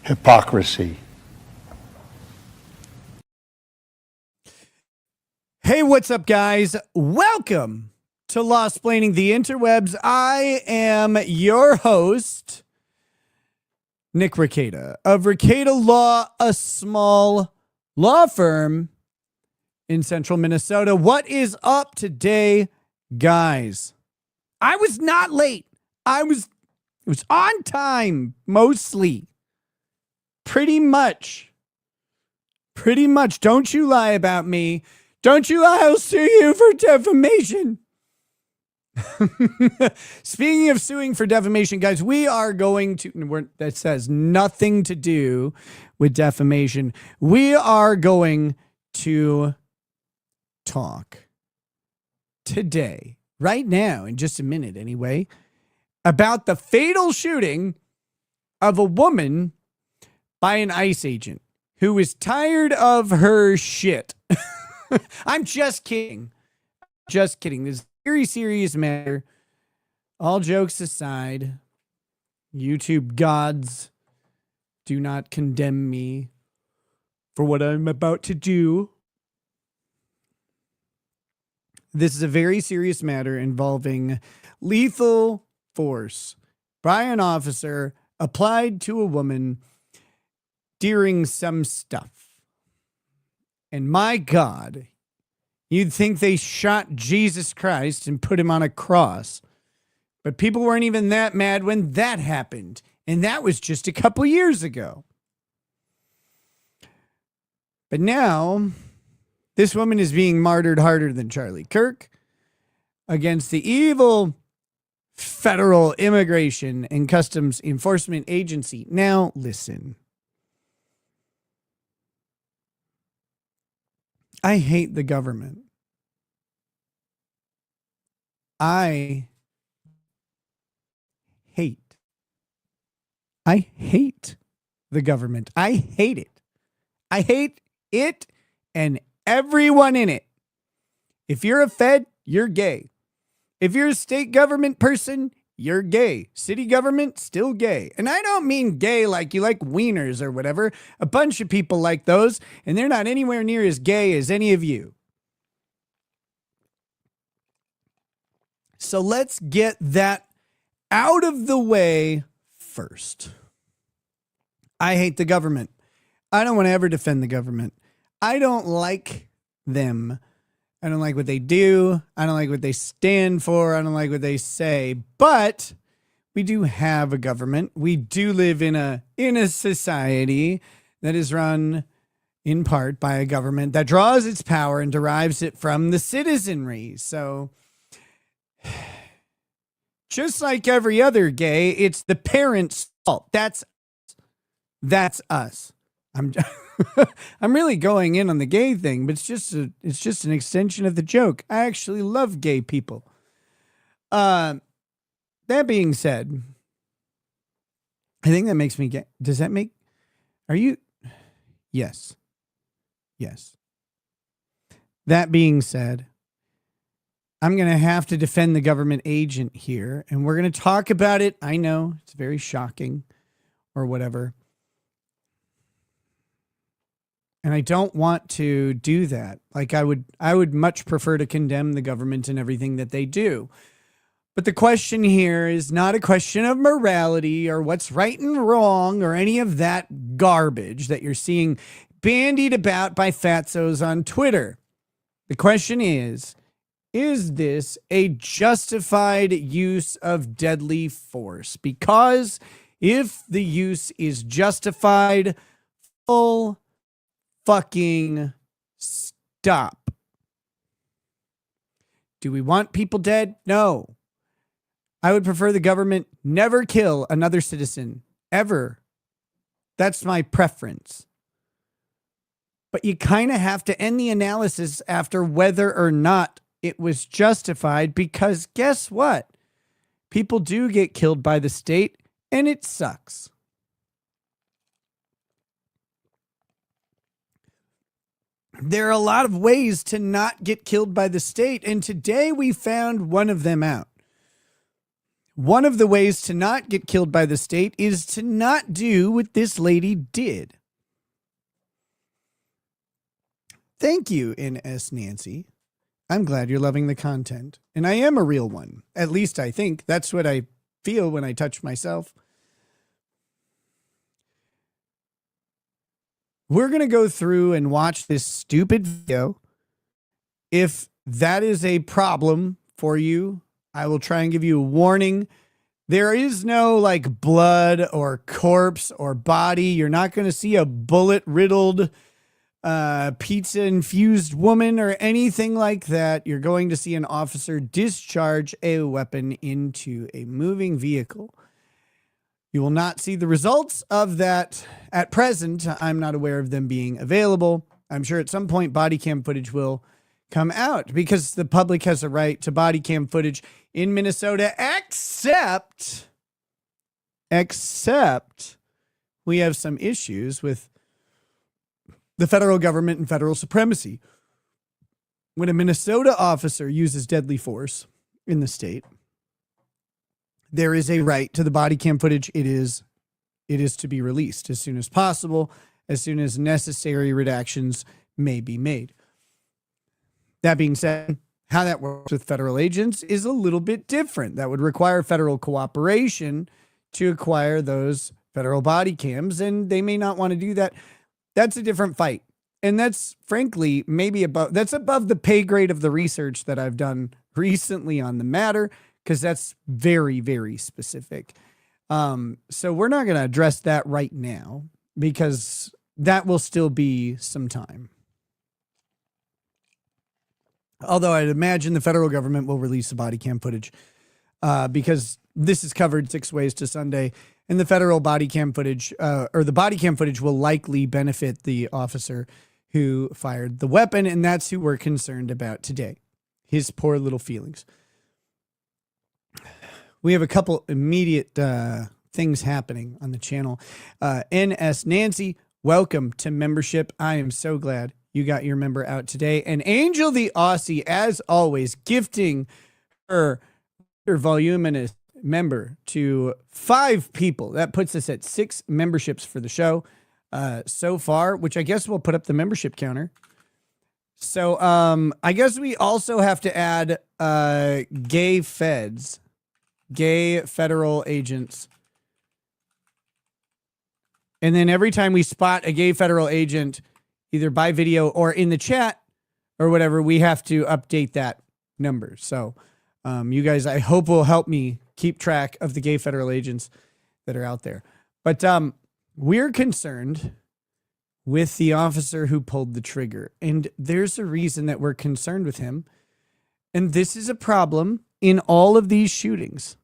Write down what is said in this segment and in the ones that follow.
Hypocrisy. Hey, what's up, guys? Welcome to Lawsplaining the Interwebs. I am your host, Nick Ricada of Ricada Law, a small law firm in central Minnesota. What is up today, guys? I was not late. It was on time, mostly. Pretty much. Don't you lie about me. Don't you lie, I'll sue you for defamation. Speaking of suing for defamation, guys, we are going to, that says nothing to do with defamation. We are going to talk today, right now, in just a minute anyway, about the fatal shooting of a woman by an ICE agent who was tired of her shit. I'm just kidding. Just kidding. This is a very serious matter. All jokes aside, YouTube gods, do not condemn me for what I'm about to do. This is a very serious matter involving lethal force by an officer applied to a woman during some stuff. And my God, you'd think they shot Jesus Christ and put him on a cross. But people weren't even that mad when that happened. And that was just a couple years ago. But now, this woman is being martyred harder than Charlie Kirk against the evil Federal Immigration and Customs Enforcement Agency. Now, listen. I hate the government. I hate the government. I hate it. I hate it and everyone in it. If you're a Fed, you're gay. If you're a state government person, you're gay. City government, still gay. And I don't mean gay like you like wieners or whatever. A bunch of people like those, and they're not anywhere near as gay as any of you. So let's get that out of the way first. I hate the government. I don't want to ever defend the government. I don't like them. I don't like what they do. I don't like what they stand for. I don't like what they say. But we do have a government. We do live in a society that is run in part by a government that draws its power and derives it from the citizenry. So just like every other gay, it's the parents' fault. That's us. I'm really going in on the gay thing, but it's just an extension of the joke. I actually love gay people. That being said, I think that makes me gay. Does that make, are you? Yes. That being said, I'm going to have to defend the government agent here, and we're going to talk about it. I know it's very shocking or whatever. And I don't want to do that. Like I would much prefer to condemn the government and everything that they do. But the question here is not a question of morality or what's right and wrong or any of that garbage that you're seeing bandied about by fatzos on Twitter. The question is this a justified use of deadly force? Because if the use is justified, full fucking stop. Do we want people dead? No. I would prefer the government never kill another citizen, ever. That's my preference. But you kind of have to end the analysis after whether or not it was justified, because guess what? People do get killed by the state, and it sucks. There are a lot of ways to not get killed by the state, and today we found one of them out. One of the ways to not get killed by the state is to not do what this lady did. Thank you, NS Nancy. I'm glad you're loving the content. And I am a real one. At least I think. That's what I feel when I touch myself. We're going to go through and watch this stupid video. If that is a problem for you, I will try and give you a warning. There is no like blood or corpse or body. You're not going to see a bullet-riddled, pizza-infused woman or anything like that. You're going to see an officer discharge a weapon into a moving vehicle. You will not see the results of that at present. I'm not aware of them being available. I'm sure at some point body cam footage will come out because the public has a right to body cam footage in Minnesota, except we have some issues with the federal government and federal supremacy. When a Minnesota officer uses deadly force in the state, there is a right to the body cam footage. It is to be released as soon as possible, as soon as necessary redactions may be made. That being said, how that works with federal agents is a little bit different. That would require federal cooperation to acquire those federal body cams, and they may not want to do that. That's a different fight. And that's frankly maybe above the pay grade of the research that I've done recently on the matter, because that's very, very specific. So we're not going to address that right now because that will still be some time. Although I'd imagine the federal government will release the body cam footage because this is covered 6 ways to Sunday, and the federal body cam footage or the body cam footage will likely benefit the officer who fired the weapon, and that's who we're concerned about today. His poor little feelings. We have a couple immediate things happening on the channel. NS Nancy, welcome to membership. I am so glad you got your member out today. And Angel the Aussie, as always, gifting her voluminous member to 5 people. That puts us at 6 memberships for the show so far, which I guess we'll put up the membership counter. So I guess we also have to add gay federal agents. And then every time we spot a gay federal agent, either by video or in the chat or whatever, we have to update that number. So you guys, I hope, will help me keep track of the gay federal agents that are out there. But we're concerned with the officer who pulled the trigger. And there's a reason that we're concerned with him. And this is a problem in all of these shootings.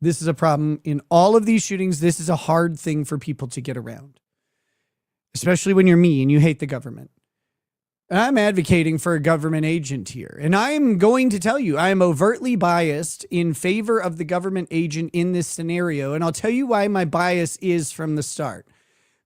This is a problem in all of these shootings. This is a hard thing for people to get around, especially when you're me and you hate the government. And I'm advocating for a government agent here. And I'm going to tell you, I am overtly biased in favor of the government agent in this scenario. And I'll tell you why my bias is from the start.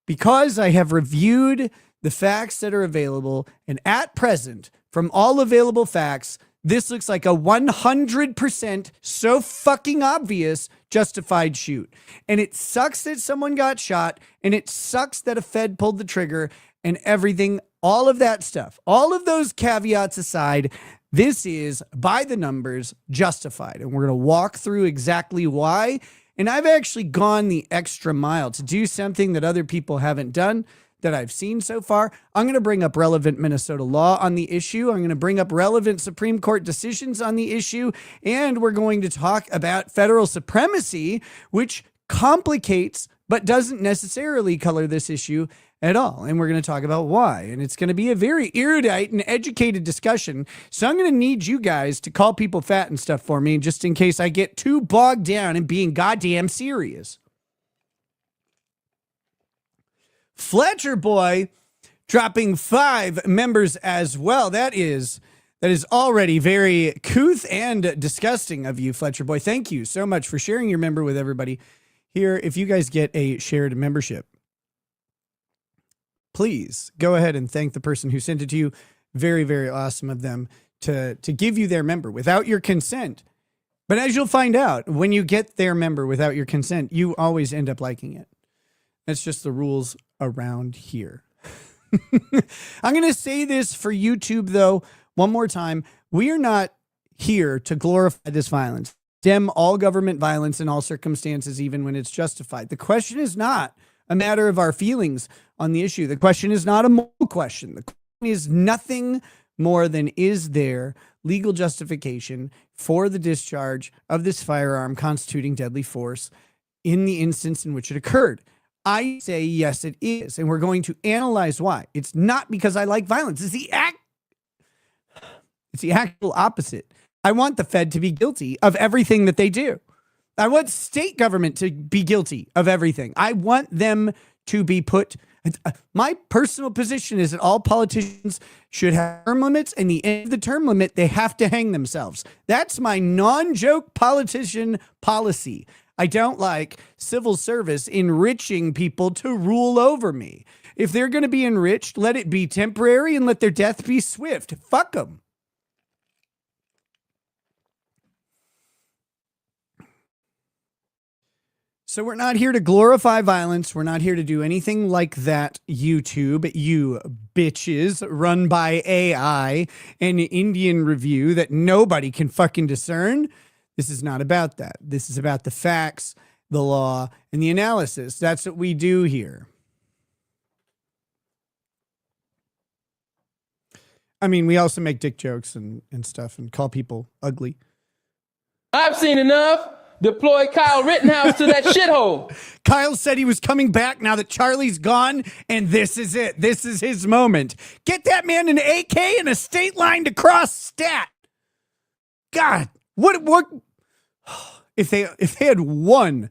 Because I have reviewed the facts that are available. And at present, from all available facts, this looks like a 100% so fucking obvious justified shoot. And it sucks that someone got shot, and it sucks that a Fed pulled the trigger and everything, all of that stuff. All of those caveats aside, this is, by the numbers, justified. And we're going to walk through exactly why. And I've actually gone the extra mile to do something that other people haven't done that I've seen so far. I'm going to bring up relevant Minnesota law on the issue. I'm going to bring up relevant Supreme Court decisions on the issue. And we're going to talk about federal supremacy, which complicates but doesn't necessarily color this issue at all. And we're going to talk about why. And it's going to be a very erudite and educated discussion. So I'm going to need you guys to call people fat and stuff for me, just in case I get too bogged down in being goddamn serious. Fletcher Boy dropping 5 members as well. That is already very couth and disgusting of you, Fletcher Boy. Thank you so much for sharing your member with everybody here. If you guys get a shared membership, please go ahead and thank the person who sent it to you. Very, very awesome of them to give you their member without your consent. But as you'll find out, when you get their member without your consent, you always end up liking it. That's just the rules around here. I'm going to say this for YouTube, though, one more time. We are not here to glorify this violence, condemn all government violence in all circumstances, even when it's justified. The question is not a matter of our feelings on the issue. The question is not a moral question. The question is nothing more than, is there legal justification for the discharge of this firearm constituting deadly force in the instance in which it occurred? I say yes, it is. And we're going to analyze why. It's not because I like violence. It's the actual opposite. I want the Fed to be guilty of everything that they do. I want state government to be guilty of everything. I want them to be put. My personal position is that all politicians should have term limits, and the end of the term limit, they have to hang themselves. That's my non-joke politician policy. I don't like civil service enriching people to rule over me. If they're going to be enriched, let it be temporary and let their death be swift. Fuck them. So we're not here to glorify violence. We're not here to do anything like that, YouTube, you bitches, run by AI and Indian Review that nobody can fucking discern. This is not about that. This is about the facts, the law, and the analysis. That's what we do here. I mean, we also make dick jokes and stuff and call people ugly. I've seen enough. Deploy Kyle Rittenhouse to that shithole. Kyle said he was coming back now that Charlie's gone, and this is it. This is his moment. Get that man an AK and a state line to cross stat. God, what if they had one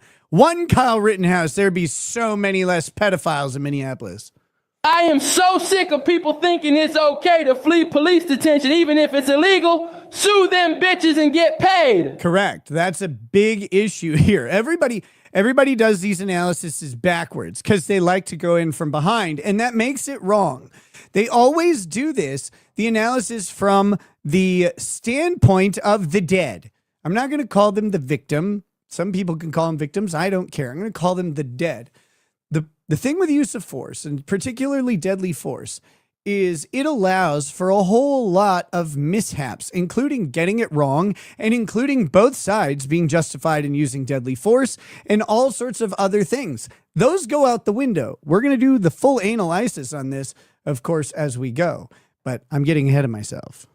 Kyle Rittenhouse, there'd be so many less pedophiles in Minneapolis. I am so sick of people thinking it's okay to flee police detention, even if it's illegal. Sue them bitches and get paid. Correct. That's a big issue here. Everybody does these analyses backwards because they like to go in from behind, and that makes it wrong. They always do this, the analysis from the standpoint of the dead. I'm not going to call them the victim. Some people can call them victims. I don't care. I'm going to call them the dead. The thing with use of force, and particularly deadly force, is it allows for a whole lot of mishaps, including getting it wrong and including both sides being justified in using deadly force and all sorts of other things. Those go out the window. We're going to do the full analysis on this, of course, as we go, but I'm getting ahead of myself.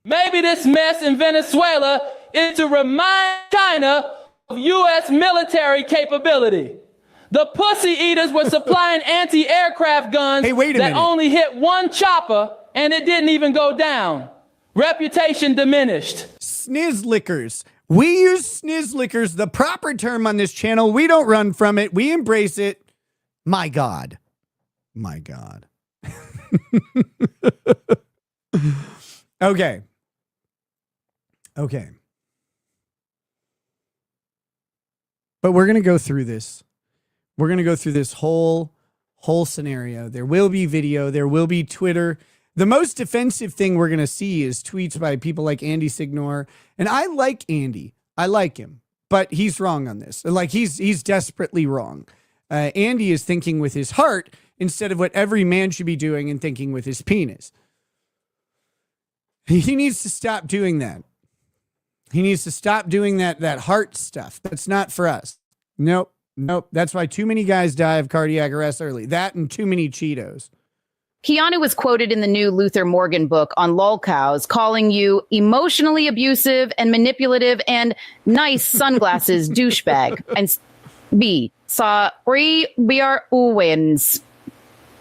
Maybe this mess in Venezuela is to remind China of U.S. military capability. The pussy eaters were supplying anti-aircraft guns that only hit one chopper, and it didn't even go down. Reputation diminished. Snizzlickers. We use snizzlickers, the proper term on this channel. We don't run from it. We embrace it. My God. My God. Okay. But we're going to go through this. We're going to go through this whole scenario. There will be video. There will be Twitter. The most defensive thing we're going to see is tweets by people like Andy Signor. And I like Andy. I like him. But he's wrong on this. Like, he's desperately wrong. Andy is thinking with his heart instead of what every man should be doing and thinking with his penis. He needs to stop doing that. He needs to stop doing that heart stuff. That's not for us. Nope. That's why too many guys die of cardiac arrest early. That and too many Cheetos. Keanu was quoted in the new Luther Morgan book on lolcows, calling you emotionally abusive and manipulative and nice sunglasses douchebag. And B, sorry, we are Owens.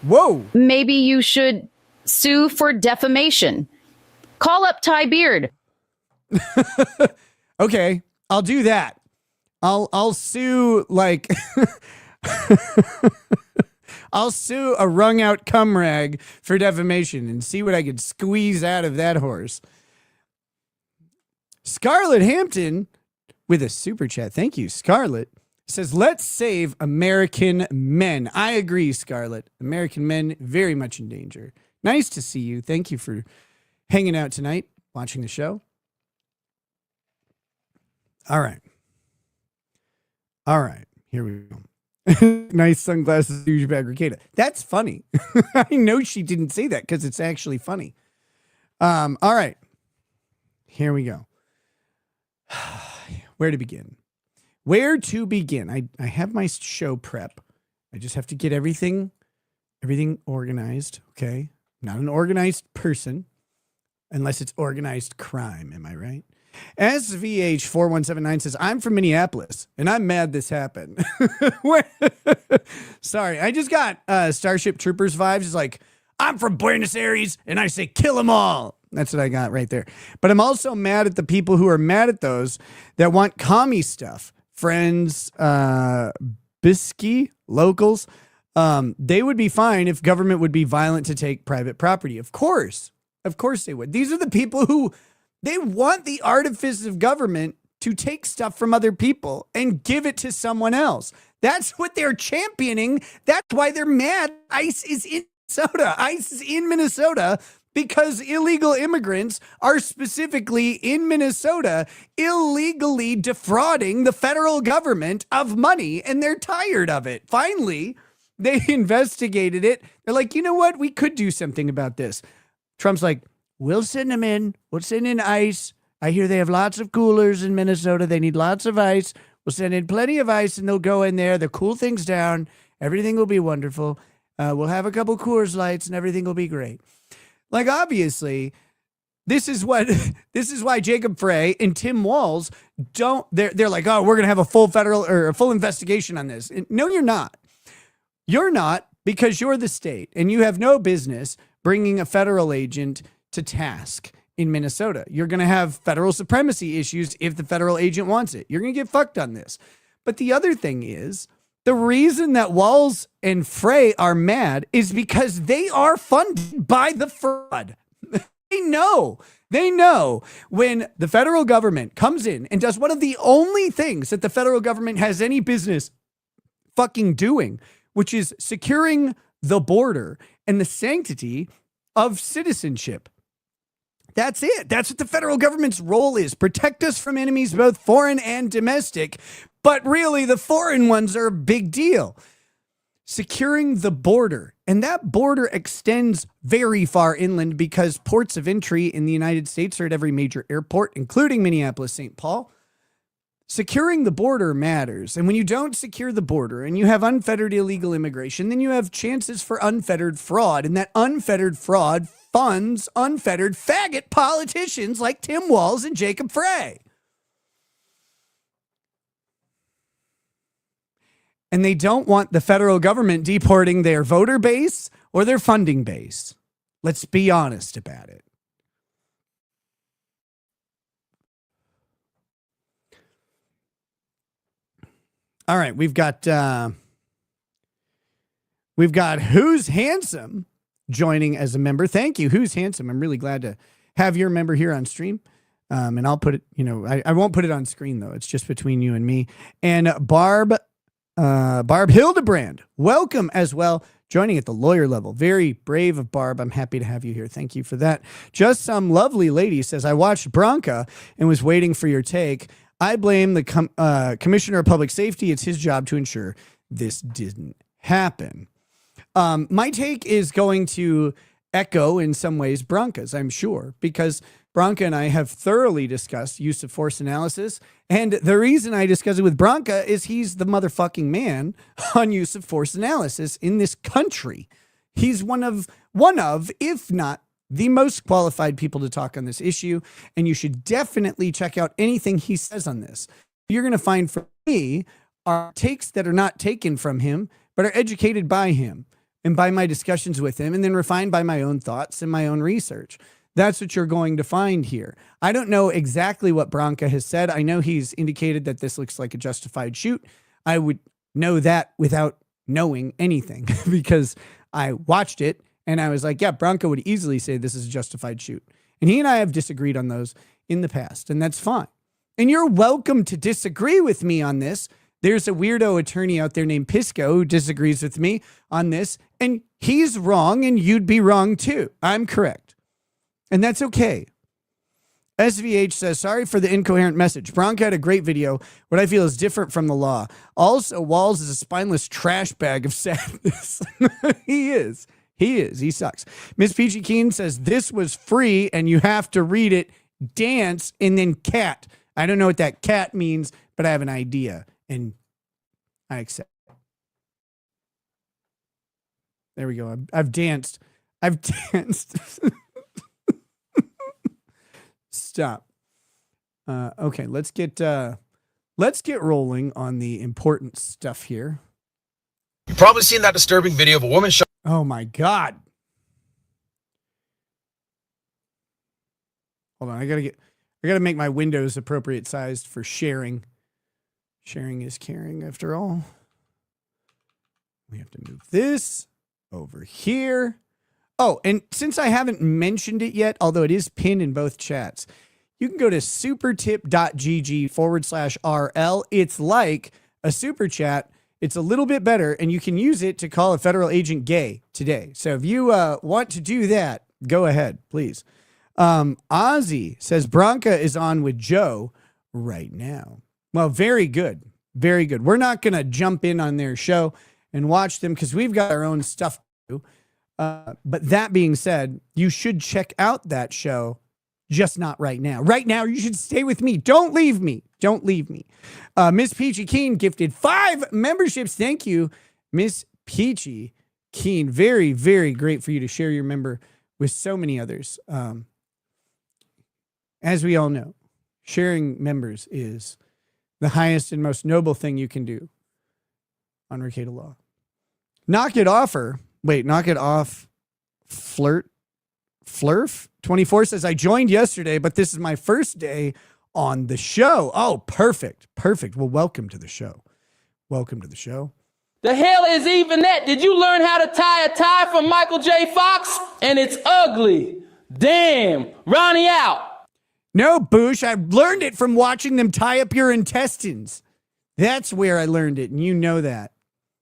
Whoa. Maybe you should sue for defamation. Call up Ty Beard. Okay, I'll do that. I'll sue like I'll sue a wrung out cum rag for defamation and see what I could squeeze out of that horse. Scarlett Hampton with a super chat. Thank you, Scarlett. He says, let's save American men. I agree, Scarlett. American men very much in danger. Nice to see you. Thank you for hanging out tonight, watching the show. All right. Here we go. Nice sunglasses, douchebag Ricada. That's funny. I know she didn't say that because it's actually funny. All right. Here we go. Where to begin? I have my show prep. I just have to get everything organized, okay? I'm not an organized person unless it's organized crime, am I right? SVH4179 says, I'm from Minneapolis, and I'm mad this happened. Sorry, I just got Starship Troopers vibes. It's like, I'm from Buenos Aires, and I say, kill them all. That's what I got right there. But I'm also mad at the people who are mad at those that want commie stuff. Friends, Bisky, locals. They would be fine if government would be violent to take private property. Of course they would. These are the people who they want the artifice of government to take stuff from other people and give it to someone else. That's what they're championing. That's why they're mad. ICE is in Minnesota. ICE is in Minnesota because illegal immigrants are specifically in Minnesota illegally defrauding the federal government of money, and they're tired of it. Finally, they investigated it. They're like, you know what? We could do something about this. Trump's like, we'll send them in. We'll send in ICE. I hear they have lots of coolers in Minnesota. They need lots of ice. We'll send in plenty of ice, and they'll go in there. They'll cool things down. Everything will be wonderful. We'll have a couple Coors Lights, and everything will be great. Like, obviously, this is why Jacob Frey and Tim Walz they're like, oh, we're going to have a full federal or a full investigation on this. No, you're not. You're not, because you're the state, and you have no business bringing a federal agent to task in Minnesota. You're going to have federal supremacy issues if the federal agent wants it. You're going to get fucked on this. But the other thing is, the reason that Walz and Frey are mad is because they are funded by the fraud. They know when the federal government comes in and does one of the only things that the federal government has any business fucking doing, which is securing the border and the sanctity of citizenship. That's it. That's what the federal government's role is. Protect us from enemies, both foreign and domestic. But really, the foreign ones are a big deal. Securing the border. And that border extends very far inland because ports of entry in the United States are at every major airport, including Minneapolis, St. Paul. Securing the border matters. And when you don't secure the border and you have unfettered illegal immigration, then you have chances for unfettered fraud. And that unfettered fraud funds unfettered faggot politicians like Tim Walz and Jacob Frey. And they don't want the federal government deporting their voter base or their funding base. Let's be honest about it. All right, we've got Who's Handsome joining as a member. Thank you, Who's Handsome. I'm really glad to have your member here on stream. And I'll put it, I won't put it on screen though. It's just between you and me. And Barb Hildebrand, welcome as well, joining at the lawyer level. Very brave of Barb. I'm happy to have you here. Thank you for that. Just Some Lovely Lady says, I watched Bronca and was waiting for your take. I blame the Commissioner of Public Safety. It's his job to ensure this didn't happen. My take is going to echo in some ways Bronca's, I'm sure, because Bronca and I have thoroughly discussed use of force analysis. And the reason I discuss it with Bronca is he's the motherfucking man on use of force analysis in this country. He's one of, if not the most qualified people to talk on this issue. And you should definitely check out anything he says on this. You're going to find from me are takes that are not taken from him, but are educated by him and by my discussions with him, and then refined by my own thoughts and my own research. That's what you're going to find here. I don't know exactly what Bronca has said. I know he's indicated that this looks like a justified shoot. I would know that without knowing anything because I watched it and I was like, yeah, Bronca would easily say this is a justified shoot. And he and I have disagreed on those in the past, and that's fine. And you're welcome to disagree with me on this. There's a weirdo attorney out there named Pisco who disagrees with me on this, and he's wrong, and you'd be wrong too. I'm correct. And that's okay. SVH says, sorry for the incoherent message. Bronco had a great video. What I feel is different from the law. Also, Walls is a spineless trash bag of sadness. He is. He sucks. Miss Peachy Keen says, this was free and you have to read it. Dance and then cat. I don't know what that cat means, but I have an idea and I accept. There we go. I've danced. Stop. Okay, let's get rolling on the important stuff here. You've probably seen that disturbing video of a woman shot. Oh my God. Hold on, I gotta make my windows appropriate sized for sharing. Sharing is caring after all. We have to move this over here. Oh, and since I haven't mentioned it yet, although it is pinned in both chats, you can go to supertip.gg/RL. It's like a super chat. It's a little bit better, and you can use it to call a federal agent gay today. So if you want to do that, go ahead, please. Ozzy says Bronca is on with Joe right now. Well, very good. Very good. We're not going to jump in on their show and watch them because we've got our own stuff to do. But that being said, you should check out that show, just not right now. Right now, you should stay with me. Don't leave me. Don't leave me. Miss Peachy Keen gifted 5 memberships. Thank you, Miss Peachy Keen. Very, very great for you to share your member with so many others. As we all know, sharing members is the highest and most noble thing you can do on Ricada Law. Knock it off. Flurf 24 says, I joined yesterday, but this is my first day on the show. Oh, perfect. Well, welcome to the show. The hell is even that? Did you learn how to tie a tie from Michael J. Fox? And it's ugly. Damn. Ronnie out. No, Boosh, I learned it from watching them tie up your intestines. That's where I learned it, and you know that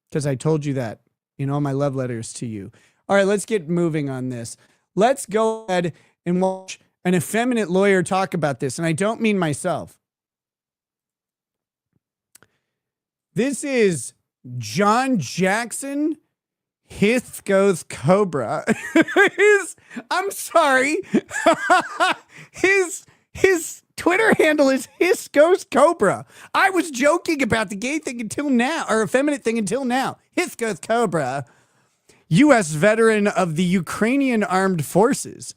because I told you that in all my love letters to you. All right, let's get moving on this. Let's go ahead and watch an effeminate lawyer talk about this, and I don't mean myself. This is John Jackson Hithgo's Cobra. I'm sorry. His Twitter handle is Hithgo's Cobra. I was joking about the gay thing until now, or effeminate thing until now. Hithgo's Cobra. U.S. veteran of the Ukrainian Armed Forces.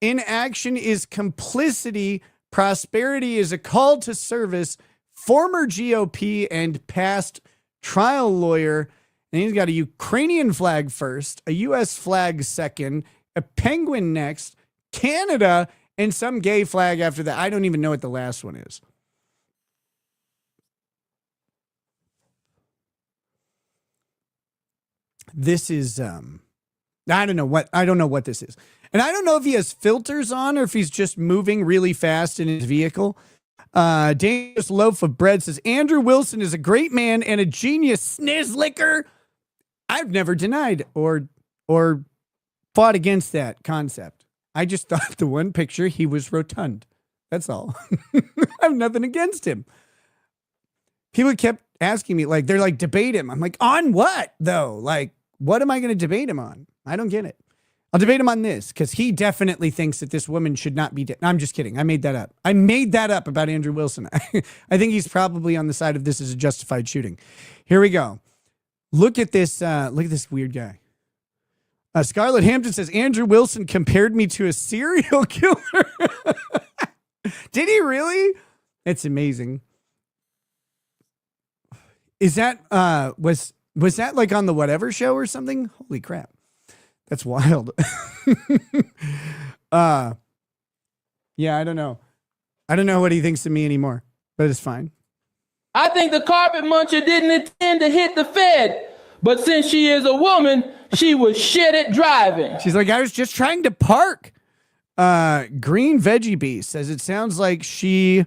Inaction is complicity. Prosperity is a call to service. Former GOP and past trial lawyer. And he's got a Ukrainian flag first, a U.S. flag second, a penguin next, Canada, and some gay flag after that. I don't even know what the last one is. This is I don't know what this is. And I don't know if he has filters on or if he's just moving really fast in his vehicle. Dangerous Loaf of Bread says Andrew Wilson is a great man and a genius snizlicker. I've never denied or fought against that concept. I just thought the one picture he was rotund. That's all. I have nothing against him. People kept asking me, like, they're like, debate him. I'm like, on what though? Like, what am I going to debate him on? I don't get it. I'll debate him on this because he definitely thinks that this woman should not be dead. No, I'm just kidding. I made that up. I made that up about Andrew Wilson. I think he's probably on the side of this as a justified shooting. Here we go. Look at this. Look at this weird guy. Scarlett Hampton says Andrew Wilson compared me to a serial killer. Did he really? It's amazing. Is that was that like on the whatever show or something? Holy crap. That's wild. Yeah, I don't know. I don't know what he thinks of me anymore, but it's fine. I think the carpet muncher didn't intend to hit the Fed, but since she is a woman, she was shit at driving. She's like, I was just trying to park. Green Veggie Beast says it sounds like she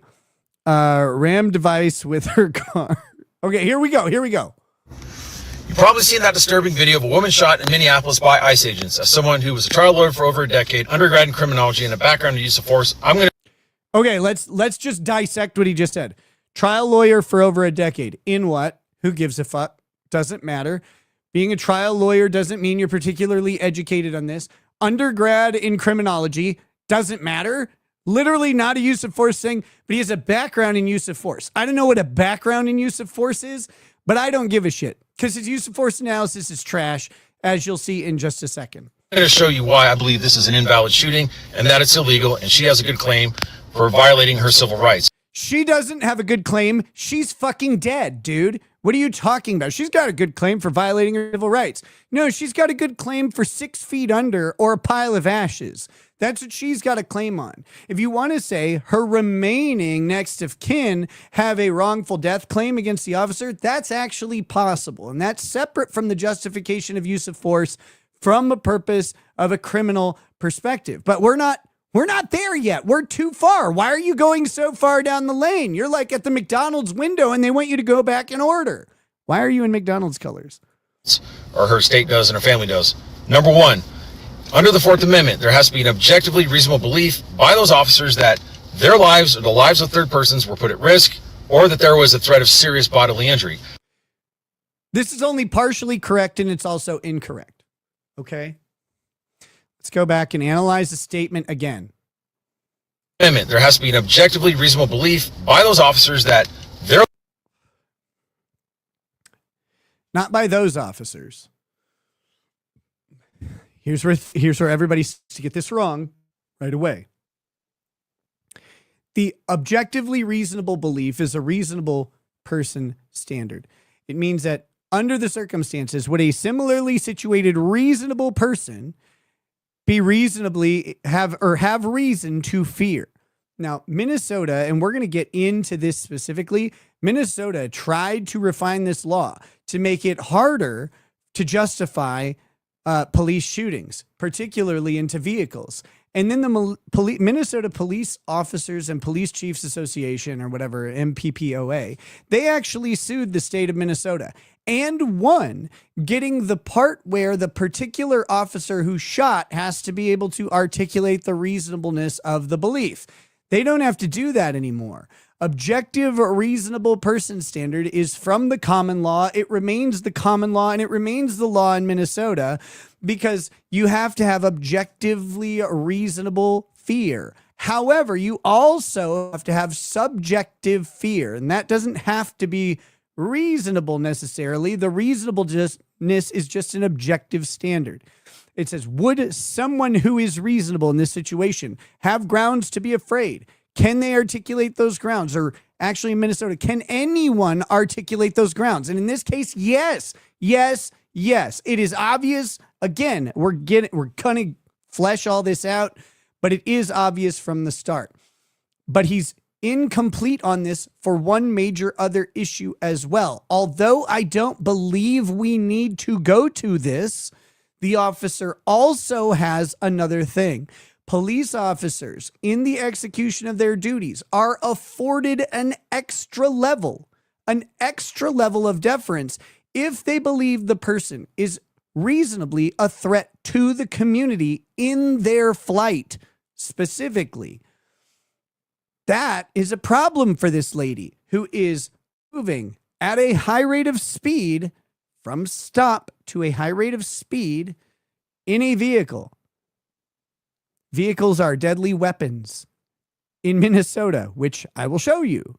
rammed Vice with her car. Okay, here we go. Here we go. You've probably seen that disturbing video of a woman shot in Minneapolis by ICE agents. As someone who was a trial lawyer for over a decade, undergrad in criminology, and a background in use of force, I'm going to... Okay, let's just dissect what he just said. Trial lawyer for over a decade. In what? Who gives a fuck? Doesn't matter. Being a trial lawyer doesn't mean you're particularly educated on this. Undergrad in criminology doesn't matter. Literally not a use of force thing, but he has a background in use of force. I don't know what a background in use of force is, but I don't give a shit because his use of force analysis is trash, as you'll see in just a second. I'm going to show you why I believe this is an invalid shooting and that it's illegal, and she has a good claim for violating her civil rights. She doesn't have a good claim. She's fucking dead, dude. What are you talking about? She's got a good claim for violating her civil rights. No, she's got a good claim for 6 feet under or a pile of ashes. That's what she's got a claim on. If you want to say her remaining next of kin have a wrongful death claim against the officer, that's actually possible. And that's separate from the justification of use of force from a purpose of a criminal perspective. But we're not there yet. We're too far. Why are you going so far down the lane? You're like at the McDonald's window and they want you to go back in order. Why are you in McDonald's colors? Or her state does and her family does. Number one, under the Fourth Amendment, there has to be an objectively reasonable belief by those officers that their lives or the lives of third persons were put at risk, or that there was a threat of serious bodily injury. This is only partially correct and it's also incorrect. Okay? Let's go back and analyze the statement again. Amendment, there has to be an objectively reasonable belief by those officers that their... Not by those officers. Here's where everybody starts to get this wrong right away. The objectively reasonable belief is a reasonable person standard. It means that under the circumstances, would a similarly situated reasonable person be reasonably have reason to fear? Now, Minnesota, and we're going to get into this specifically, Minnesota tried to refine this law to make it harder to justify police shootings, particularly into vehicles. And then the Minnesota Police Officers and Police Chiefs Association, or whatever, MPPOA, they actually sued the state of Minnesota and won, getting the part where the particular officer who shot has to be able to articulate the reasonableness of the belief. They don't have to do that anymore. Objective reasonable person standard is from the common law. It remains the common law and it remains the law in Minnesota because you have to have objectively reasonable fear. However, you also have to have subjective fear, and that doesn't have to be reasonable necessarily. The reasonableness is just an objective standard. It says, would someone who is reasonable in this situation have grounds to be afraid? Can they articulate those grounds? Or actually in Minnesota, can anyone articulate those grounds? And in this case, yes. It is obvious. Again, we're going to flesh all this out, but it is obvious from the start. But he's incomplete on this for one major other issue as well. Although I don't believe we need to go to this, the officer also has another thing. Police officers in the execution of their duties are afforded an extra level of deference if they believe the person is reasonably a threat to the community in their flight specifically. That is a problem for this lady who is moving at a high rate of speed from stop to a high rate of speed in a vehicle. Vehicles are deadly weapons in Minnesota, which I will show you.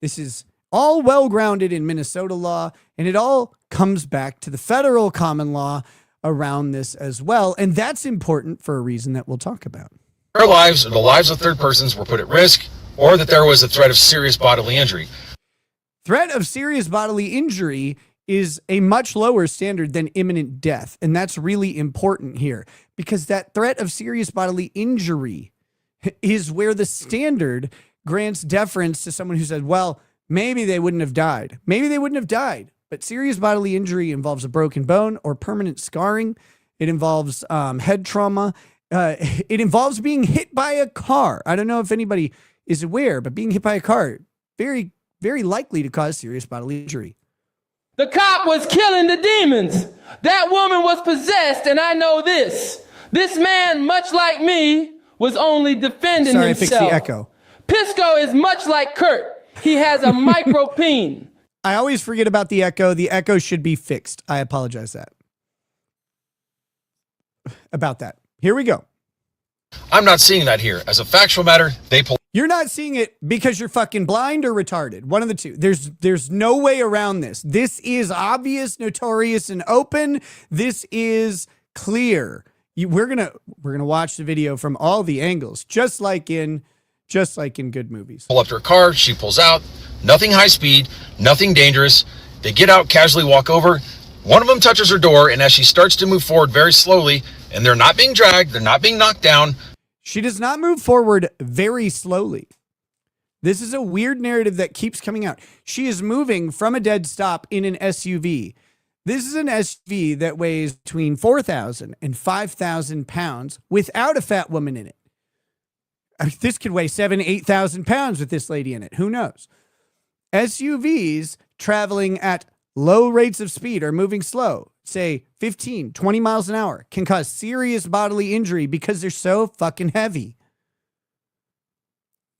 This is all well-grounded in Minnesota law, and it all comes back to the federal common law around this as well. And that's important for a reason that we'll talk about. Their lives or the lives of third persons were put at risk, or that there was a threat of serious bodily injury. Threat of serious bodily injury is a much lower standard than imminent death. And that's really important here because that threat of serious bodily injury is where the standard grants deference to someone who said, well, maybe they wouldn't have died. But serious bodily injury involves a broken bone or permanent scarring. It involves head trauma. It involves being hit by a car. I don't know if anybody is aware, but being hit by a car, very, very likely to cause serious bodily injury. The cop was killing the demons. That woman was possessed, and I know this. This man, much like me, was only defending Sorry, himself. I fixed the echo. Pisco is much like Kurt. He has a micropene. I always forget about the echo. The echo should be fixed. I apologize about that. Here we go. I'm not seeing that here. As a factual matter, they pull. You're not seeing it because you're fucking blind or retarded. One of the two. There's no way around this. This is obvious, notorious, and open. This is clear. We're gonna watch the video from all the angles, just like in good movies. Pull up to her car. She pulls out. Nothing high speed. Nothing dangerous. They get out, casually walk over. One of them touches her door, and as she starts to move forward very slowly, and they're not being dragged, they're not being knocked down. She does not move forward very slowly. This is a weird narrative that keeps coming out. She is moving from a dead stop in an SUV. This is an SUV that weighs between 4,000 and 5,000 pounds without a fat woman in it. I mean, this could weigh 7,000, 8,000 pounds with this lady in it. Who knows? SUVs traveling at low rates of speed or moving slow, say 15, 20 miles an hour, can cause serious bodily injury because they're so fucking heavy.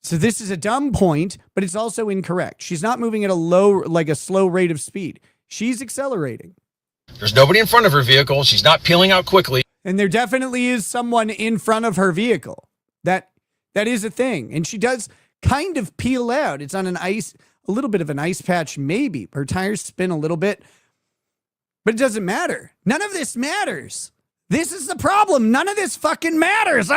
So this is a dumb point, but it's also incorrect. She's not moving at a slow rate of speed. She's accelerating. There's nobody in front of her vehicle. She's not peeling out quickly. And there definitely is someone in front of her vehicle. That is a thing. And she does kind of peel out. It's on a little bit of an ice patch, maybe. Her tires spin a little bit. But it doesn't matter. None of this matters. This is the problem. None of this fucking matters.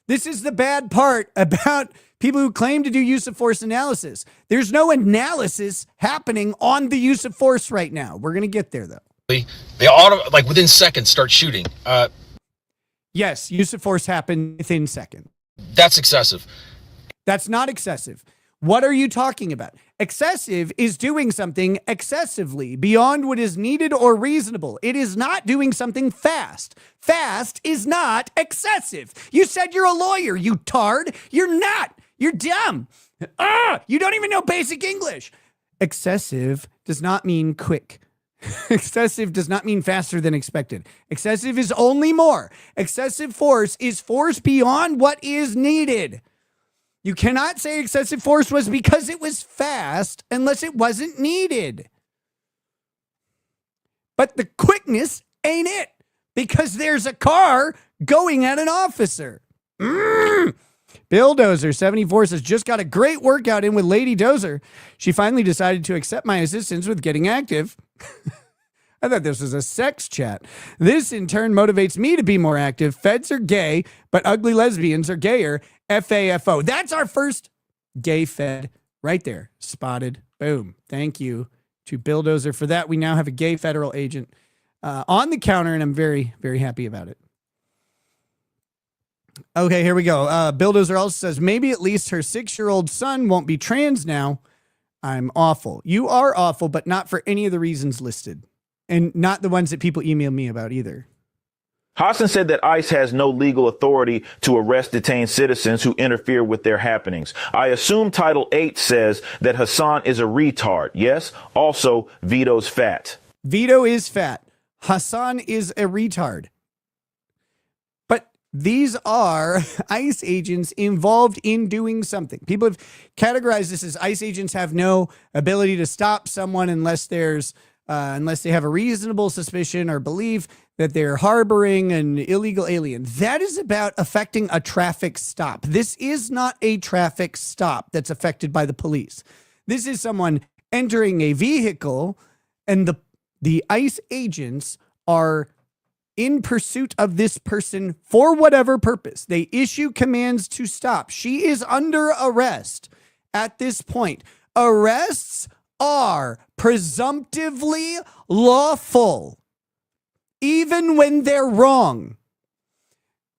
This is the bad part about people who claim to do use of force analysis. There's no analysis happening on the use of force right now. We're going to get there, though. They like within seconds start shooting. Yes, use of force happened within seconds. That's excessive. That's not excessive. What are you talking about? Excessive is doing something excessively beyond what is needed or reasonable. It is not doing something fast. Fast is not excessive. You said you're a lawyer, you tard. You're not. You're dumb. You don't even know basic English. Excessive does not mean quick. Excessive does not mean faster than expected. Excessive is only more. Excessive force is force beyond what is needed. You cannot say excessive force was because it was fast unless it wasn't needed. But the quickness ain't it because there's a car going at an officer. Bill Dozer, 74, says, just got a great workout in with Lady Dozer. She finally decided to accept my assistance with getting active. I thought this was a sex chat. This, in turn, motivates me to be more active. Feds are gay, but ugly lesbians are gayer. FAFO. That's our first gay fed right there. Spotted. Boom. Thank you to Bill Dozer for that. We now have a gay federal agent on the counter, and I'm very, very happy about it. Okay, here we go. Bill Dozer also says, maybe at least her 6-year-old son won't be trans now. I'm awful. You are awful, but not for any of the reasons listed. And not the ones that people email me about either. Hassan said that ICE has no legal authority to arrest detained citizens who interfere with their happenings. I assume Title 8 says that Hassan is a retard. Yes. Also, Vito's fat. Vito is fat. Hassan is a retard. But these are ICE agents involved in doing something. People have categorized this as ICE agents have no ability to stop someone unless they have a reasonable suspicion or belief that they're harboring an illegal alien. That is about affecting a traffic stop. This is not a traffic stop that's affected by the police. This is someone entering a vehicle, and the ICE agents are in pursuit of this person for whatever purpose. They issue commands to stop. She is under arrest at this point. Arrests are presumptively lawful, even when they're wrong.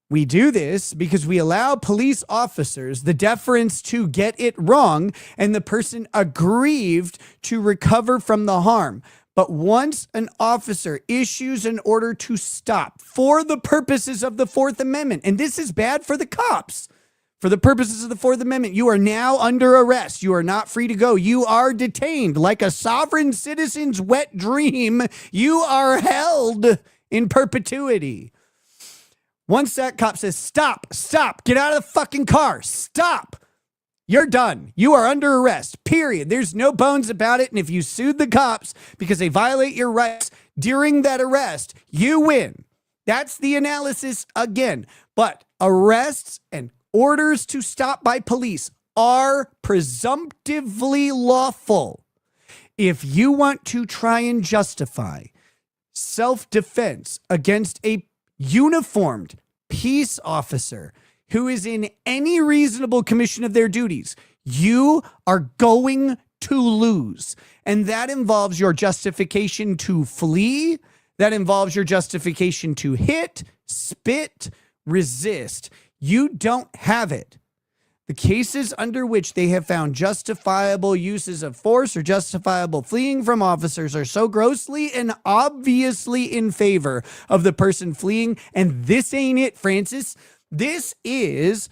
We do this because we allow police officers the deference to get it wrong and the person aggrieved to recover from the harm. But once an officer issues an order to stop for the purposes of the Fourth Amendment, and this is bad for the cops, For the purposes of the Fourth Amendment, you are now under arrest. You are not free to go. You are detained like a sovereign citizen's wet dream. You are held in perpetuity. Once that cop says, stop, get out of the fucking car, stop, you're done. You are under arrest, period. There's no bones about it. And if you sued the cops because they violate your rights during that arrest, you win. That's the analysis again. But arrests and orders to stop by police are presumptively lawful. If you want to try and justify self-defense against a uniformed peace officer who is in any reasonable commission of their duties, you are going to lose. And that involves your justification to flee. That involves your justification to hit, spit, resist. You don't have it. The cases under which they have found justifiable uses of force or justifiable fleeing from officers are so grossly and obviously in favor of the person fleeing. And this ain't it, Francis. This is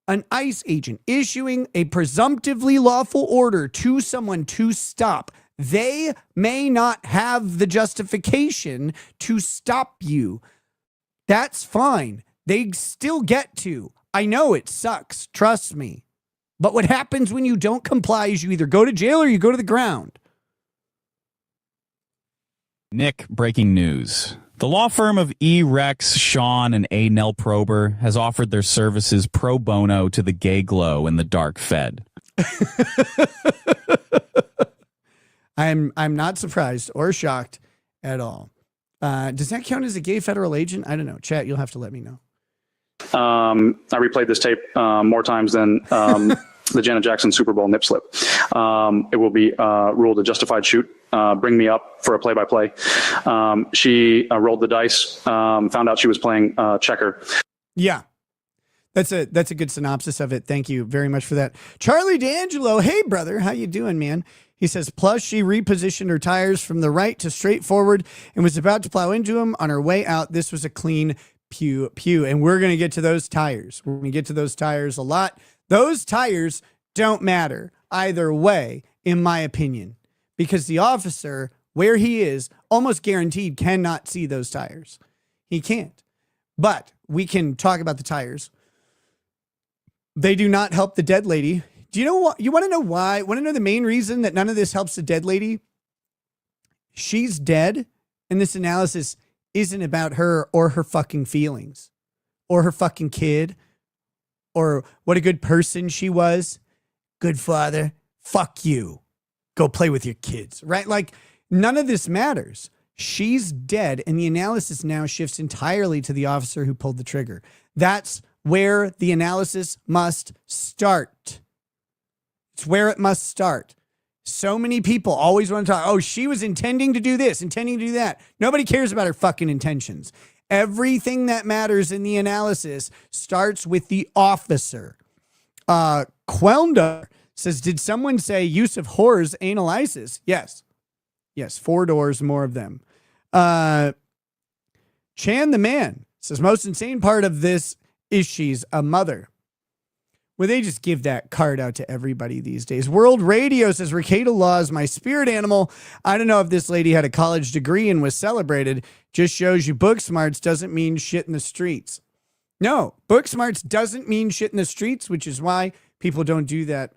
an ICE agent issuing a presumptively lawful order to someone to stop. They may not have the justification to stop you. That's fine. They still get to. I know it sucks. Trust me. But what happens when you don't comply is you either go to jail or you go to the ground. Nick, breaking news. The law firm of E. Rex, Sean, and A. Nell Prober has offered their services pro bono to the gay glow in the dark Fed. I'm not surprised or shocked at all. Does that count as a gay federal agent? I don't know. Chat, you'll have to let me know. I replayed this tape more times than the Janet Jackson Super Bowl nip slip. It will be ruled a justified shoot. Bring me up for a play-by-play. She rolled the dice, found out she was playing checker. Yeah. That's a good synopsis of it. Thank you very much for that. Charlie D'Angelo, hey brother, how you doing, man? He says, plus she repositioned her tires from the right to straight forward and was about to plow into him on her way out. This was a clean pew. And we're going to get to those tires. We're going to get to those tires a lot. Those tires don't matter either way, in my opinion, because the officer, where he is, almost guaranteed cannot see those tires. He can't. But we can talk about the tires. They do not help the dead lady. Do you know what? You want to know why? Want to know the main reason that none of this helps the dead lady? She's dead, and this analysis isn't about her or her fucking feelings or her fucking kid or what a good person she was. Good father. Fuck you. Go play with your kids, right? Like, none of this matters. She's dead, and the analysis now shifts entirely to the officer who pulled the trigger. That's where the analysis must start. It's where it must start. So many people always want to talk, oh, she was intending to do this, intending to do that. Nobody cares about her fucking intentions. Everything that matters in the analysis starts with the officer. Quelndar says, did someone say use of whores anal ISIS? Yes. Yes, 4 doors, more of them. Chan the man says, most insane part of this is she's a mother. Well, they just give that card out to everybody these days. World Radio says, Ricada Law is my spirit animal. I don't know if this lady had a college degree and was celebrated. Just shows you book smarts doesn't mean shit in the streets. No, book smarts doesn't mean shit in the streets, which is why people don't do that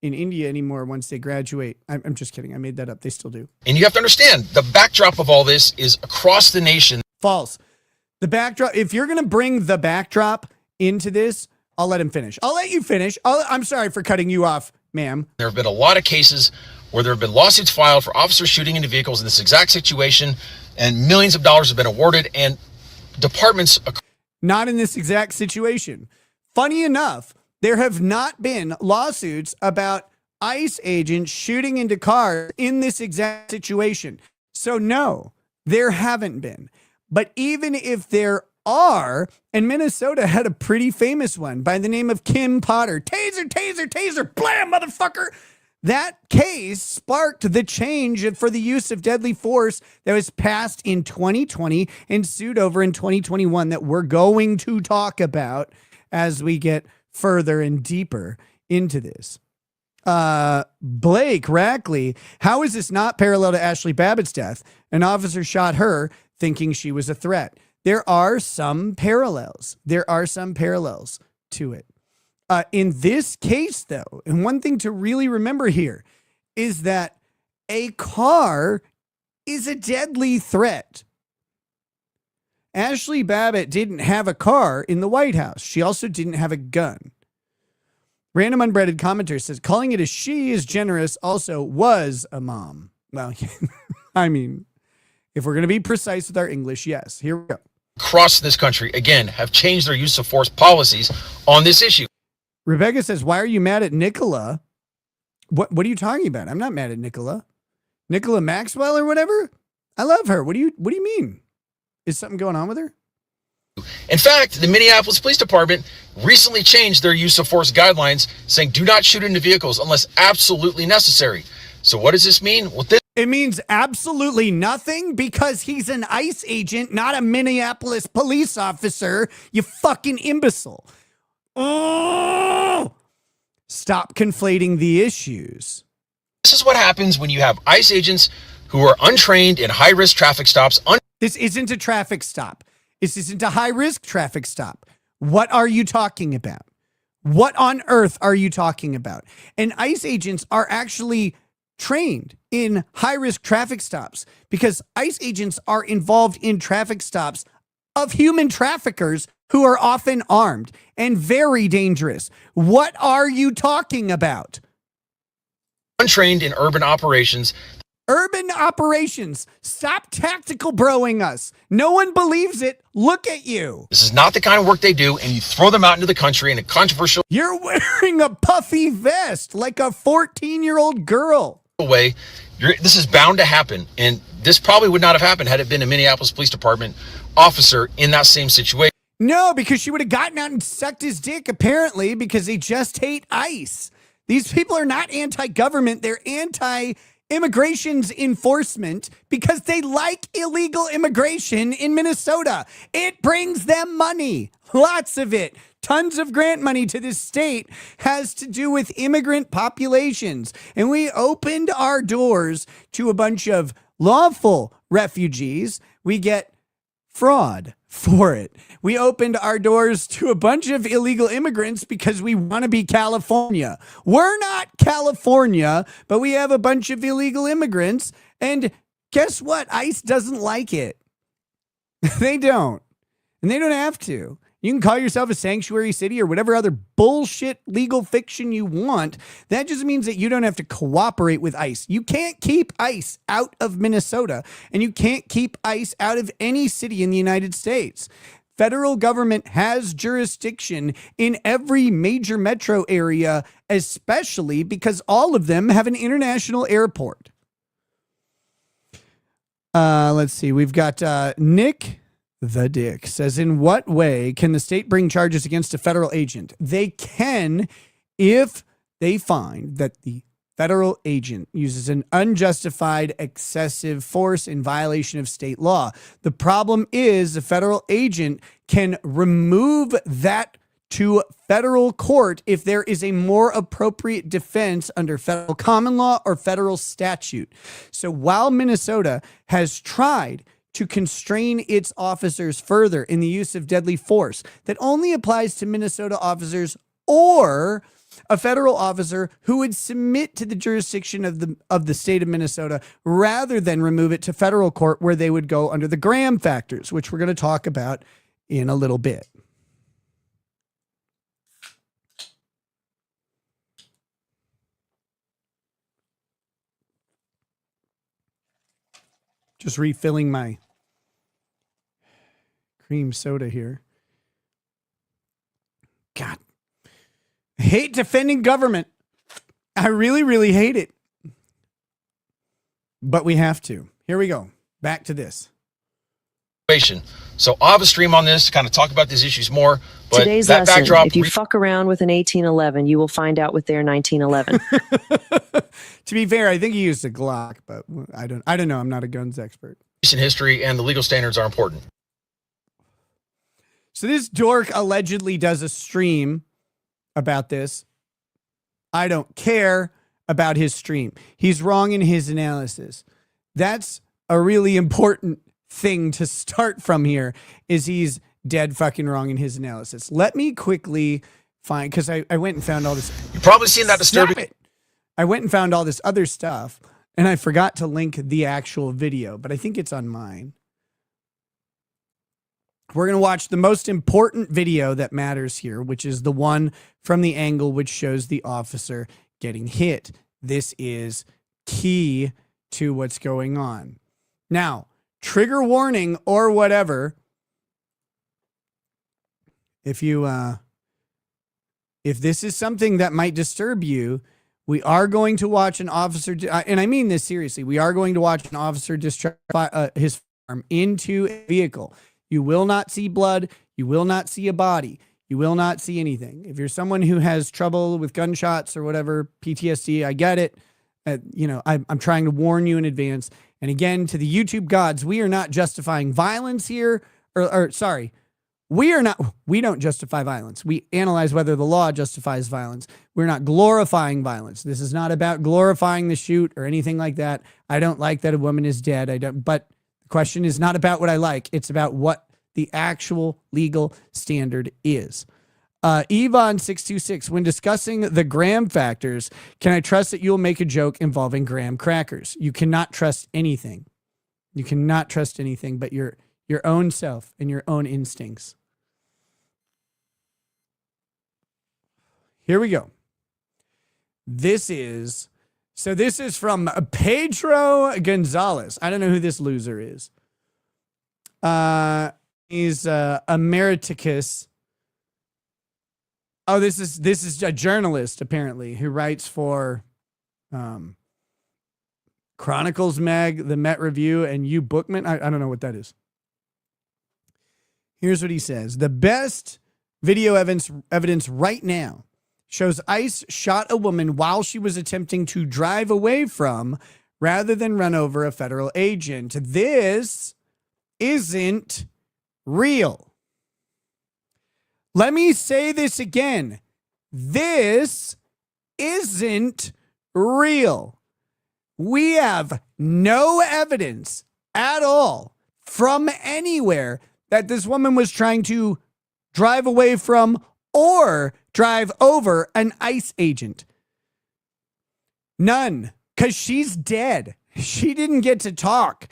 in India anymore once they graduate. I'm just kidding. I made that up. They still do. And you have to understand, the backdrop of all this is across the nation. False. The backdrop, if you're going to bring the backdrop into this, I'll let him finish. I'll let you finish. I'm sorry for cutting you off, ma'am. There have been a lot of cases where there have been lawsuits filed for officers shooting into vehicles in this exact situation, and millions of dollars have been awarded, and departments... Not in this exact situation. Funny enough, there have not been lawsuits about ICE agents shooting into cars in this exact situation. So no, there haven't been. But even if there are, and Minnesota had a pretty famous one by the name of Kim Potter. Taser, taser, taser, blam, motherfucker. That case sparked the change for the use of deadly force that was passed in 2020 and sued over in 2021 that we're going to talk about as we get further and deeper into this. Blake Rackley, how is this not parallel to Ashley Babbitt's death? An officer shot her thinking she was a threat. There are some parallels. There are some parallels to it. In this case, though, and one thing to really remember here is that a car is a deadly threat. Ashley Babbitt didn't have a car in the White House. She also didn't have a gun. Random Unbreaded Commenter says, calling it a she is generous, also was a mom. Well, I mean, if we're going to be precise with our English, yes. Here we go. Across this country, again, have changed their use of force policies on this issue. Rebecca says, why are you mad at Nicola? What are you talking about? I'm not mad at Nicola. Nicola Maxwell or whatever? I love her. What do you mean? Is something going on with her? In fact, the Minneapolis Police Department recently changed their use of force guidelines, saying do not shoot into vehicles unless absolutely necessary. So what does this mean? Well, It means absolutely nothing because he's an ICE agent, not a Minneapolis police officer, you fucking imbecile. Oh! Stop conflating the issues. this is what happens when you have ICE agents who are untrained in high-risk traffic stops. This isn't a traffic stop. This isn't a high-risk traffic stop. What are you talking about? What on earth are you talking about? And ICE agents are actually trained in high-risk traffic stops because ICE agents are involved in traffic stops of human traffickers who are often armed and very dangerous. What are you talking about? Untrained in urban operations. Urban operations. Stop tactical broing us. No one believes it. Look at you. This is not the kind of work they do, and you throw them out into the country in a controversial You're wearing a puffy vest like a 14-year-old girl. way. This is bound to happen, and this probably would not have happened had it been a Minneapolis Police Department officer in that same situation. No, because she would have gotten out and sucked his dick, apparently, because they just hate ICE. These people are not anti-government. They're anti-immigration's enforcement because they like illegal immigration in Minnesota. It brings them money. Lots of it. Tons of grant money to this state has to do with immigrant populations. And we opened our doors to a bunch of lawful refugees. We get fraud for it. We opened our doors to a bunch of illegal immigrants because we want to be California. We're not California, but we have a bunch of illegal immigrants. And guess what? ICE doesn't like it. They don't. And they don't have to. You can call yourself a sanctuary city or whatever other bullshit legal fiction you want. That just means that you don't have to cooperate with ICE. You can't keep ICE out of Minnesota, and you can't keep ICE out of any city in the United States. Federal government has jurisdiction in every major metro area, especially because all of them have an international airport. Let's see. We've got Nick the Dick says, in what way can the state bring charges against a federal agent? They can if they find that the federal agent uses an unjustified excessive force in violation of state law. The problem is the federal agent can remove that to federal court if there is a more appropriate defense under federal common law or federal statute. So while Minnesota has tried to constrain its officers further in the use of deadly force that only applies to Minnesota officers or a federal officer who would submit to the jurisdiction of the state of Minnesota rather than remove it to federal court where they would go under the Graham factors, which we're going to talk about in a little bit. Just refilling my cream soda here. God, I hate defending government. I really, really hate it. But we have to. Here we go. Back to this. So I'll have a stream on this to kind of talk about these issues more. But Today's that lesson, backdrop, if you fuck around with an 1811, you will find out with their 1911. To be fair, I think he used a Glock, but I don't know. I'm not a guns expert. recent history and the legal standards are important. So this dork allegedly does a stream about this. I don't care about his stream. He's wrong in his analysis. That's a really important thing to start from here, is he's dead fucking wrong in his analysis. Let me quickly find, because I went and found all this. You've probably seen that disturbing. Stop it. I went and found all this other stuff, and I forgot to link the actual video, but I think it's on mine. We're going to watch the most important video that matters here, which is the one from the angle which shows the officer getting hit. This is key to what's going on. Now, trigger warning or whatever. If this is something that might disturb you, we are going to watch an officer, and I mean this seriously, we are going to watch an officer discharge his firearm into a vehicle. You will not see blood. You will not see a body. You will not see anything. If you're someone who has trouble with gunshots or whatever, PTSD, I get it. I'm trying to warn you in advance. And again, to the YouTube gods, we are not justifying violence here. We don't justify violence. We analyze whether the law justifies violence. We're not glorifying violence. This is not about glorifying the shoot or anything like that. I don't like that a woman is dead. But the question is not about what I like. It's about what the actual legal standard is. Yvonne626, when discussing the graham factors, can I trust that you'll make a joke involving graham crackers? You cannot trust anything. You cannot trust anything but your own self and your own instincts. Here we go. This is from Pedro Gonzalez. I don't know who this loser is. He's Emeriticus. Oh, this is a journalist apparently who writes for Chronicles Mag, the Met Review, and You Bookman. I don't know what that is. Here's what he says. The best video evidence right now shows ICE shot a woman while she was attempting to drive away from rather than run over a federal agent. This isn't real. Let me say this again. This isn't real. We have no evidence at all from anywhere that this woman was trying to drive away from or drive over an ICE agent. None, because she's dead. She didn't get to talk.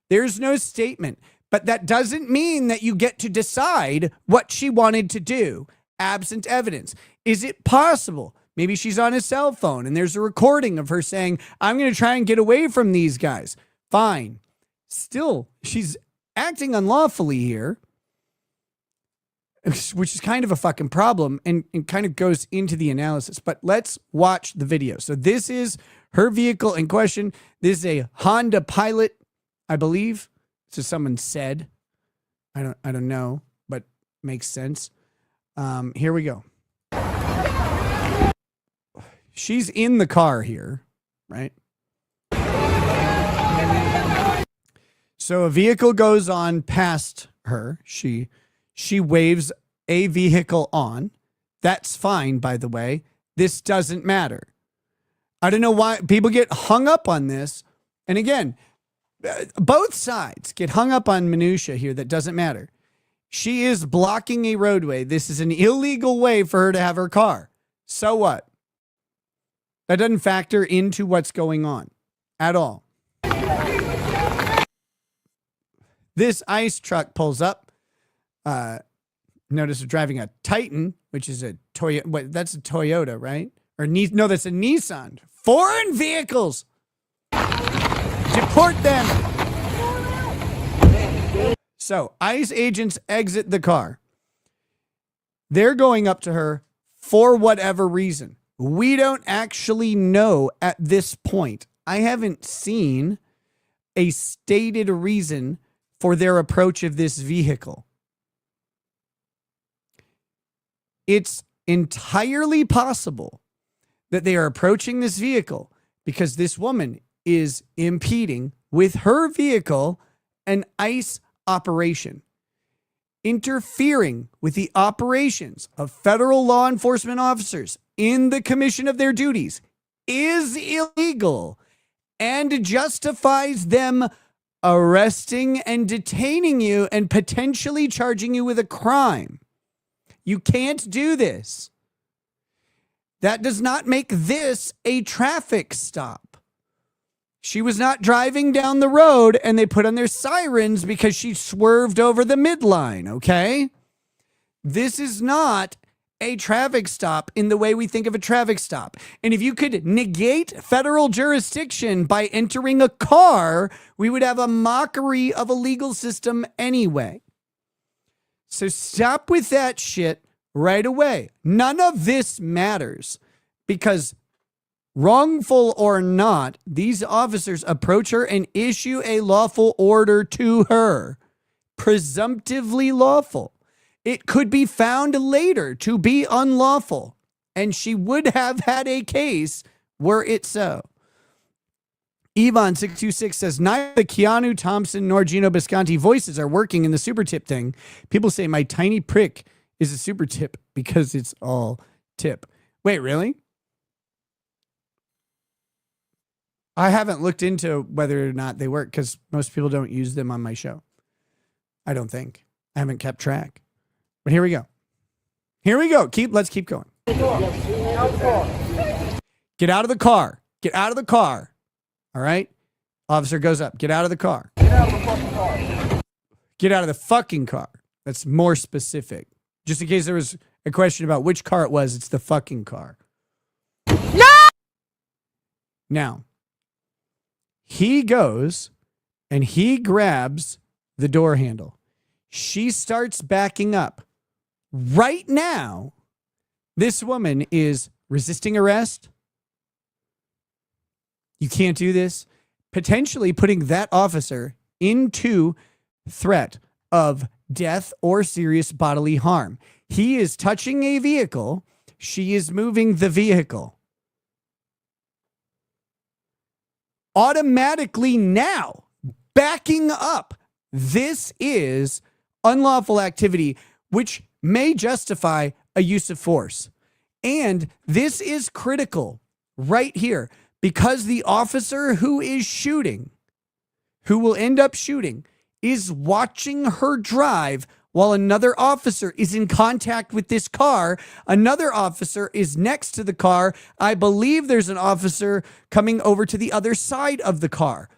There's no statement. But that doesn't mean that you get to decide what she wanted to do, absent evidence. Is it possible? Maybe she's on a cell phone and there's a recording of her saying, I'm going to try and get away from these guys. Fine. Still, she's acting unlawfully here, which is kind of a fucking problem and kind of goes into the analysis. But let's watch the video. So this is her vehicle in question. This is a Honda Pilot, I believe. So someone said, I don't know, but makes sense. Here we go. She's in the car here, right? So a vehicle goes on past her. She waves a vehicle on. That's fine, by the way. This doesn't matter. I don't know why people get hung up on this. And again, both sides get hung up on minutia here that doesn't matter. She is blocking a roadway. This is an illegal way for her to have her car. So what? That doesn't factor into what's going on at all. This ICE truck pulls up. Notice they're driving a Titan, which is a Toyota. That's a Toyota, right? Or no, that's a Nissan. Foreign vehicles. Deport them. So ICE agents exit the car. They're going up to her for whatever reason. We don't actually know at this point. I haven't seen a stated reason for their approach of this vehicle. It's entirely possible that they are approaching this vehicle because this woman is impeding with her vehicle an ICE operation. interfering with the operations of federal law enforcement officers in the commission of their duties is illegal and justifies them arresting and detaining you and potentially charging you with a crime. You can't do this. That does not make this a traffic stop. She was not driving down the road and they put on their sirens because she swerved over the midline, okay? This is not a traffic stop in the way we think of a traffic stop. And if you could negate federal jurisdiction by entering a car, we would have a mockery of a legal system anyway. So stop with that shit right away. None of this matters because wrongful or not, these officers approach her and issue a lawful order to her, presumptively lawful. It could be found later to be unlawful, and she would have had a case were it so. Yvonne626 says, neither Keanu Thompson nor Gino Bisconti voices are working in the super tip thing. People say my tiny prick is a super tip because it's all tip. Wait, really? I haven't looked into whether or not they work because most people don't use them on my show. I don't think. I haven't kept track. But here we go. Here we go. Let's keep going. Get out of the car. Get out of the car. All right? Officer goes up. Get out of the car. Get out of the fucking car. Get out of the fucking car. That's more specific. Just in case there was a question about which car it was, it's the fucking car. No! Now, he goes and he grabs the door handle. She starts backing up. Right now, this woman is resisting arrest. You can't do this. Potentially putting that officer into threat of death or serious bodily harm. He is touching a vehicle. She is moving the vehicle. Automatically now, backing up. This is unlawful activity, which may justify a use of force. And this is critical right here because the officer who is shooting, who will end up shooting, is watching her drive while another officer is in contact with this car. Another officer is next to the car. I believe there's an officer coming over to the other side of the car.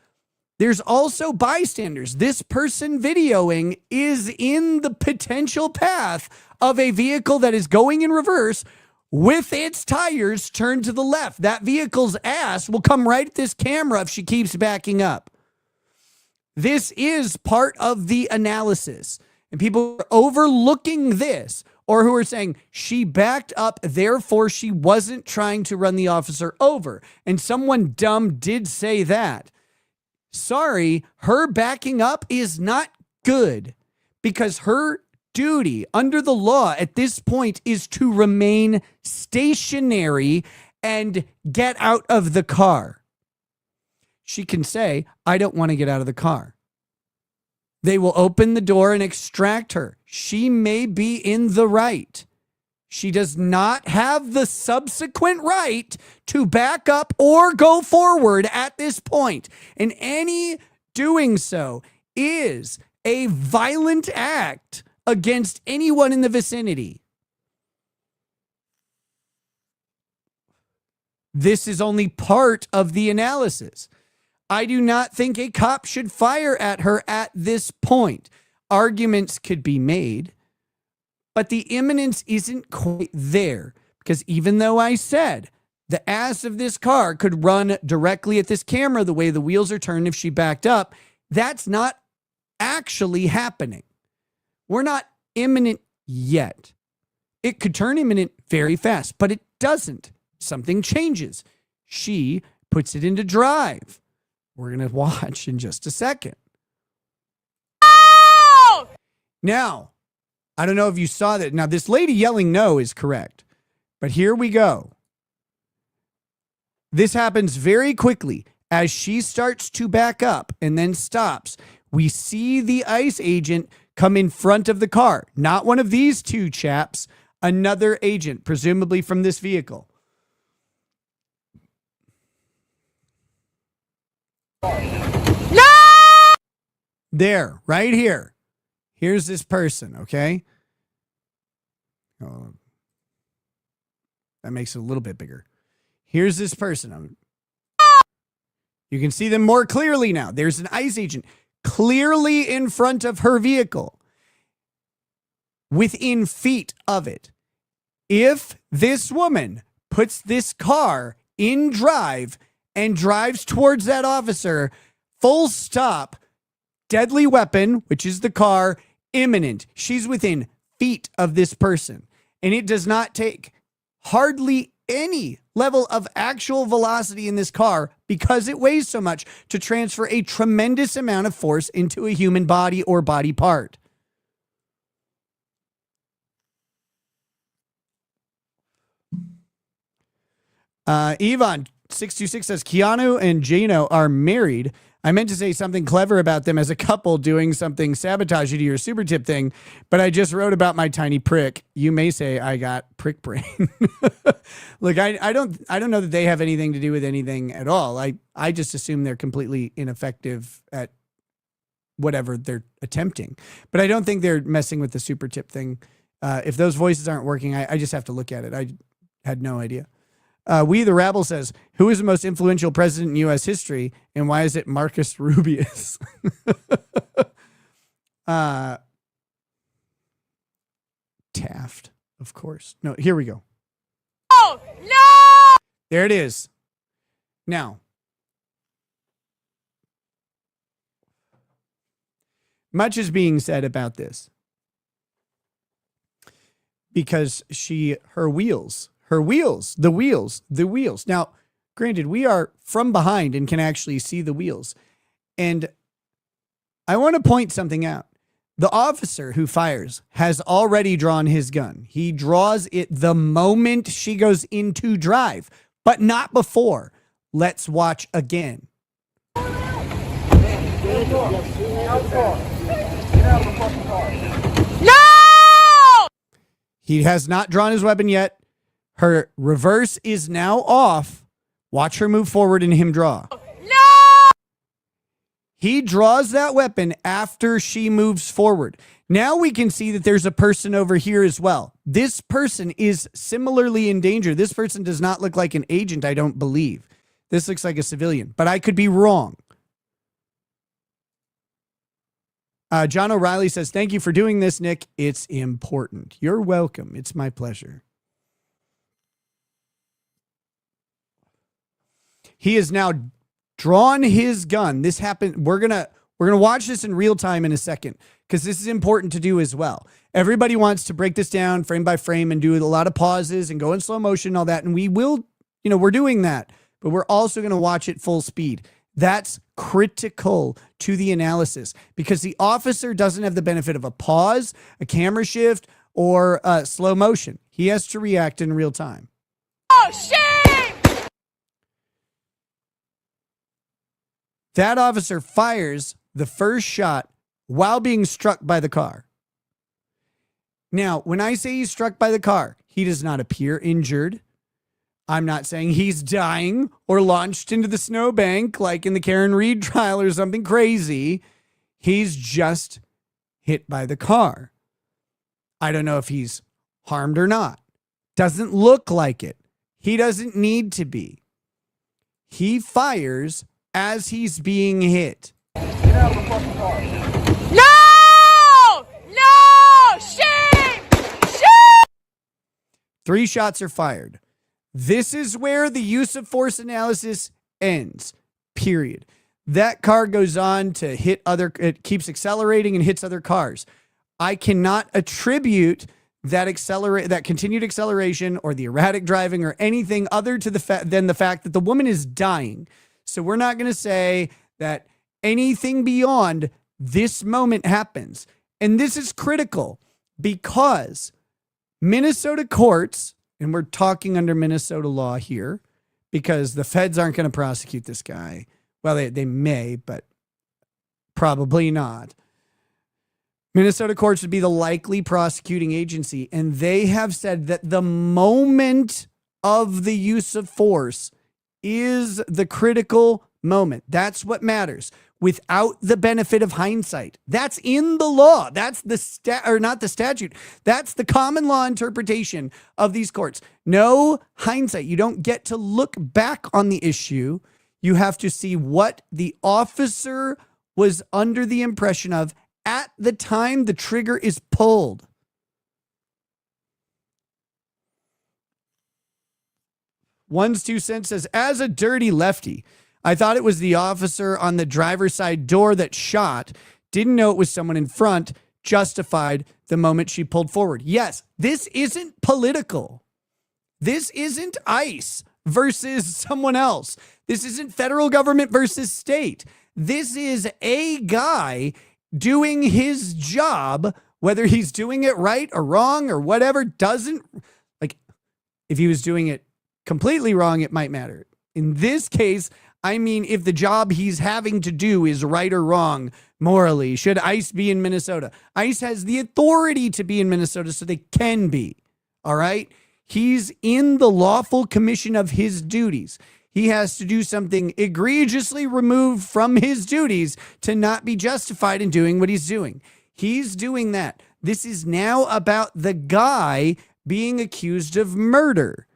There's also bystanders. This person videoing is in the potential path of a vehicle that is going in reverse with its tires turned to the left. That vehicle's ass will come right at this camera if she keeps backing up. This is part of the analysis. And people are overlooking this or who are saying she backed up, therefore she wasn't trying to run the officer over. And someone dumb did say that. Sorry, her backing up is not good because her duty under the law at this point is to remain stationary and get out of the car. She can say, I don't want to get out of the car. They will open the door and extract her. She may be in the right. She does not have the subsequent right to back up or go forward at this point. And any doing so is a violent act against anyone in the vicinity. This is only part of the analysis. I do not think a cop should fire at her at this point. Arguments could be made, but the imminence isn't quite there because even though I said the ass of this car could run directly at this camera the way the wheels are turned if she backed up, that's not actually happening. We're not imminent yet. It could turn imminent very fast, but it doesn't. Something changes. She puts it into drive. We're going to watch in just a second. Oh! Now, I don't know if you saw that. Now, this lady yelling no is correct, but here we go. This happens very quickly as she starts to back up and then stops. We see the ICE agent come in front of the car. Not one of these two chaps, another agent, presumably from this vehicle. No! There, right here. Here's this person, okay? Oh, that makes it a little bit bigger. Here's this person. You can see them more clearly now. There's an ICE agent clearly in front of her vehicle, within feet of it. If this woman puts this car in drive and drives towards that officer, full stop, deadly weapon, which is the car, imminent. She's within feet of this person. And it does not take hardly any level of actual velocity in this car, because it weighs so much, to transfer a tremendous amount of force into a human body or body part. Yvonne 626 says Keanu and Jano are married. I meant to say something clever about them as a couple doing something sabotagey to your super tip thing, but I just wrote about my tiny prick. You may say I got prick brain. Look, I don't know that they have anything to do with anything at all. I just assume they're completely ineffective at whatever they're attempting. But I don't think they're messing with the super tip thing. If those voices aren't working, I just have to look at it. I had no idea. We the Rabble says, who is the most influential president in U.S. history, and why is it Marcus Rubius? Taft, of course. No, here we go. Oh, no! There it is. Now, much is being said about this because the wheels. Now, granted, we are from behind and can actually see the wheels. And I want to point something out. The officer who fires has already drawn his gun. He draws it the moment she goes into drive, but not before. Let's watch again. No! He has not drawn his weapon yet. Her reverse is now off. Watch her move forward and him draw. No! He draws that weapon after she moves forward. Now we can see that there's a person over here as well. This person is similarly in danger. This person does not look like an agent, I don't believe. This looks like a civilian, but I could be wrong. John O'Reilly says, thank you for doing this, Nick. It's important. You're welcome. It's my pleasure. He has now drawn his gun. This happened. We're gonna watch this in real time in a second, because this is important to do as well. Everybody wants to break this down frame by frame and do a lot of pauses and go in slow motion and all that. And we will, we're doing that, but we're also going to watch it full speed. That's critical to the analysis, because the officer doesn't have the benefit of a pause, a camera shift, or slow motion. He has to react in real time. Oh, shit! That officer fires the first shot while being struck by the car. Now, when I say he's struck by the car, he does not appear injured. I'm not saying he's dying or launched into the snowbank like in the Karen Reed trial or something crazy. He's just hit by the car. I don't know if he's harmed or not. Doesn't look like it. He doesn't need to be. He fires as he's being hit. Get out of the fucking car. No! No! Shit! Shit! 3 shots are fired. This is where the use of force analysis ends, period. That car goes on to hit it keeps accelerating and hits other cars. I cannot attribute that continued acceleration or the erratic driving or anything other to than the fact that the woman is dying. So we're not going to say that anything beyond this moment happens. And this is critical because Minnesota courts, and we're talking under Minnesota law here, because the feds aren't going to prosecute this guy. Well, they may, but probably not. Minnesota courts would be the likely prosecuting agency, and they have said that the moment of the use of force is the critical moment. That's what matters. Without the benefit of hindsight. That's in the law. That's not the statute. That's the common law interpretation of these courts. No hindsight. You don't get to look back on the issue. You have to see what the officer was under the impression of at the time the trigger is pulled. One's 2 cents says, as a dirty lefty, I thought it was the officer on the driver's side door that shot. Didn't know it was someone in front. Justified the moment she pulled forward. Yes, this isn't political. This isn't ICE versus someone else. This isn't federal government versus state. This is a guy doing his job, whether he's doing it right or wrong or whatever, doesn't, like, if he was doing it completely wrong, it might matter. In this case, I mean, if the job he's having to do is right or wrong morally, should ICE be in Minnesota? ICE has the authority to be in Minnesota, so they can be. All right? He's in the lawful commission of his duties. He has to do something egregiously removed from his duties to not be justified in doing what he's doing. He's doing that. This is now about the guy being accused of murder.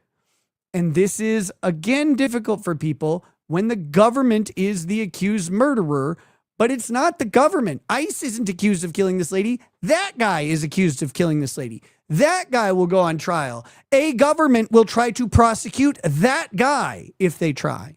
And this is, again, difficult for people when the government is the accused murderer, but it's not the government. ICE isn't accused of killing this lady. That guy is accused of killing this lady. That guy will go on trial. A government will try to prosecute that guy if they try.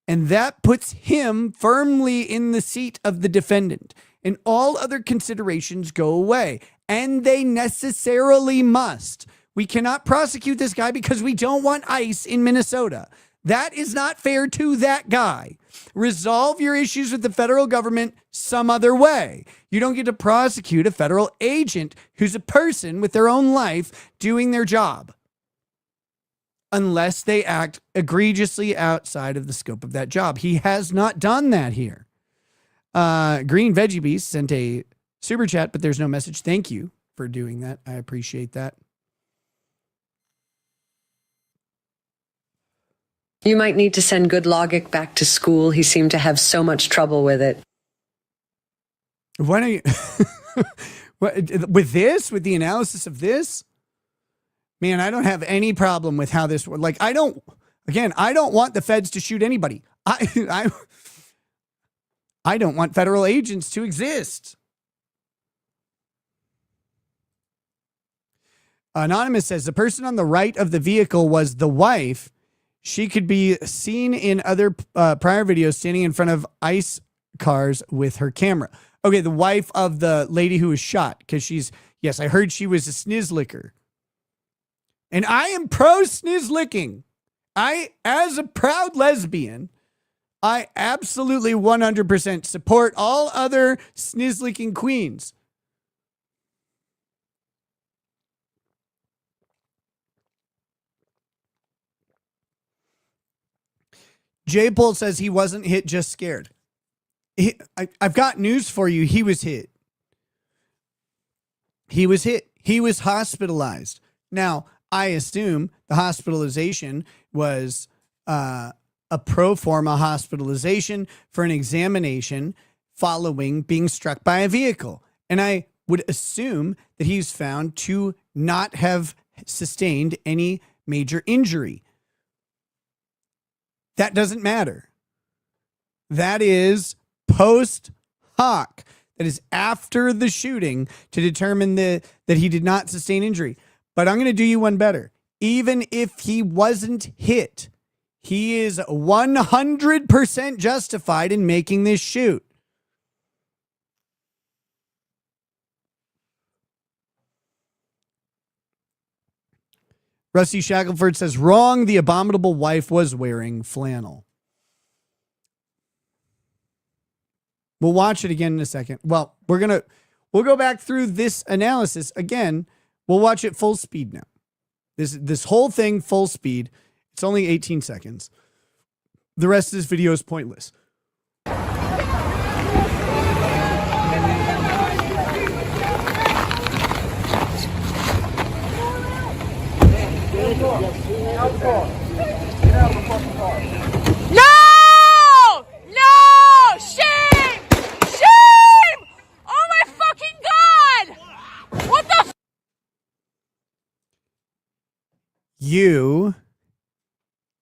And that puts him firmly in the seat of the defendant. And all other considerations go away. And they necessarily must. We cannot prosecute this guy because we don't want ICE in Minnesota. That is not fair to that guy. Resolve your issues with the federal government some other way. You don't get to prosecute a federal agent who's a person with their own life doing their job unless they act egregiously outside of the scope of that job. He has not done that here. Green Veggie Beast sent a super chat, but there's no message. Thank you for doing that. I appreciate that. You might need to send Good Logic back to school. He seemed to have so much trouble with it. Why don't you, with the analysis of this, man, I don't have any problem with how this, like, I don't want the feds to shoot anybody. I don't want federal agents to exist. Anonymous says the person on the right of the vehicle was the wife. She could be seen in other prior videos standing in front of ICE cars with her camera. Okay, the wife of the lady who was shot, because yes, I heard she was a snizzlicker. And I am pro snizzlicking. As a proud lesbian, I absolutely 100% support all other snizzlicking queens. J. Pole says he wasn't hit, just scared. I've got news for you. He was hit. He was hit. He was hospitalized. Now, I assume the hospitalization was a pro forma hospitalization for an examination following being struck by a vehicle. And I would assume that he's found to not have sustained any major injury. That doesn't matter. That is post hoc. That is after the shooting to determine that he did not sustain injury. But I'm going to do you one better. Even if he wasn't hit, he is 100% justified in making this shoot. Rusty Shackelford says, wrong, the abominable wife was wearing flannel. We'll watch it again in a second. Well, we'll go back through this analysis again. We'll watch it full speed now. This whole thing full speed. It's only 18 seconds. The rest of this video is pointless. No! No! Shame! Shame! Oh my fucking God! What the f- You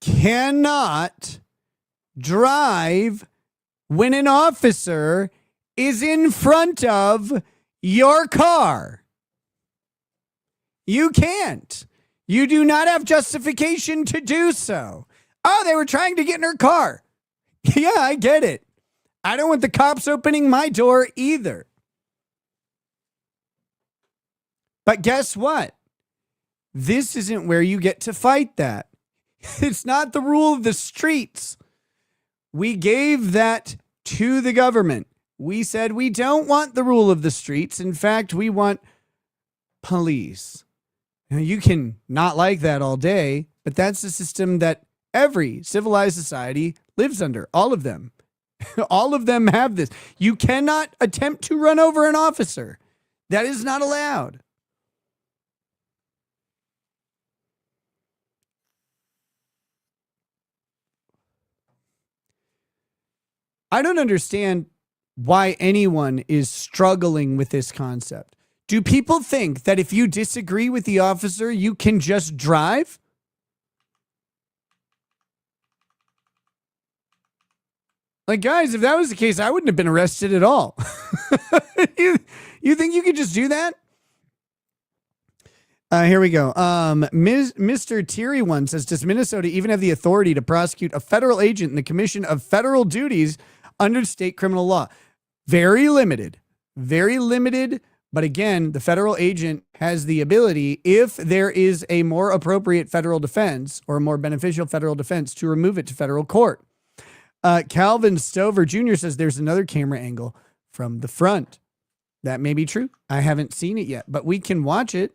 cannot drive when an officer is in front of your car. You can't. You do not have justification to do so. Oh, they were trying to get in her car. Yeah, I get it. I don't want the cops opening my door either. But guess what? This isn't where you get to fight that. It's not the rule of the streets. We gave that to the government. We said we don't want the rule of the streets. In fact, we want police. Now, you can not like that all day, but that's the system that every civilized society lives under. All of them. All of them have this. You cannot attempt to run over an officer. That is not allowed. I don't understand why anyone is struggling with this concept. Do people think that if you disagree with the officer, you can just drive? Like, guys, if that was the case, I wouldn't have been arrested at all. You think you could just do that? Here we go. Mr. Teary one says, does Minnesota even have the authority to prosecute a federal agent in the commission of federal duties under state criminal law? Very limited. Very limited. But again, the federal agent has the ability, if there is a more appropriate federal defense or a more beneficial federal defense, to remove it to federal court. Calvin Stover Jr. says there's another camera angle from the front. That may be true. I haven't seen it yet, but we can watch it.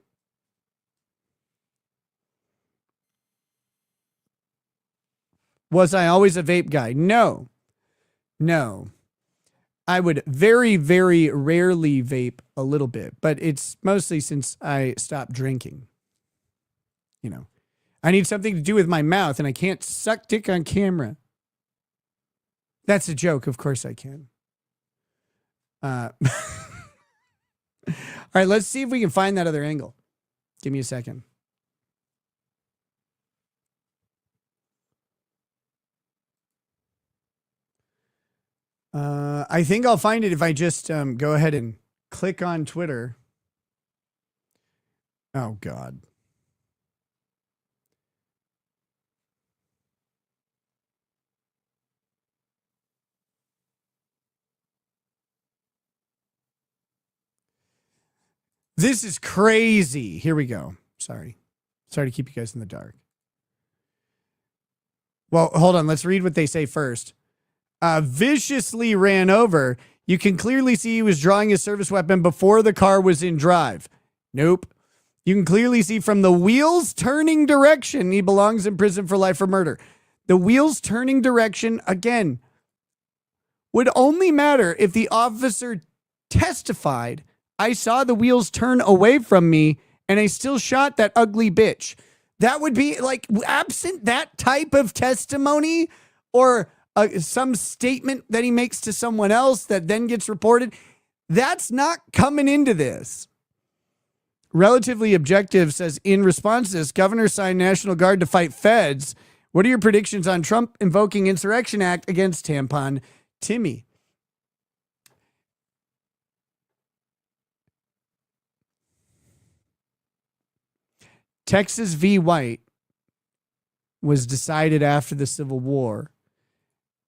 Was I always a vape guy? No. No. I would very, very rarely vape a little bit, but it's mostly since I stopped drinking. You know, I need something to do with my mouth and I can't suck dick on camera. That's a joke. Of course I can. All right, let's see if we can find that other angle. Give me a second. I think I'll find it if I just go ahead and click on Twitter. Oh, God. This is crazy. Here we go. Sorry to keep you guys in the dark. Well, hold on. Let's read what they say first. Viciously ran over. You can clearly see he was drawing his service weapon before the car was in drive. Nope. You can clearly see from the wheels turning direction, he belongs in prison for life for murder. The wheels turning direction, again, would only matter if the officer testified, I saw the wheels turn away from me and I still shot that ugly bitch. That would be like, absent that type of testimony or some statement that he makes to someone else that then gets reported, that's not coming into this. Relatively Objective says, in response to this, governor signed National Guard to fight feds. What are your predictions on Trump invoking Insurrection Act against Tampon Timmy? Texas v. White was decided after the Civil War.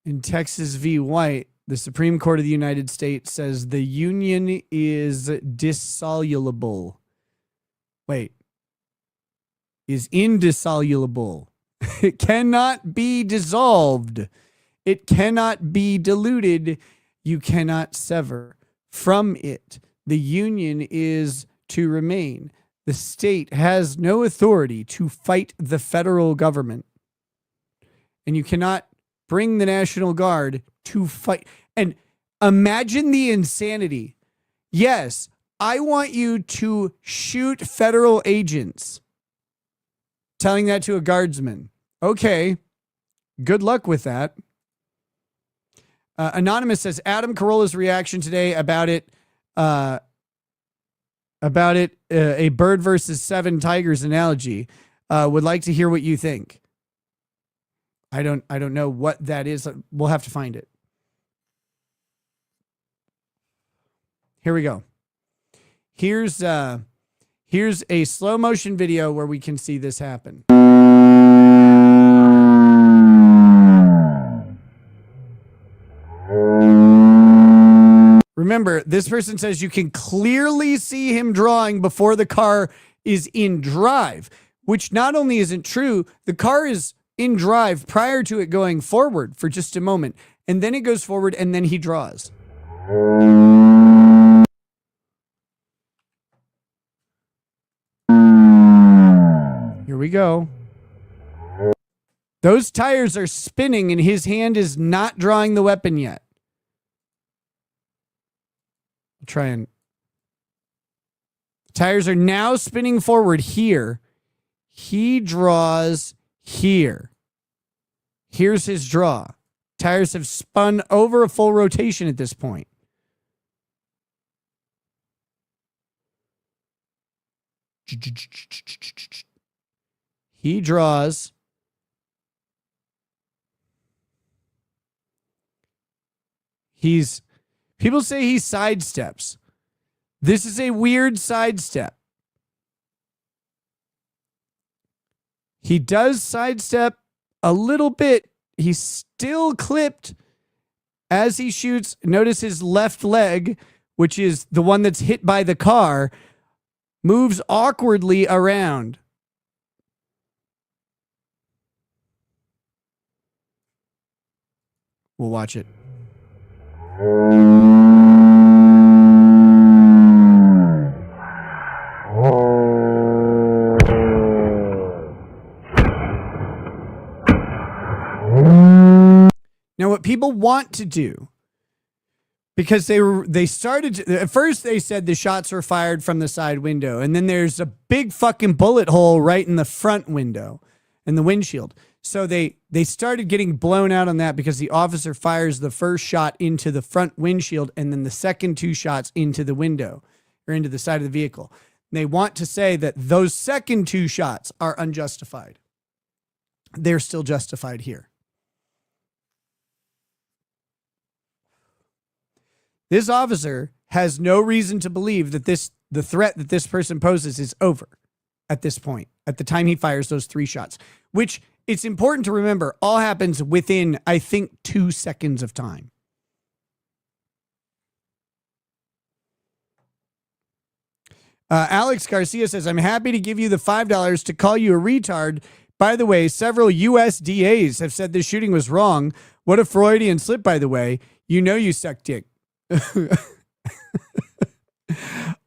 In Texas v. White, the Supreme Court of the United States says the union is dissoluble. Wait. Is indissoluble. It cannot be dissolved. It cannot be diluted. You cannot sever from it. The union is to remain. The state has no authority to fight the federal government. And you cannot bring the National Guard to fight. And imagine the insanity. Yes, I want you to shoot federal agents. telling that to a guardsman. Okay. Good luck with that. Anonymous says Adam Carolla's reaction today about it, a bird versus 7 tigers analogy. Would like to hear what you think. I don't know what that is. We'll have to find it. Here we go. Here's a slow motion video where we can see this happen. Remember, this person says you can clearly see him drawing before the car is in drive, which not only isn't true, the car is in drive prior to it going forward for just a moment, and then it goes forward and then he draws. Here we go. Those tires are spinning and his hand is not drawing the weapon yet. I'll try and... Tires are now spinning forward here. He draws here. Here's his draw. Tires have spun over a full rotation at this point. He draws. People say he sidesteps. This is a weird sidestep. He does sidestep a little bit. He's still clipped as he shoots. Notice his left leg, which is the one that's hit by the car, moves awkwardly around. We'll watch it. Now, what people want to do, because they started to, at first they said the shots were fired from the side window, and then there's a big fucking bullet hole right in the front window in the windshield. So they started getting blown out on that because the officer fires the first shot into the front windshield and then the second 2 shots into the window or into the side of the vehicle. They want to say that those second 2 shots are unjustified. They're still justified here. This officer has no reason to believe that the threat that this person poses is over at this point, at the time he fires those 3 shots, which it's important to remember all happens within, I think, 2 seconds of time. Alex Garcia says, I'm happy to give you the $5 to call you a retard. By the way, several USDAs have said this shooting was wrong. What a Freudian slip, by the way. You know you suck dick.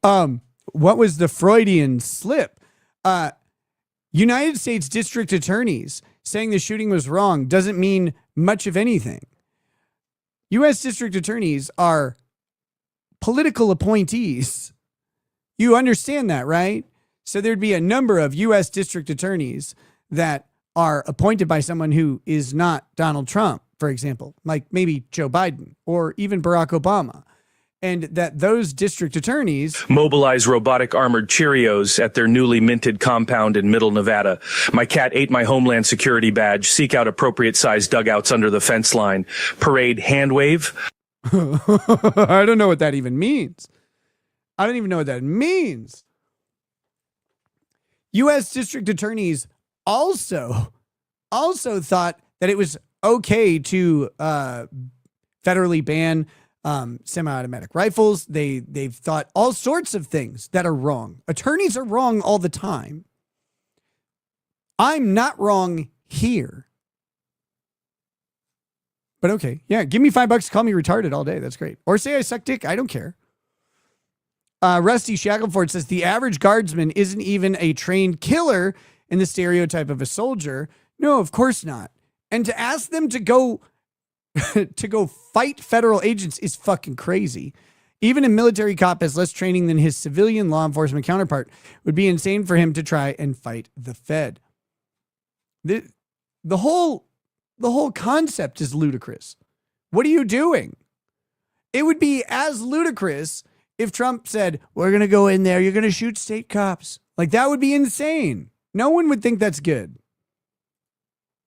What was the Freudian slip? United States district attorneys saying the shooting was wrong doesn't mean much of anything. U.S. district attorneys are political appointees. You understand that, right? So there'd be a number of U.S. district attorneys that are appointed by someone who is not Donald Trump, for example, like maybe Joe Biden or even Barack Obama. And that those district attorneys mobilize robotic armored Cheerios at their newly minted compound in Middle Nevada. My cat ate my Homeland Security badge. Seek out appropriate sized dugouts under the fence line. Parade hand wave. I don't know what that even means. I don't even know what that means. U.S. district attorneys also thought that it was okay to federally ban semi-automatic rifles. They've thought all sorts of things that are wrong. Attorneys are wrong all the time. I'm not wrong here. But okay. Yeah. Give me $5. Call me retarded all day. That's great. Or say I suck dick. I don't care. Rusty Shackelford says the average guardsman isn't even a trained killer in the stereotype of a soldier. No, of course not. And to ask them to go fight federal agents is fucking crazy. Even a military cop has less training than his civilian law enforcement counterpart. It would be insane for him to try and fight the Fed. The, the whole concept is ludicrous. What are you doing? It would be as ludicrous if Trump said, we're going to go in there, you're going to shoot state cops. Like, that would be insane. No one would think that's good.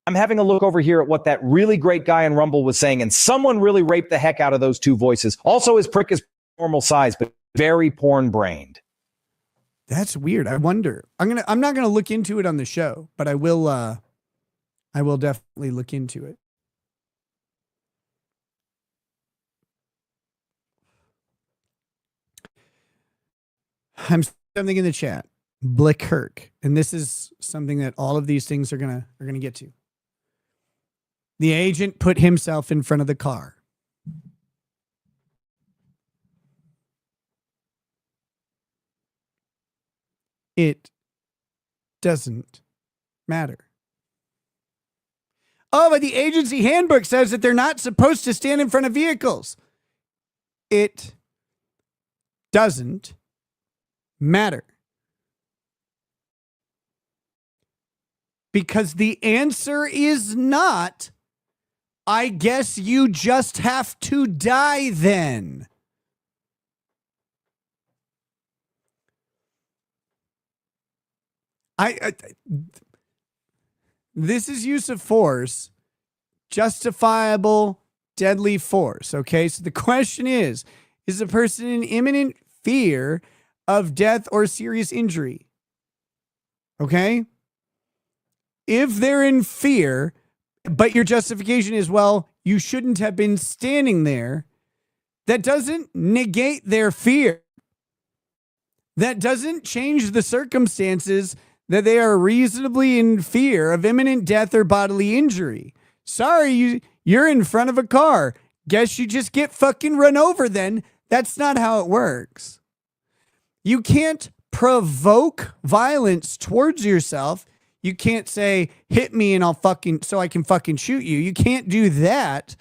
I'm having a look over here at what that really great guy in Rumble was saying, and someone really raped the heck out of those two voices. Also, his prick is normal size, but very porn-brained. That's weird. I wonder. I'm not gonna look into it on the show, but I will definitely look into it. I'm something in the chat. Blick Kirk, and this is something that all of these things are gonna get to. The agent put himself in front of the car. It doesn't matter. Oh, but the agency handbook says that they're not supposed to stand in front of vehicles. It doesn't matter. Because the answer is not, I guess you just have to die then. This is use of force, justifiable, deadly force. Okay, so the question is the person in imminent fear of death or serious injury? Okay, if they're in fear, but your justification is, well, you shouldn't have been standing there, that doesn't negate their fear. That doesn't change the circumstances that they are reasonably in fear of imminent death or bodily injury. Sorry, you're in front of a car. Guess you just get fucking run over then. That's not how it works. You can't provoke violence towards yourself. You can't say, hit me and so I can fucking shoot you. You can't do that.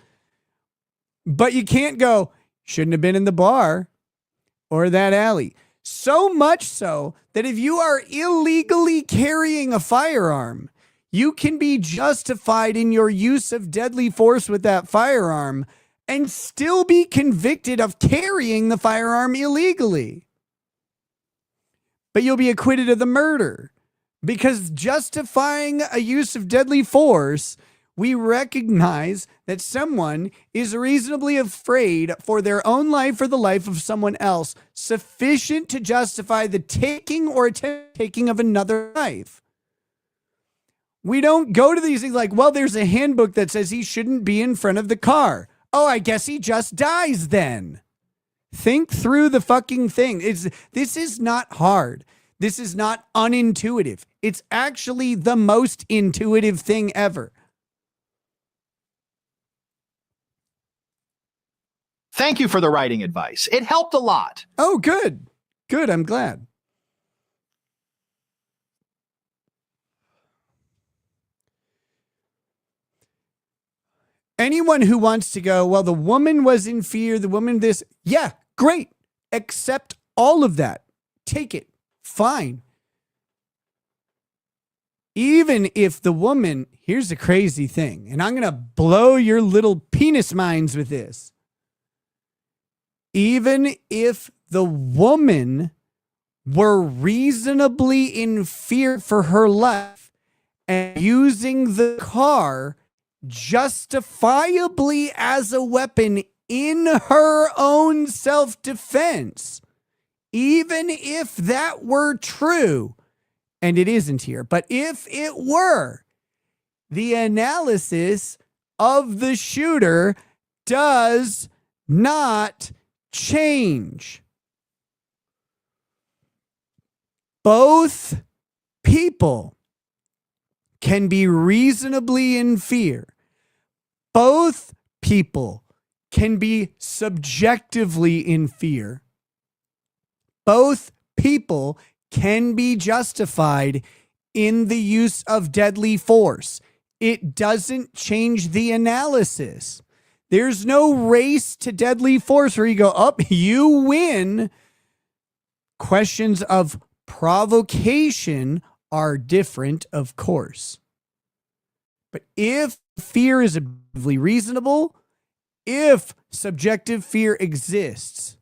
But you can't go, shouldn't have been in the bar or that alley. So much so that if you are illegally carrying a firearm, you can be justified in your use of deadly force with that firearm and still be convicted of carrying the firearm illegally. But you'll be acquitted of the murder. Because justifying a use of deadly force, we recognize that someone is reasonably afraid for their own life or the life of someone else, sufficient to justify the taking or taking of another life. We don't go to these things like, well, there's a handbook that says he shouldn't be in front of the car. Oh, I guess he just dies then. Think through the fucking thing. This is not hard. This is not unintuitive. It's actually the most intuitive thing ever. Thank you for the writing advice. It helped a lot. Oh, good. Good. I'm glad. Anyone who wants to go, well, the woman was in fear, the woman this, yeah, great. Accept all of that. Take it. Fine. Even if the woman, here's the crazy thing, and I'm going to blow your little penis minds with this. Even if the woman were reasonably in fear for her life and using the car justifiably as a weapon in her own self-defense, even if that were true, and it isn't here, but if it were, the analysis of the shooter does not change. Both people can be reasonably in fear. Both people can be subjectively in fear. Both people can be justified in the use of deadly force. It doesn't change the analysis. There's no race to deadly force where you go, up, you win. Questions of provocation are different, of course. But if fear is objectively reasonable, if subjective fear exists,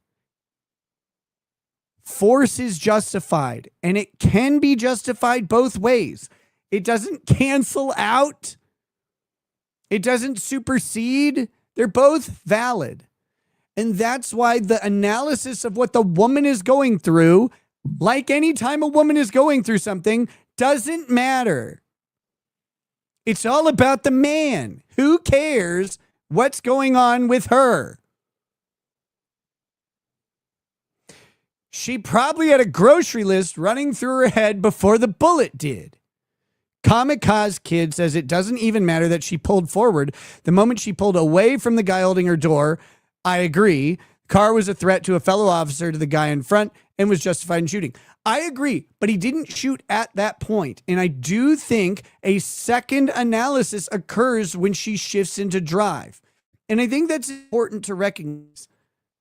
force is justified, and it can be justified both ways. It doesn't cancel out. It doesn't supersede. They're both valid. And that's why the analysis of what the woman is going through, like any time a woman is going through something, doesn't matter. It's all about the man. Who cares what's going on with her? She probably had a grocery list running through her head before the bullet did. Kamikaze Kid says it doesn't even matter that she pulled forward. The moment she pulled away from the guy holding her door, I agree. Car was a threat to a fellow officer to the guy in front and was justified in shooting. I agree, but he didn't shoot at that point. And I do think a second analysis occurs when she shifts into drive. And I think that's important to recognize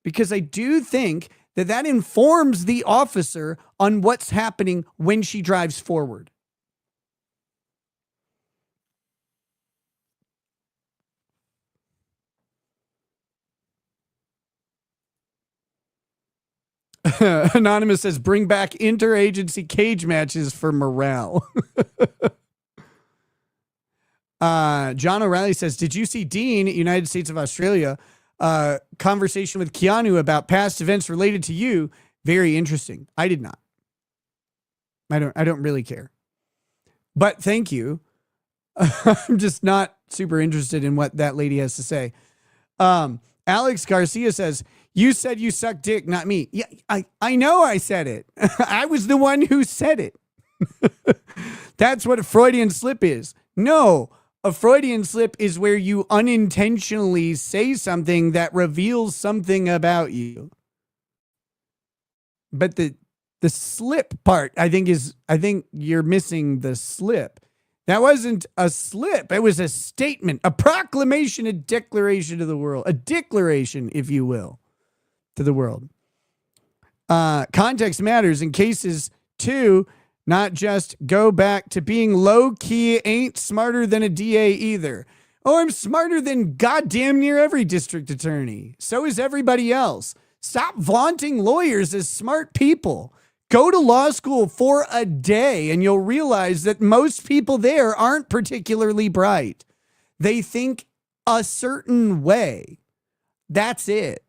because I do think that that informs the officer on what's happening when she drives forward. Anonymous says, bring back interagency cage matches for morale. John O'Reilly says, did you see Dean, United States of Australia, conversation with Keanu about past events related to you? Very interesting. I did not. I don't really care. But thank you. I'm just not super interested in what that lady has to say. Alex Garcia says, you said you suck dick, not me. Yeah, I know I said it. I was the one who said it. That's what a Freudian slip is. No, a Freudian slip is where you unintentionally say something that reveals something about you. But the slip part, I think you're missing the slip. That wasn't a slip. It was a statement, a proclamation, a declaration to the world, a declaration, if you will, to the world. Context matters in cases too, not just go back to being low key, ain't smarter than a DA either. Oh, I'm smarter than goddamn near every district attorney. So is everybody else. Stop vaunting lawyers as smart people. Go to law school for a day and you'll realize that most people there aren't particularly bright. They think a certain way. That's it.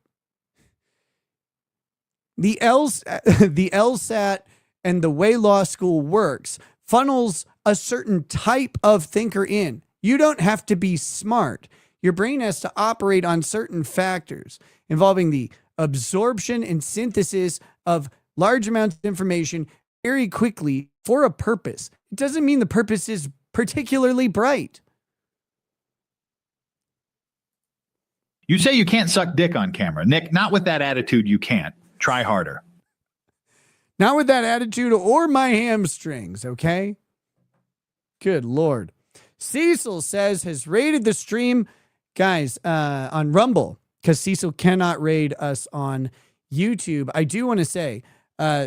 The LSAT and the way law school works funnels a certain type of thinker in. You don't have to be smart. Your brain has to operate on certain factors involving the absorption and synthesis of large amounts of information very quickly for a purpose. It doesn't mean the purpose is particularly bright. You say you can't suck dick on camera. Nick, not with that attitude, you can't. Try harder. Not with that attitude or my hamstrings, okay? Good Lord. Cecil says has rated the stream, guys, on Rumble, because Cecil cannot raid us on YouTube. I do want to say,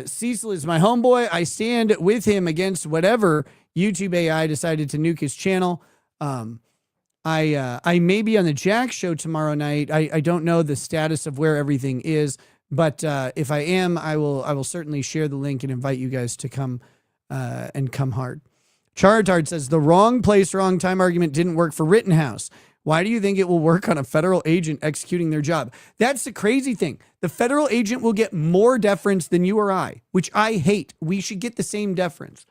Cecil is my homeboy. I stand with him against whatever YouTube AI decided to nuke his channel. I may be on the Jack show tomorrow night. I don't know the status of where everything is, but if I am, I will certainly share the link and invite you guys to come and come hard. Charizard says the wrong place, wrong time argument didn't work for Rittenhouse. Why do you think it will work on a federal agent executing their job? That's the crazy thing. The federal agent will get more deference than you or I, which I hate. We should get the same deference.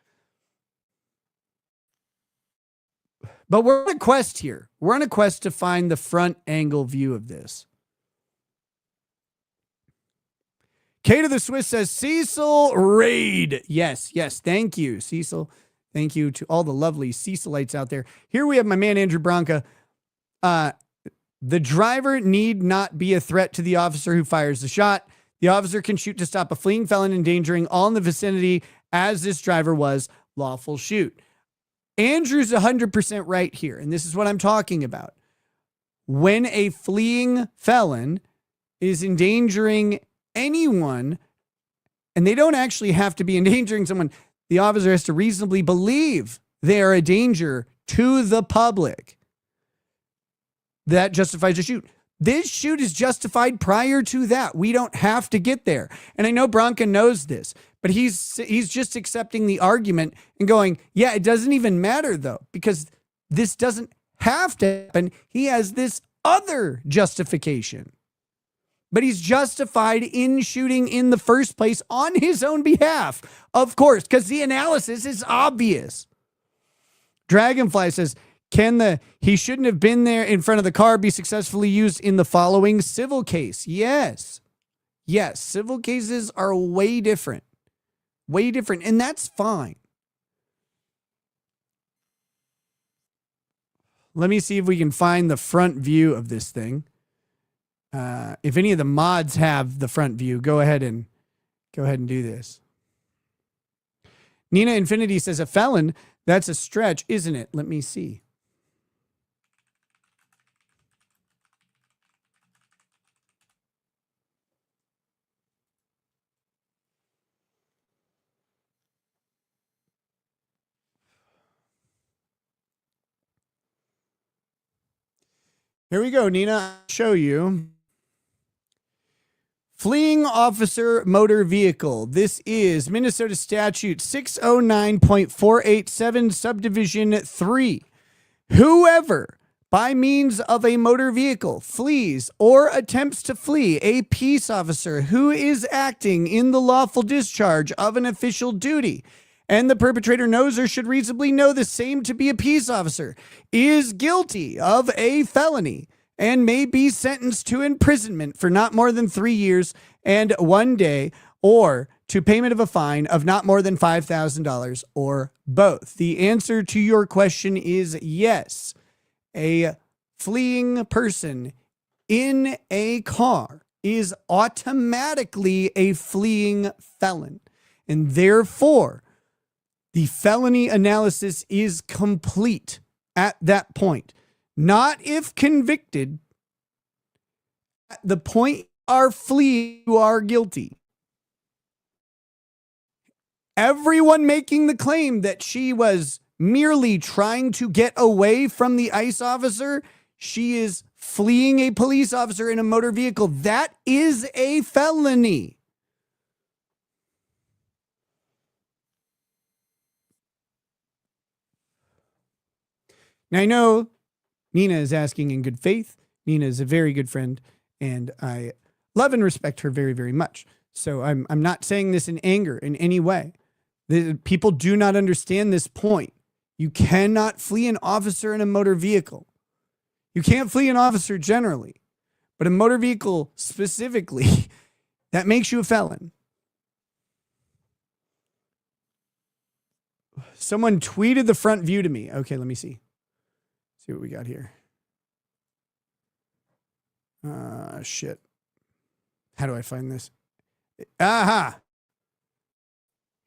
But we're on a quest here. We're on a quest to find the front angle view of this. Kate of the Swiss says, Cecil raid. Yes. Thank you, Cecil. Thank you to all the lovely Cecilites out there. Here we have my man, Andrew Bronca. The driver need not be a threat to the officer who fires the shot. The officer can shoot to stop a fleeing felon endangering all in the vicinity as this driver was. Lawful shoot. Andrew's 100% right here. And this is what I'm talking about. When a fleeing felon is endangering anyone, and they don't actually have to be endangering someone, the officer has to reasonably believe they are a danger to the public, that justifies a shoot. This shoot is justified prior to that. We don't have to get there. And I know Bronca knows this, but he's just accepting the argument and going, yeah, it doesn't even matter though, because this doesn't have to happen. He has this other justification. But he's justified in shooting in the first place on his own behalf, of course, because the analysis is obvious. Dragonfly says, can he shouldn't have been there in front of the car be successfully used in the following civil case? Yes. Yes, civil cases are way different. Way different, and that's fine. Let me see if we can find the front view of this thing. If any of the mods have the front view, go ahead and do this. Nina Infinity says, a felon, that's a stretch, isn't it? Let me see. Here we go, Nina. I'll show you. Fleeing officer motor vehicle. This is Minnesota Statute 609.487 Subdivision 3. Whoever, by means of a motor vehicle, flees or attempts to flee a peace officer who is acting in the lawful discharge of an official duty, and the perpetrator knows or should reasonably know the same to be a peace officer, is guilty of a felony and may be sentenced to imprisonment for not more than 3 years and 1 day, or to payment of a fine of not more than $5,000, or both. The answer to your question is yes. A fleeing person in a car is automatically a fleeing felon, and therefore the felony analysis is complete at that point. Not if convicted. At the point you are fleeing, you are guilty. Everyone making the claim that she was merely trying to get away from the ICE officer, she is fleeing a police officer in a motor vehicle. That is a felony. Now, I know Nina is asking in good faith. Nina is a very good friend, and I love and respect her very, very much. So I'm not saying this in anger in any way. People do not understand this point. You cannot flee an officer in a motor vehicle. You can't flee an officer generally, but a motor vehicle specifically, that makes you a felon. Someone tweeted the front view to me. Okay, let me see. See what we got here. Shit. How do I find this? Aha.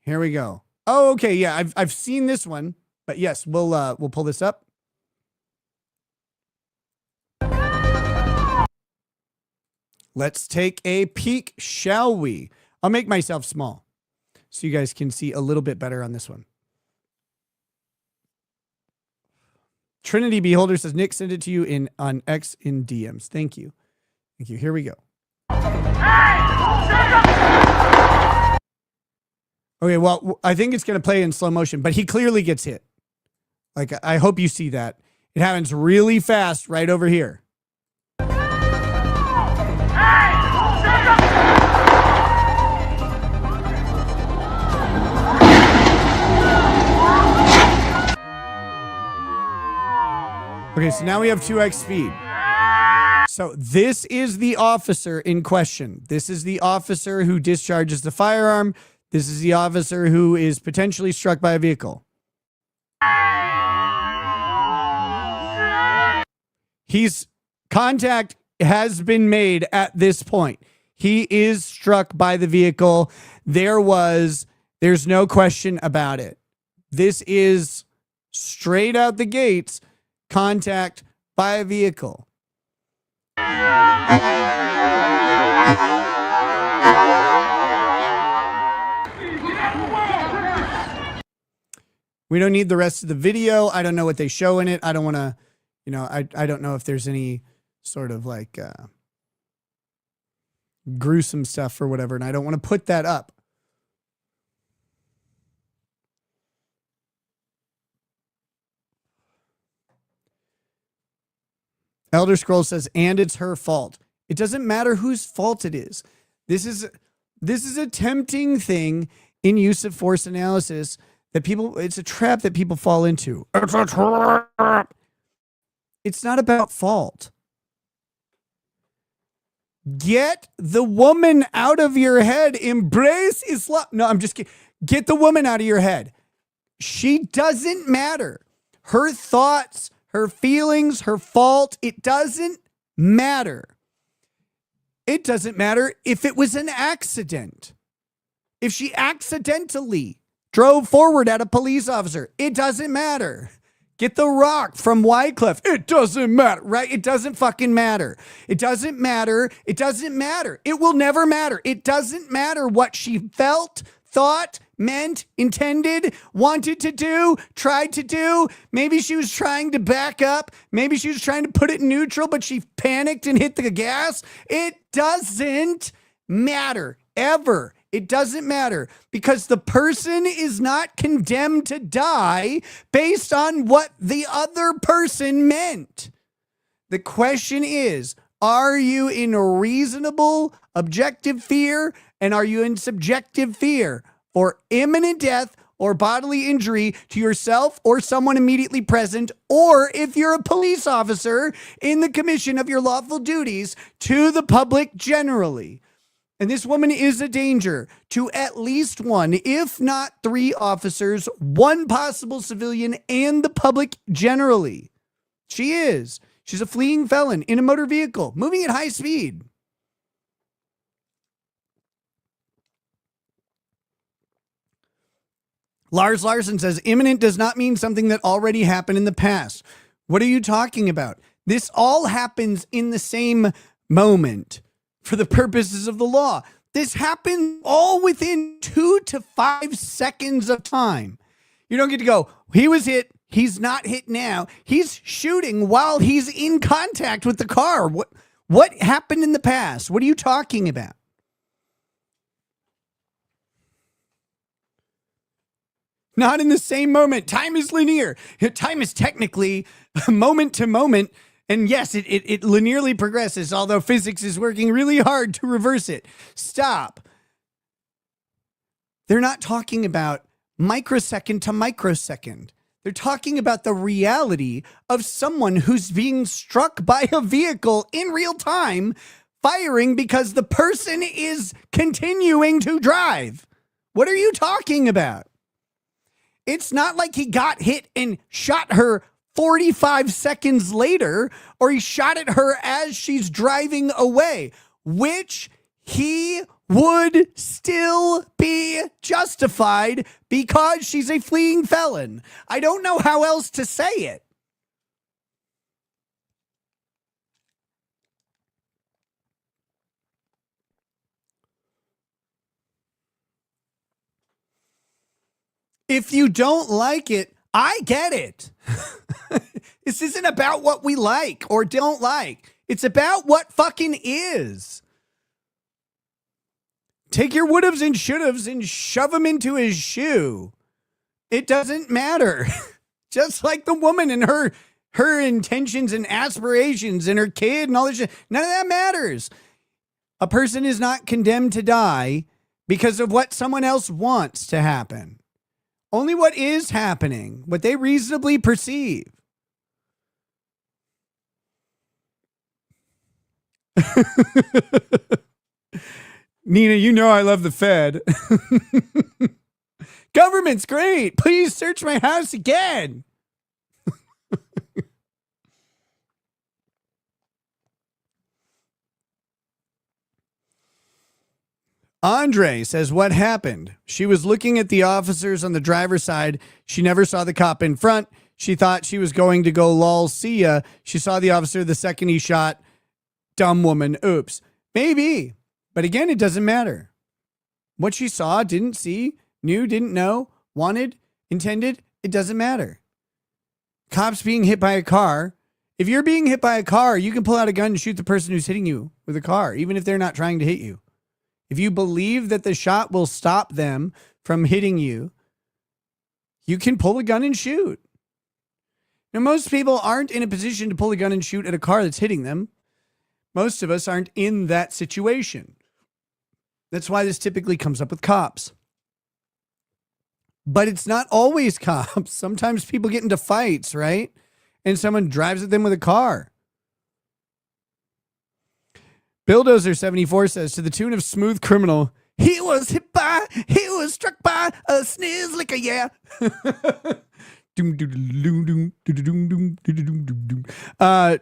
Here we go. Oh, okay. Yeah, I've seen this one, but yes, we'll pull this up. Let's take a peek, shall we? I'll make myself small so you guys can see a little bit better on this one. Trinity Beholder says, Nick, send it to you on X in DMs. Thank you. Thank you. Here we go. Okay, well, I think it's going to play in slow motion, but he clearly gets hit. Like, I hope you see that. It happens really fast right over here. Okay, so now we have 2x speed. So this is the officer in question. This is the officer who discharges the firearm. This is the officer who is potentially struck by a vehicle. Contact has been made at this point. He is struck by the vehicle. There's no question about it. This is straight out the gates, contact by a vehicle. We don't need the rest of the video. I don't know what they show in it. I don't want to, I don't know if there's any sort of like gruesome stuff or whatever. And I don't want to put that up. Elder Scrolls says, and it's her fault. It doesn't matter whose fault it is. This is a tempting thing in use of force analysis that it's a trap that people fall into. It's a trap. It's not about fault. Get the woman out of your head. Embrace Islam. No, I'm just kidding. Get the woman out of your head. She doesn't matter. Her thoughts, her feelings, her fault, it doesn't matter. It doesn't matter if it was an accident. If she accidentally drove forward at a police officer, it doesn't matter. Get the Rock from Wycliffe. It doesn't matter, right? It doesn't fucking matter. It doesn't matter. It doesn't matter. It will never matter. It doesn't matter what she felt, thought, meant, intended, wanted to do, tried to do. Maybe she was trying to back up. Maybe she was trying to put it in neutral, but she panicked and hit the gas. It doesn't matter ever. It doesn't matter because the person is not condemned to die based on what the other person meant. The question is, are you in reasonable, objective fear, and are you in subjective fear for imminent death or bodily injury to yourself or someone immediately present, or if you're a police officer in the commission of your lawful duties to the public generally? And this woman is a danger to at least one, if not three officers, one possible civilian, and the public generally. She is. She's a fleeing felon in a motor vehicle, moving at high speed. Lars Larson says, imminent does not mean something that already happened in the past. What are you talking about? This all happens in the same moment for the purposes of the law. This happened all within 2 to 5 seconds of time. You don't get to go, he was hit, he's not hit now. He's shooting while he's in contact with the car. What happened in the past? What are you talking about? Not in the same moment. Time is linear. Time is technically moment to moment. And yes, it linearly progresses, although physics is working really hard to reverse it. Stop. They're not talking about microsecond to microsecond. They're talking about the reality of someone who's being struck by a vehicle in real time, firing because the person is continuing to drive. What are you talking about? It's not like he got hit and shot her 45 seconds later, or he shot at her as she's driving away, which he would still be justified because she's a fleeing felon. I don't know how else to say it. If you don't like it, I get it. This isn't about what we like or don't like. It's about what fucking is. Take your would'ves and should'ves and shove them into his shoe. It doesn't matter. Just like the woman and her intentions and aspirations and her kid and all this shit. None of that matters. A person is not condemned to die because of what someone else wants to happen. Only what is happening, what they reasonably perceive. Nina, you know I love the Fed. Government's great. Please search my house again. Andre says, what happened? She was looking at the officers on the driver's side. She never saw the cop in front. She thought she was going to go lol, see ya. She saw the officer the second he shot. Dumb woman. Oops. Maybe. But again, it doesn't matter. What she saw, didn't see, knew, didn't know, wanted, intended, It doesn't matter. Cops being hit by a car. If you're being hit by a car, you can pull out a gun and shoot the person who's hitting you with a car, even if they're not trying to hit you. If you believe that the shot will stop them from hitting you, you can pull a gun and shoot. Now, most people aren't in a position to pull a gun and shoot at a car that's hitting them. Most of us aren't in that situation. That's why this typically comes up with cops. But it's not always cops. Sometimes people get into fights, right? And someone drives at them with a car. Billdozer74 says, to the tune of Smooth Criminal, he was struck by a sneeze liquor, yeah.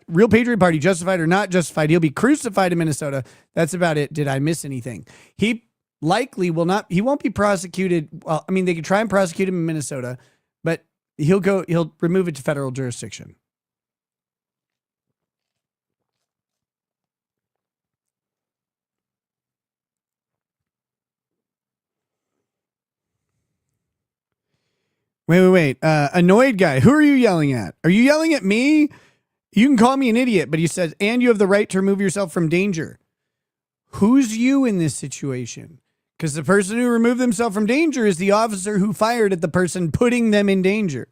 Real Patriot Party, justified or not justified, he'll be crucified in Minnesota. That's about it. Did I miss anything? He likely will not, he won't be prosecuted. Well, I mean, they could try and prosecute him in Minnesota, but he'll remove it to federal jurisdiction. Wait. Annoyed guy. Who are you yelling at? Are you yelling at me? You can call me an idiot, but he says, and you have the right to remove yourself from danger. Who's you in this situation? Because the person who removed themselves from danger is the officer who fired at the person putting them in danger.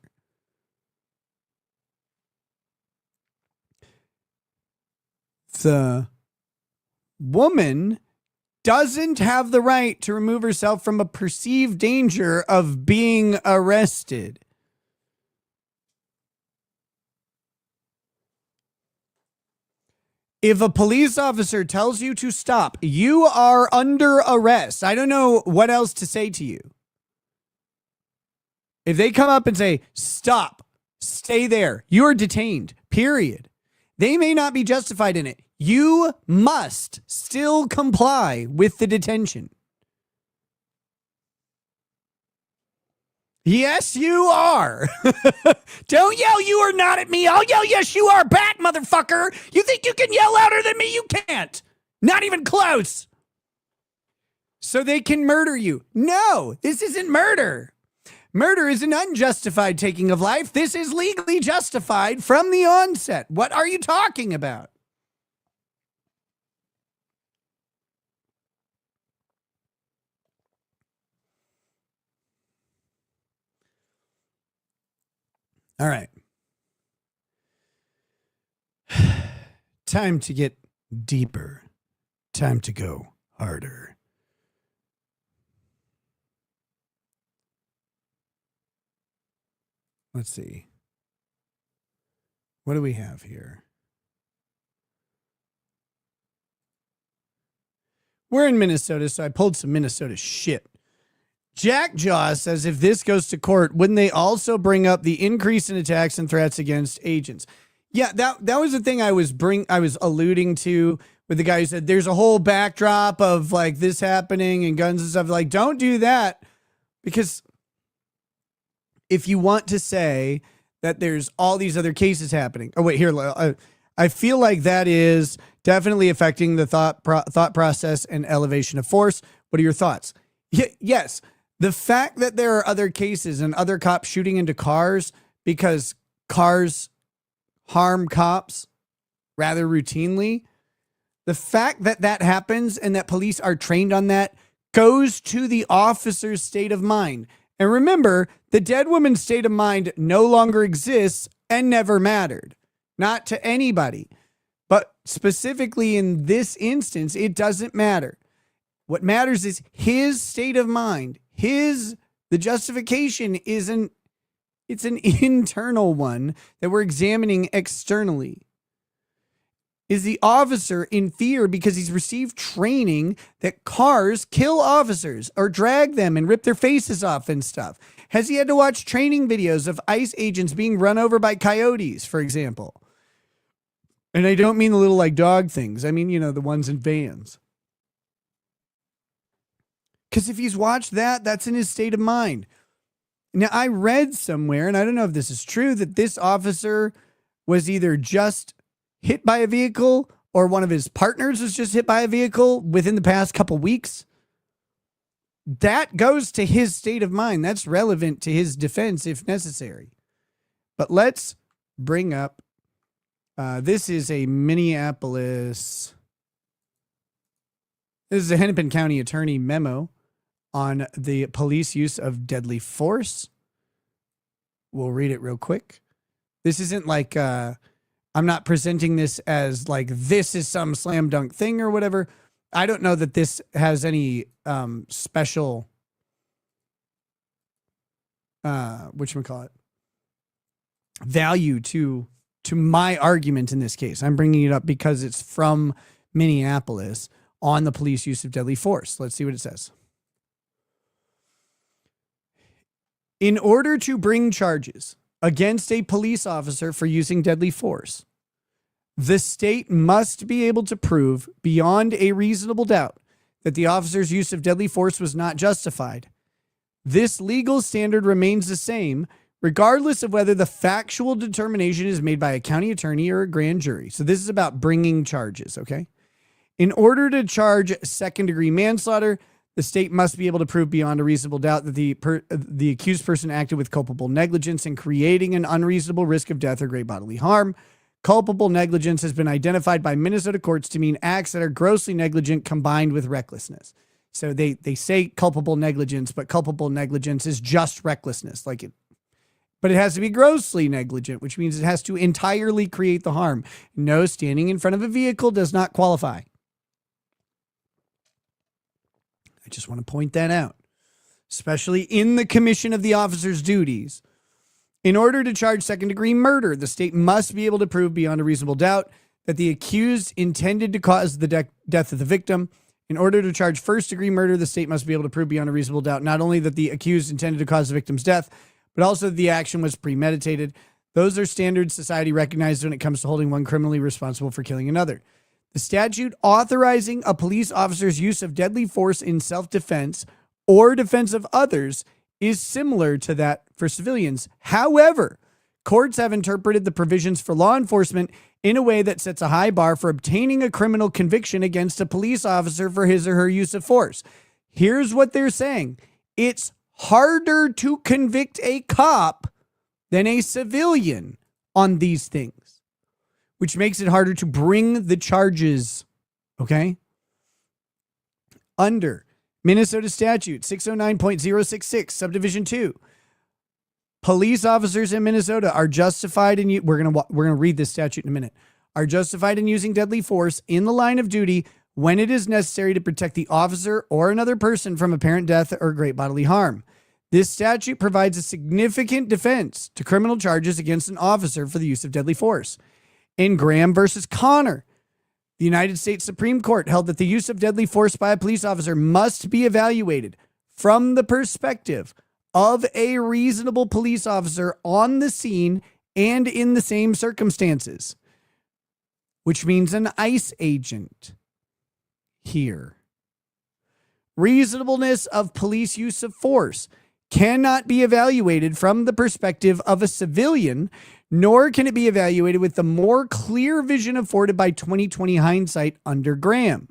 The woman doesn't have the right to remove herself from a perceived danger of being arrested. If a police officer tells you to stop, you are under arrest. I don't know what else to say to you. If they come up and say, stop, stay there, you're detained, period. They may not be justified in it. You must still comply with the detention. Yes, you are. Don't yell you are not at me. I'll yell yes, you are back, motherfucker. You think you can yell louder than me? You can't. Not even close. So they can murder you. No, this isn't murder. Murder is an unjustified taking of life. This is legally justified from the onset. What are you talking about? All right. Time to get deeper. Time to go harder. Let's see. What do we have here? We're in Minnesota, so I pulled some Minnesota shit. Jack Jaw says if this goes to court, wouldn't they also bring up the increase in attacks and threats against agents? Yeah, that was the thing I was alluding to with the guy who said there's a whole backdrop of like this happening and guns and stuff. Like, don't do that, because if you want to say that there's all these other cases happening. Oh, wait, here. I feel like that is definitely affecting the thought process and elevation of force. What are your thoughts? Yes. The fact that there are other cases and other cops shooting into cars because cars harm cops rather routinely, the fact that that happens and that police are trained on that goes to the officer's state of mind. And remember, the dead woman's state of mind no longer exists and never mattered. Not to anybody. But specifically in this instance, it doesn't matter. What matters is his state of mind. The justification it's an internal one that we're examining externally. Is the officer in fear because he's received training that cars kill officers or drag them and rip their faces off and stuff? Has he had to watch training videos of ICE agents being run over by coyotes, for example? And I don't mean the little like dog things. I mean, the ones in vans. Because if he's watched that, that's in his state of mind. Now, I read somewhere, and I don't know if this is true, that this officer was either just hit by a vehicle or one of his partners was just hit by a vehicle within the past couple weeks. that goes to his state of mind. That's relevant to his defense if necessary. But let's bring up, this is a Minneapolis, this is a Hennepin County attorney memo on the police use of deadly force. We'll read it real quick. This isn't like, I'm not presenting this as like, this is some slam dunk thing or whatever. I don't know that this has any special, whatchamacallit, value to my argument in this case. I'm bringing it up because it's from Minneapolis on the police use of deadly force. Let's see what it says. In order to bring charges against a police officer for using deadly force, the state must be able to prove beyond a reasonable doubt that the officer's use of deadly force was not justified. This legal standard remains the same regardless of whether the factual determination is made by a county attorney or a grand jury. So this is about bringing charges, okay? In order to charge second-degree manslaughter, the state must be able to prove beyond a reasonable doubt that the accused person acted with culpable negligence in creating an unreasonable risk of death or great bodily harm. Culpable negligence has been identified by Minnesota courts to mean acts that are grossly negligent combined with recklessness. So they say culpable negligence, but culpable negligence is just recklessness. But it has to be grossly negligent, which means it has to entirely create the harm. No, standing in front of a vehicle does not qualify. I just want to point that out, especially in the commission of the officer's duties. In order to charge second-degree murder, the state must be able to prove beyond a reasonable doubt that the accused intended to cause the death of the victim. In order to charge first-degree murder, the state must be able to prove beyond a reasonable doubt not only that the accused intended to cause the victim's death, but also that the action was premeditated. Those are standards society recognizes when it comes to holding one criminally responsible for killing another. The statute authorizing a police officer's use of deadly force in self-defense or defense of others is similar to that for civilians. However, courts have interpreted the provisions for law enforcement in a way that sets a high bar for obtaining a criminal conviction against a police officer for his or her use of force. Here's what they're saying. It's harder to convict a cop than a civilian on these things, which makes it harder to bring the charges, okay? Under Minnesota statute 609.066, subdivision 2, police officers in Minnesota are justified in, we're going to read this statute in a minute, are justified in using deadly force in the line of duty when it is necessary to protect the officer or another person from apparent death or great bodily harm. This statute provides a significant defense to criminal charges against an officer for the use of deadly force. In Graham versus Connor, the United States Supreme Court held that the use of deadly force by a police officer must be evaluated from the perspective of a reasonable police officer on the scene and in the same circumstances, which means an ICE agent here. Reasonableness of police use of force cannot be evaluated from the perspective of a civilian, nor can it be evaluated with the more clear vision afforded by 2020 hindsight under Graham.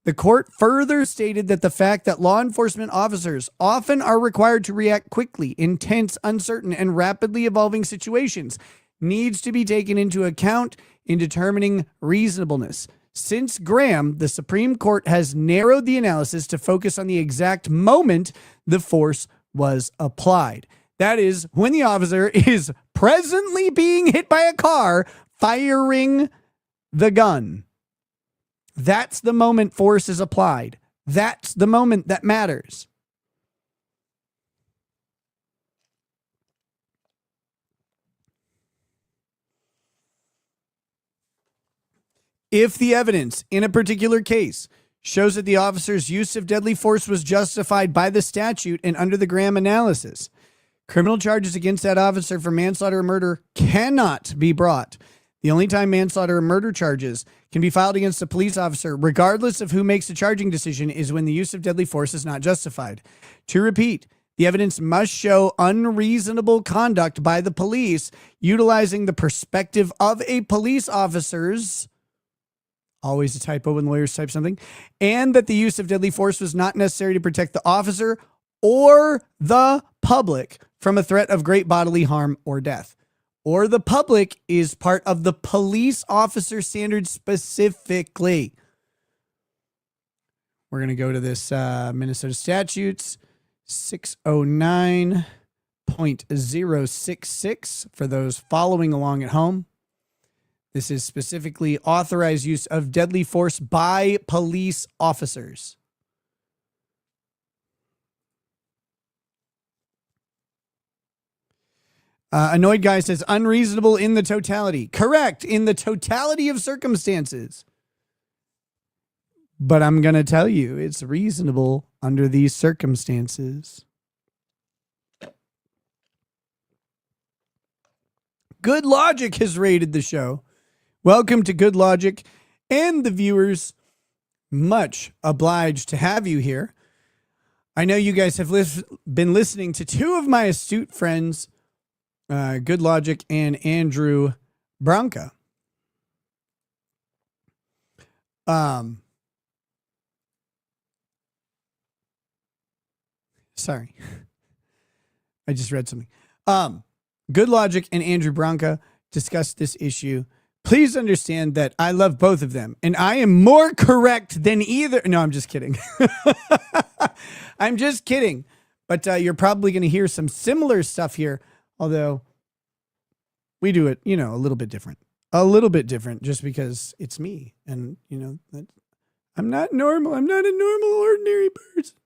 The court further stated that the fact that law enforcement officers often are required to react quickly in tense, uncertain, and rapidly evolving situations needs to be taken into account in determining reasonableness. Since Graham, the Supreme Court has narrowed the analysis to focus on the exact moment the force was applied. That is, when the officer is presently being hit by a car firing the gun. That's the moment force is applied. That's the moment that matters. If the evidence in a particular case shows that the officer's use of deadly force was justified by the statute and under the Graham analysis, criminal charges against that officer for manslaughter or murder cannot be brought. The only time manslaughter or murder charges can be filed against a police officer, regardless of who makes the charging decision, is when the use of deadly force is not justified. To repeat, the evidence must show unreasonable conduct by the police utilizing the perspective of a police officer's always a typo when lawyers type something, and that the use of deadly force was not necessary to protect the officer or the public from a threat of great bodily harm or death. Or the public is part of the police officer standard specifically. We're going to go to this Minnesota statutes 609.066 for those following along at home. This is specifically authorized use of deadly force by police officers. Annoyed guy says unreasonable in the totality. Correct, in the totality of circumstances. But I'm going to tell you, it's reasonable under these circumstances. Good Logic has rated the show. Welcome to Good Logic and the viewers. Much obliged to have you here. I know you guys have been listening to two of my astute friends, Good Logic and Andrew Branca. Sorry. I just read something. Good Logic and Andrew Branca discussed this issue. Please understand that I love both of them, and I am more correct than either. No, I'm just kidding. I'm just kidding. But you're probably going to hear some similar stuff here, although we do it, a little bit different. A little bit different just because it's me. And, I'm not normal. I'm not a normal, ordinary person.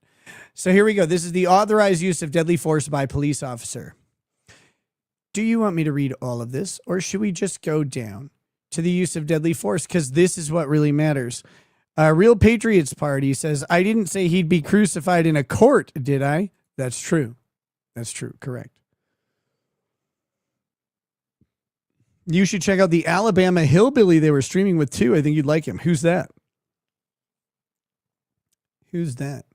So here we go. This is the authorized use of deadly force by police officer. Do you want me to read all of this, or should we just go down to the use of deadly force? Because this is what really matters. Real Patriots Party says, I didn't say he'd be crucified in a court, did I? That's true. That's true. Correct. You should check out the Alabama Hillbilly they were streaming with too. I think you'd like him. Who's that? Who's that?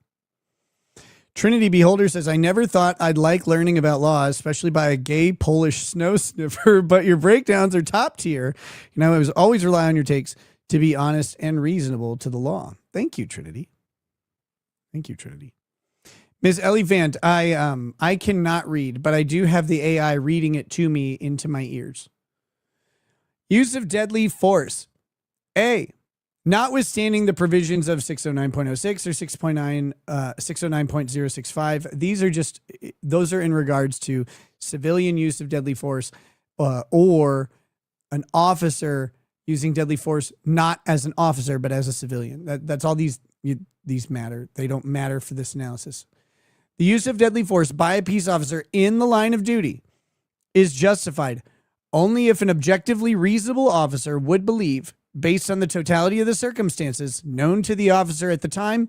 Trinity Beholder says, I never thought I'd like learning about law, especially by a gay Polish snow sniffer, but your breakdowns are top tier. I was always rely on your takes to be honest and reasonable to the law. Thank you, Trinity. Thank you, Trinity. Ms. Ellie Vant, I cannot read, but I do have the AI reading it to me into my ears. Use of deadly force. A, notwithstanding the provisions of 609.06 or 609.065, those are in regards to civilian use of deadly force or an officer using deadly force, not as an officer, but as a civilian. That's all these matter. They don't matter for this analysis. The use of deadly force by a peace officer in the line of duty is justified only if an objectively reasonable officer would believe, based on the totality of the circumstances known to the officer at the time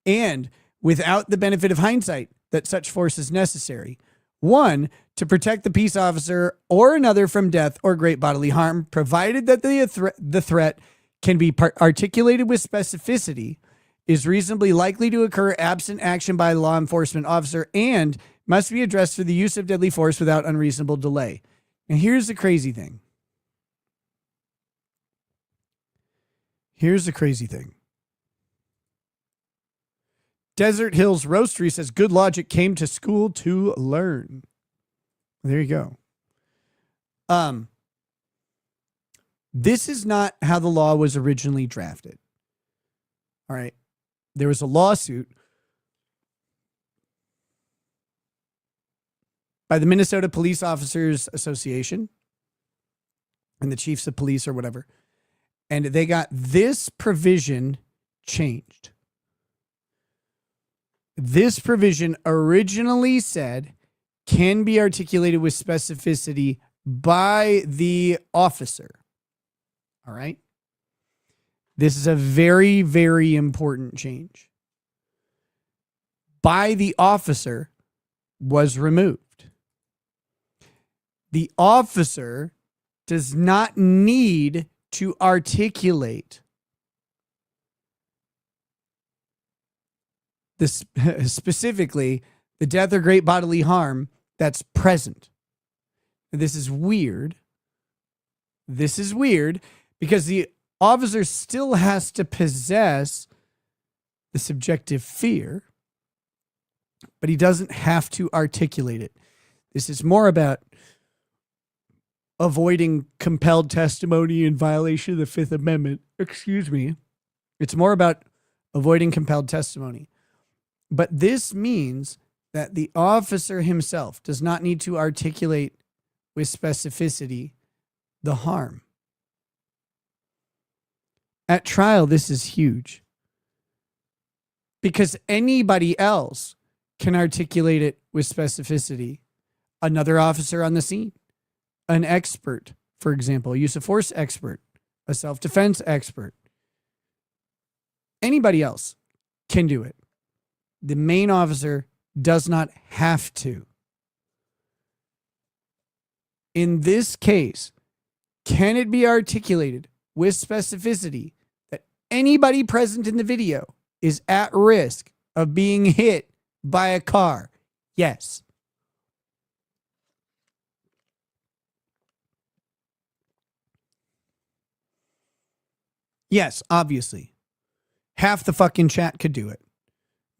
and without the benefit of hindsight, that such force is necessary. 1, to protect the peace officer or another from death or great bodily harm, provided that the threat can be articulated with specificity, is reasonably likely to occur absent action by a law enforcement officer, and must be addressed through the use of deadly force without unreasonable delay. And here's the crazy thing. Desert Hills Roastery says, Good Logic came to school to learn. There you go. This is not how the law was originally drafted. All right. There was a lawsuit by the Minnesota Police Officers Association and the chiefs of police or whatever. And they got this provision changed. This provision originally said can be articulated with specificity by the officer. All right. This is a very, very important change. By the officer was removed. The officer does not need to articulate this specifically the death or great bodily harm that's present. This is weird. This is weird because the officer still has to possess the subjective fear, but he doesn't have to articulate it. This is more about avoiding compelled testimony in violation of the Fifth Amendment. Excuse me. It's more about avoiding compelled testimony. But this means that the officer himself does not need to articulate with specificity the harm. At trial, this is huge because anybody else can articulate it with specificity. Another officer on the scene, an expert, for example, a use of force expert, a self-defense expert. Anybody else can do it. The main officer does not have to. In this case, can it be articulated with specificity that anybody present in the video is at risk of being hit by a car? Yes. Yes, obviously. Half the fucking chat could do it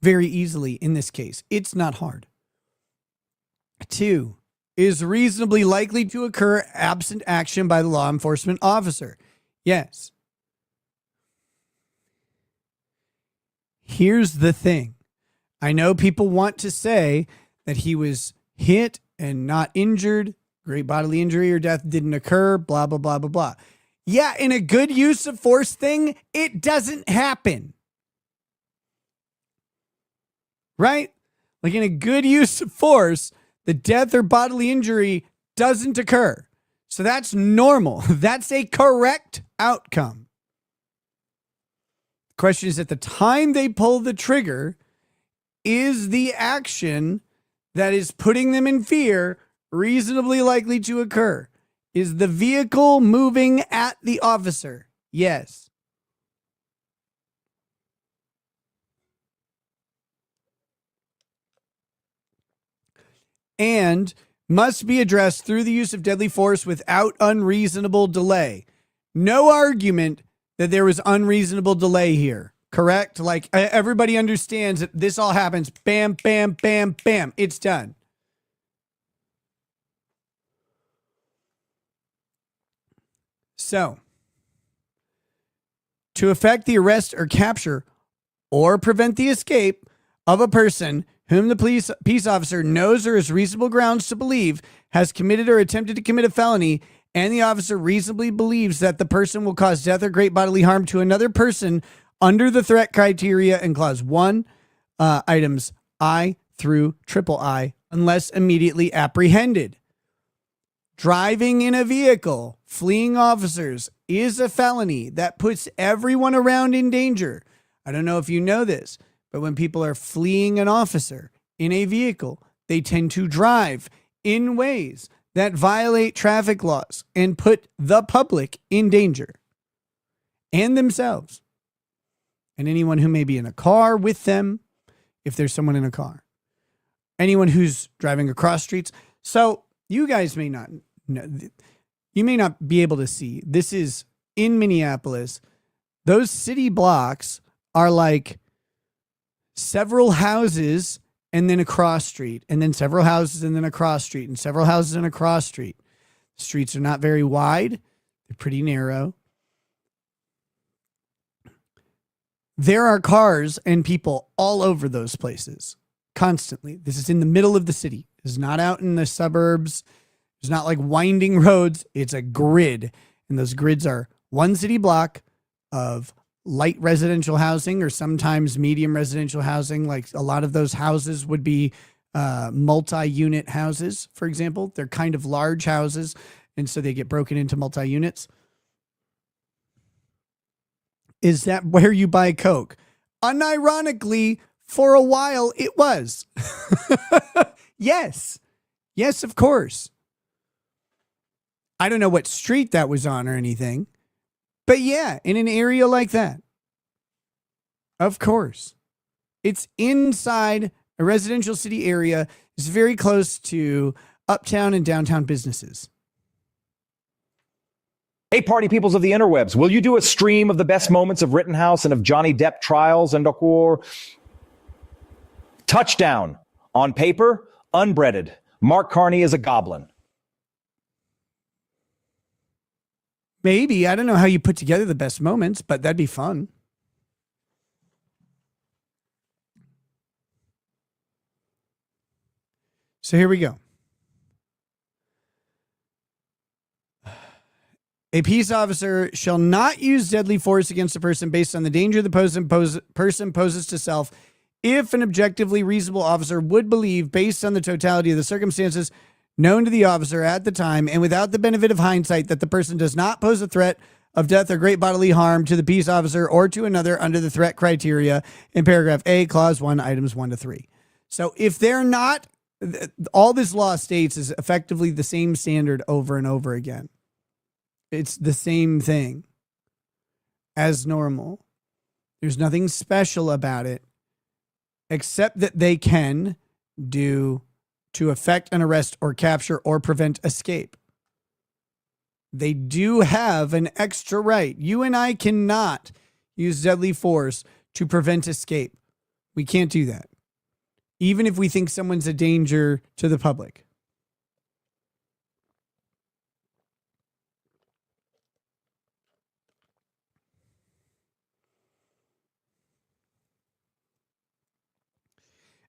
very easily in this case. It's not hard. 2, is reasonably likely to occur absent action by the law enforcement officer. Yes. Here's the thing. I know people want to say that he was hit and not injured, great bodily injury or death didn't occur, blah, blah, blah, blah, blah. Yeah, in a good use of force thing, it doesn't happen. Right? Like in a good use of force, the death or bodily injury doesn't occur. So that's normal. That's a correct outcome. The question is, at the time they pull the trigger, is the action that is putting them in fear reasonably likely to occur? Is the vehicle moving at the officer? Yes. And must be addressed through the use of deadly force without unreasonable delay. No argument that there was unreasonable delay here, correct? Like everybody understands that this all happens, bam, bam, bam, bam, it's done. So, to effect the arrest or capture or prevent the escape of a person whom the peace officer knows or has reasonable grounds to believe has committed or attempted to commit a felony, and the officer reasonably believes that the person will cause death or great bodily harm to another person under the threat criteria in clause 1, items I through III, unless immediately apprehended. Driving in a vehicle, fleeing officers, is a felony that puts everyone around in danger. I don't know if you know this, but when people are fleeing an officer in a vehicle, they tend to drive in ways that violate traffic laws and put the public in danger and themselves and anyone who may be in a car with them, if there's someone in a car, anyone who's driving across streets. So you guys may not know, you may not be able to see, this is in Minneapolis. Those city blocks are like several houses and then a cross street, and then several houses and then a cross street, and several houses and a cross street. The streets are not very wide. They're pretty narrow. There are cars and people all over those places constantly. This is in the middle of the city. It's not out in the suburbs. It's not like winding roads. It's a grid. And those grids are one city block of light residential housing or sometimes medium residential housing. Like a lot of those houses would be multi-unit houses, for example. They're kind of large houses, and so they get broken into multi-units. Is that where you buy Coke? Unironically, for a while, it was. Yes. Yes, of course. I don't know what street that was on or anything. But yeah, in an area like that. Of course. It's inside a residential city area. It's very close to uptown and downtown businesses. Hey, party peoples of the interwebs, will you do a stream of the best moments of Rittenhouse and of Johnny Depp trials and or touchdown on paper, unbreaded. Mark Carney is a goblin. Maybe. I don't know how you put together the best moments, but that'd be fun. So here we go. A peace officer shall not use deadly force against a person based on the danger the person poses to self if an objectively reasonable officer would believe, based on the totality of the circumstances known to the officer at the time and without the benefit of hindsight, that the person does not pose a threat of death or great bodily harm to the peace officer or to another under the threat criteria in paragraph A, clause 1, items 1 to 3. So if they're not, all this law states is effectively the same standard over and over again. It's the same thing as normal. There's nothing special about it except that they can do to effect an arrest or capture or prevent escape. They do have an extra right. You and I cannot use deadly force to prevent escape. We can't do that, even if we think someone's a danger to the public.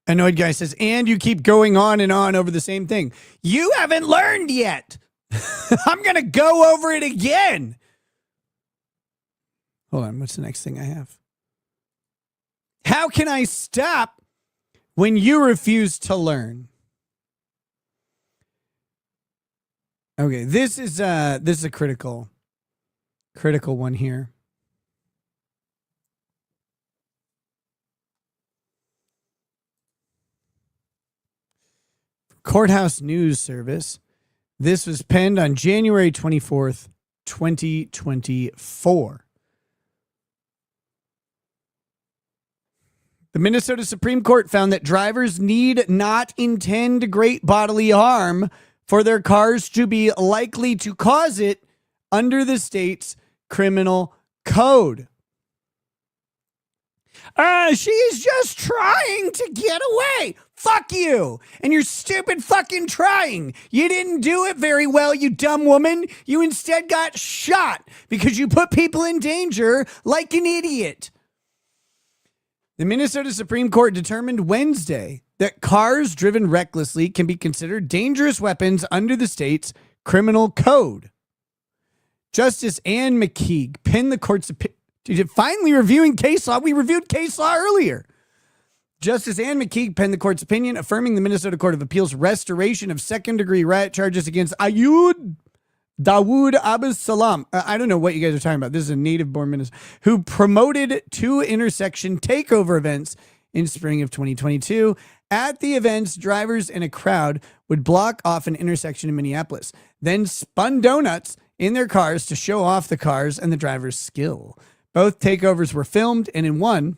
Annoyed guy says, and you keep going on and on over the same thing. You haven't learned yet. I'm going to go over it again. Hold on. What's the next thing I have? How can I stop when you refuse to learn? Okay, this is a critical one here. Courthouse News Service. This was penned on January 24th, 2024. The Minnesota Supreme Court found that drivers need not intend great bodily harm for their cars to be likely to cause it under the state's criminal code. She's just trying to get away. Fuck you. And you're stupid fucking trying. You didn't do it very well, you dumb woman. You instead got shot because you put people in danger like an idiot. The Minnesota Supreme Court determined Wednesday that cars driven recklessly can be considered dangerous weapons under the state's criminal code. Justice Ann McKeague penned the court's opinion. Finally reviewing case law. We reviewed case law earlier. Justice Ann McKeague penned the court's opinion affirming the Minnesota Court of Appeals restoration of second-degree riot charges against Dawood Abbas Salam. I don't know what you guys are talking about. This is a native-born Minnesota who promoted two intersection takeover events in spring of 2022. At the events, drivers in a crowd would block off an intersection in Minneapolis, then spun donuts in their cars to show off the cars and the driver's skill. Both takeovers were filmed, and in one,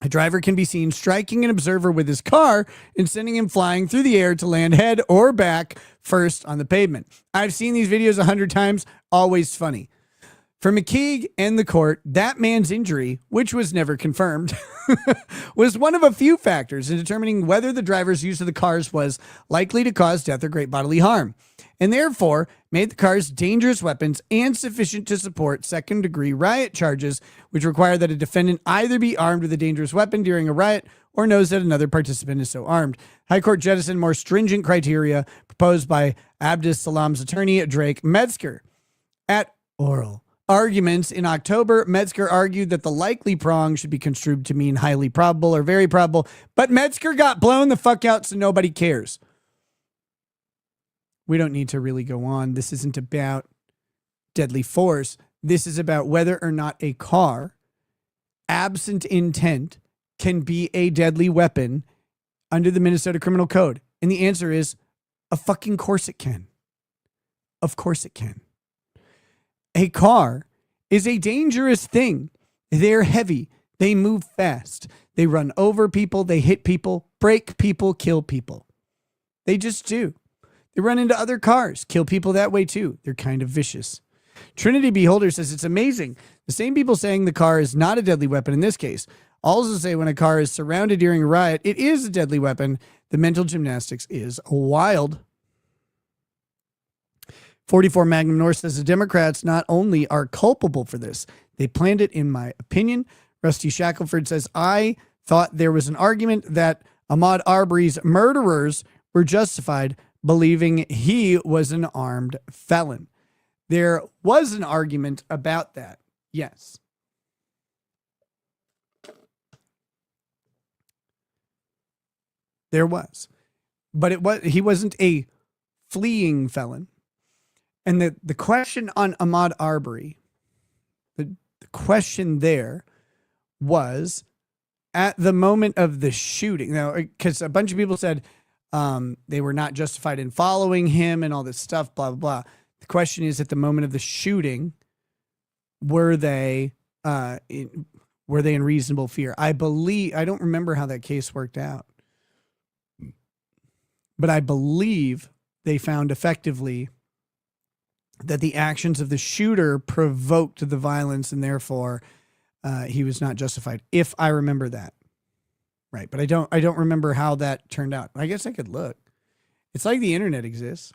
a driver can be seen striking an observer with his car and sending him flying through the air to land head or back first on the pavement. I've seen these videos 100 times, always funny. For McKeague and the court, that man's injury, which was never confirmed, was one of a few factors in determining whether the driver's use of the cars was likely to cause death or great bodily harm, and therefore made the cars dangerous weapons and sufficient to support second-degree riot charges, which require that a defendant either be armed with a dangerous weapon during a riot or knows that another participant is so armed. High Court jettisoned more stringent criteria proposed by Abdus Salam's attorney, Drake Metzger. At oral arguments in October, Metzger argued that the likely prong should be construed to mean highly probable or very probable, but Metzger got blown the fuck out, so nobody cares. We don't need to really go on. This isn't about deadly force. This is about whether or not a car, absent intent, can be a deadly weapon under the Minnesota Criminal Code. And the answer is, of fucking course it can. Of course it can. A car is a dangerous thing. They're heavy. They move fast. They run over people. They hit people, break people, kill people. They just do. They run into other cars, kill people that way too. They're kind of vicious. Trinity Beholder says it's amazing. The same people saying the car is not a deadly weapon in this case also say when a car is surrounded during a riot, it is a deadly weapon. The mental gymnastics is wild. 44 Magnum North says the Democrats not only are culpable for this, they planned it, in my opinion. Rusty Shackelford says, I thought there was an argument that Ahmaud Arbery's murderers were justified, believing he was an armed felon. There was an argument about that. Yes. There was. But he wasn't a fleeing felon. And the question on Ahmaud Arbery, the question there was at the moment of the shooting. Now, because a bunch of people said they were not justified in following him and all this stuff, blah, blah, blah. The question is, at the moment of the shooting, were they in reasonable fear? I don't remember how that case worked out, but I believe they found effectively that the actions of the shooter provoked the violence and therefore he was not justified, if I remember that right. But I don't remember how that turned out. I guess I could look. It's like the internet exists.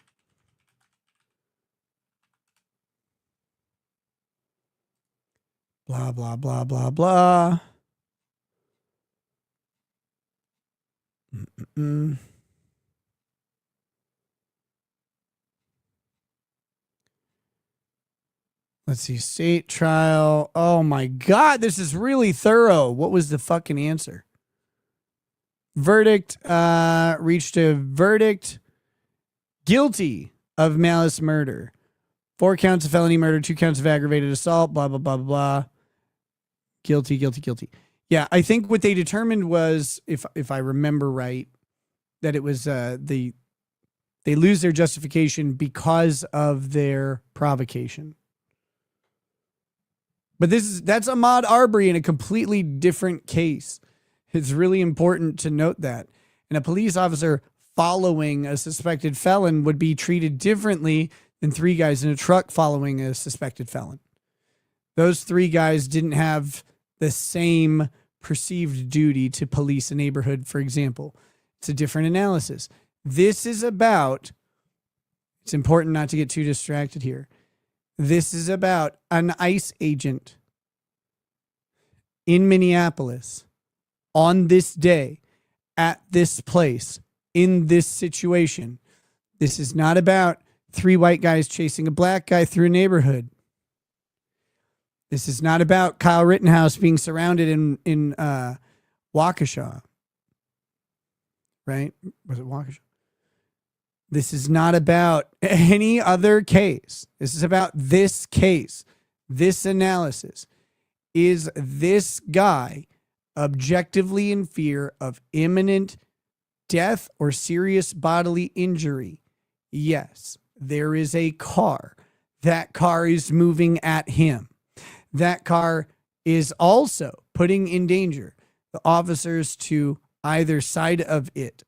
Blah, blah, blah, blah, blah. Mm-mm. Let's see. State trial. Oh my God. This is really thorough. What was the fucking answer? Verdict. Reached a verdict. Guilty of malice murder. 4 counts of felony murder, 2 counts of aggravated assault, blah, blah, blah, blah, blah. Guilty, guilty, guilty. Yeah, I think what they determined was, if I remember right, that it was they lose their justification because of their provocation. But that's Ahmaud Arbery in a completely different case. It's really important to note that. And a police officer following a suspected felon would be treated differently than 3 guys in a truck following a suspected felon. Those 3 guys didn't have the same perceived duty to police a neighborhood, for example. It's a different analysis. This is about, it's important not to get too distracted here. This is about an ICE agent in Minneapolis on this day, at this place, in this situation. This is not about 3 white guys chasing a black guy through a neighborhood. This is not about Kyle Rittenhouse being surrounded in Waukesha. Right? Was it Waukesha? This is not about any other case. This is about this case. This analysis. Is this guy objectively in fear of imminent death or serious bodily injury? Yes. There is a car. That car is moving at him. That car is also putting in danger the officers to either side of it.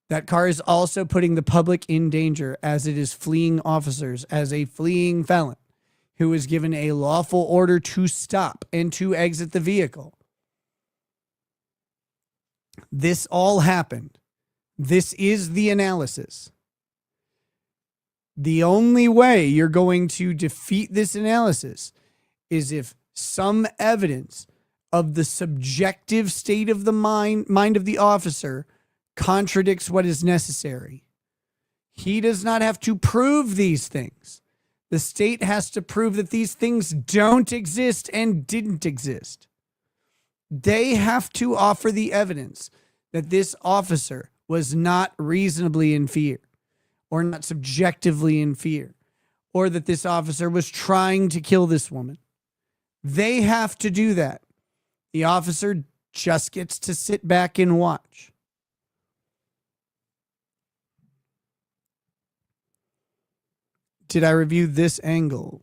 That car is also putting the public in danger as it is fleeing officers, as a fleeing felon who is given a lawful order to stop and to exit the vehicle. This all happened. This is the analysis. The only way you're going to defeat this analysis is if some evidence of the subjective state of the mind of the officer contradicts what is necessary. He does not have to prove these things. The state has to prove that these things don't exist and didn't exist. They have to offer the evidence that this officer was not reasonably in fear, or not subjectively in fear, or that this officer was trying to kill this woman. They have to do that. The officer just gets to sit back and watch. Did I review this angle?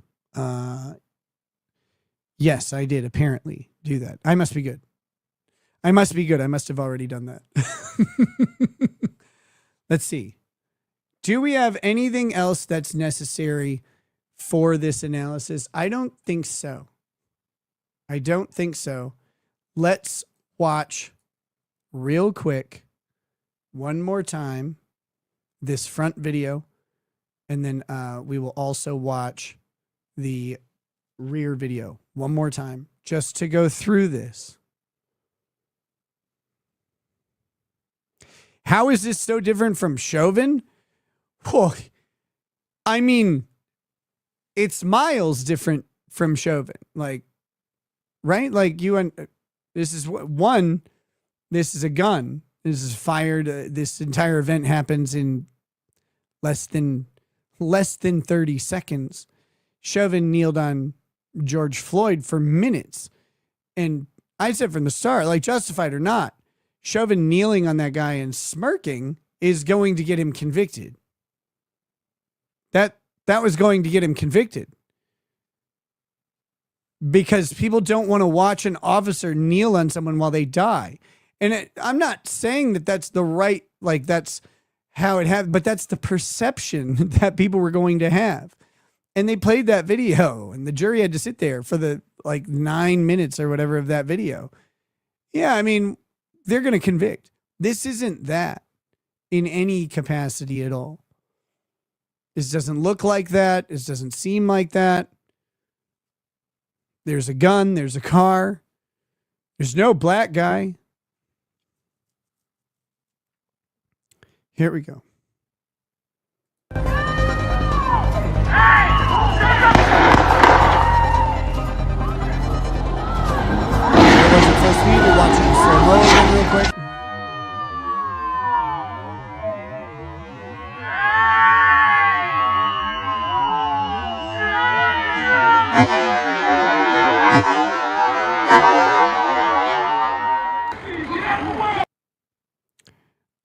Yes, I did apparently do that. I must be good. I must be good. I must have already done that. Let's see. Do we have anything else that's necessary for this analysis? I don't think so. I don't think so. Let's watch real quick one more time this front video, and then we will also watch the rear video one more time just to go through this. How is this so different from Chauvin? Whew. I mean, it's miles different from Chauvin. Like, right? Like this is one, this is a gun. This is fired. This entire event happens in less than 30 seconds. Chauvin kneeled on George Floyd for minutes. And I said from the start, like, justified or not, Chauvin kneeling on that guy and smirking is going to get him convicted. That was going to get him convicted. Because people don't want to watch an officer kneel on someone while they die. And I'm not saying that that's the right, like, that's how it happened, but that's the perception that people were going to have. And they played that video, and the jury had to sit there for the, 9 minutes or whatever of that video. Yeah, I mean, they're going to convict. This isn't that in any capacity at all. This doesn't look like that. This doesn't seem like that. There's a gun. There's a car. There's no black guy. Here we go. It wasn't supposed to be. We're watching the slow-mo again real quick.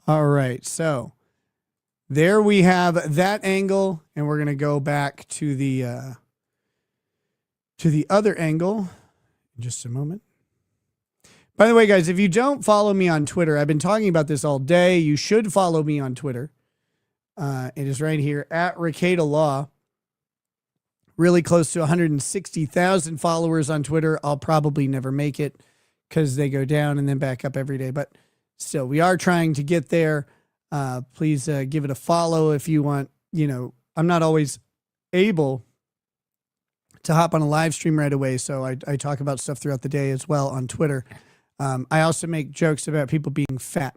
All right, so there we have that angle, and we're going to go back to the other angle in just a moment. By the way, guys, if you don't follow me on Twitter, I've been talking about this all day. You should follow me on Twitter. It is right here at Ricada Law. Really close to 160,000 followers on Twitter. I'll probably never make it because they go down and then back up every day. But still, we are trying to get there. Please give it a follow if you want. You know, I'm not always able to hop on a live stream right away, so I talk about stuff throughout the day as well on Twitter. I also make jokes about people being fat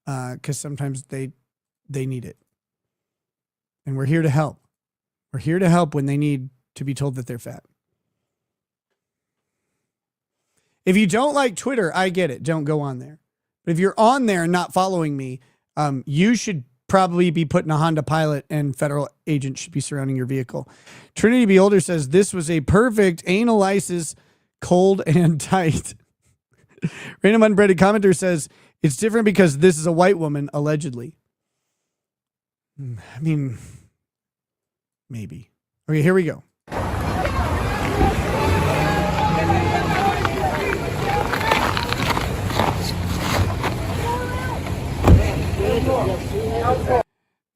because sometimes they need it. And we're here to help. We're here to help when they need to be told that they're fat. If you don't like Twitter, I get it. Don't go on there. But if you're on there and not following me, you should probably be put in a Honda Pilot and federal agents should be surrounding your vehicle. Trinity Beholder says this was a perfect anal ISIS, cold and tight. Random Unbreaded Commenter says it's different because this is a white woman, allegedly. I mean, maybe. Okay, here we go.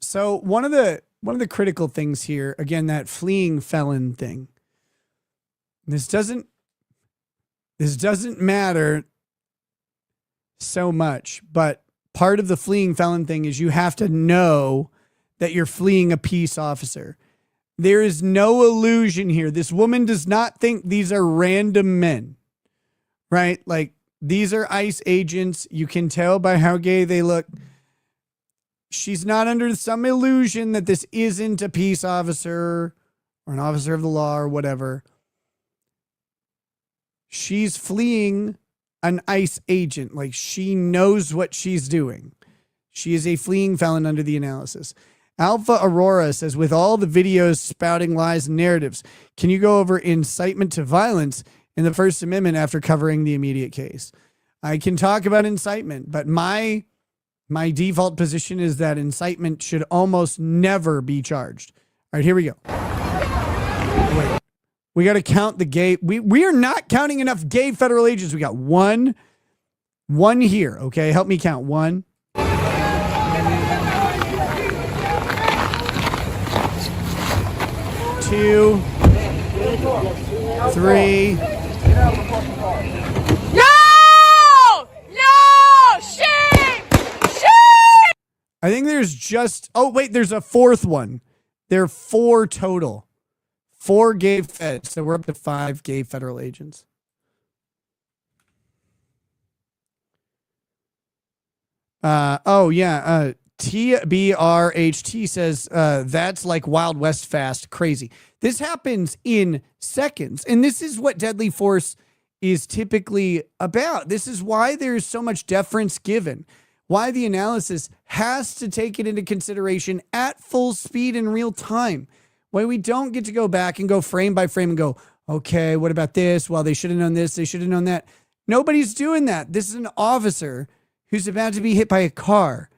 So one of the critical things here, again, that fleeing felon thing. This doesn't matter so much, but part of the fleeing felon thing is you have to know that you're fleeing a peace officer. There is no illusion here. This woman does not think these are random men, right? Like, these are ICE agents. You can tell by how gay they look. She's not under some illusion that this isn't a peace officer or an officer of the law or whatever. She's fleeing an ICE agent. Like, she knows what she's doing. She is a fleeing felon under the analysis. Alpha Aurora says, with all the videos spouting lies and narratives, can you go over incitement to violence in the First Amendment after covering the immediate case? I can talk about incitement, but my default position is that incitement should almost never be charged. All right, here we go. Wait, we got to count the gay. We are not counting enough gay federal agents. We got one here. Okay, help me count. 1, 2, 2, 3. No! No! Shame! Shame! I think there's just, oh, wait, there's a fourth one. There are 4 total. 4 gay feds. So we're up to 5 gay federal agents. TBRHT says that's like Wild West fast, crazy. This happens in seconds, and this is what deadly force is typically about. This is why there's so much deference given, why the analysis has to take it into consideration at full speed in real time, why we don't get to go back and go frame by frame and go, okay, what about this? Well, they should have known this, they should have known that. Nobody's doing that. This is an officer who's about to be hit by a car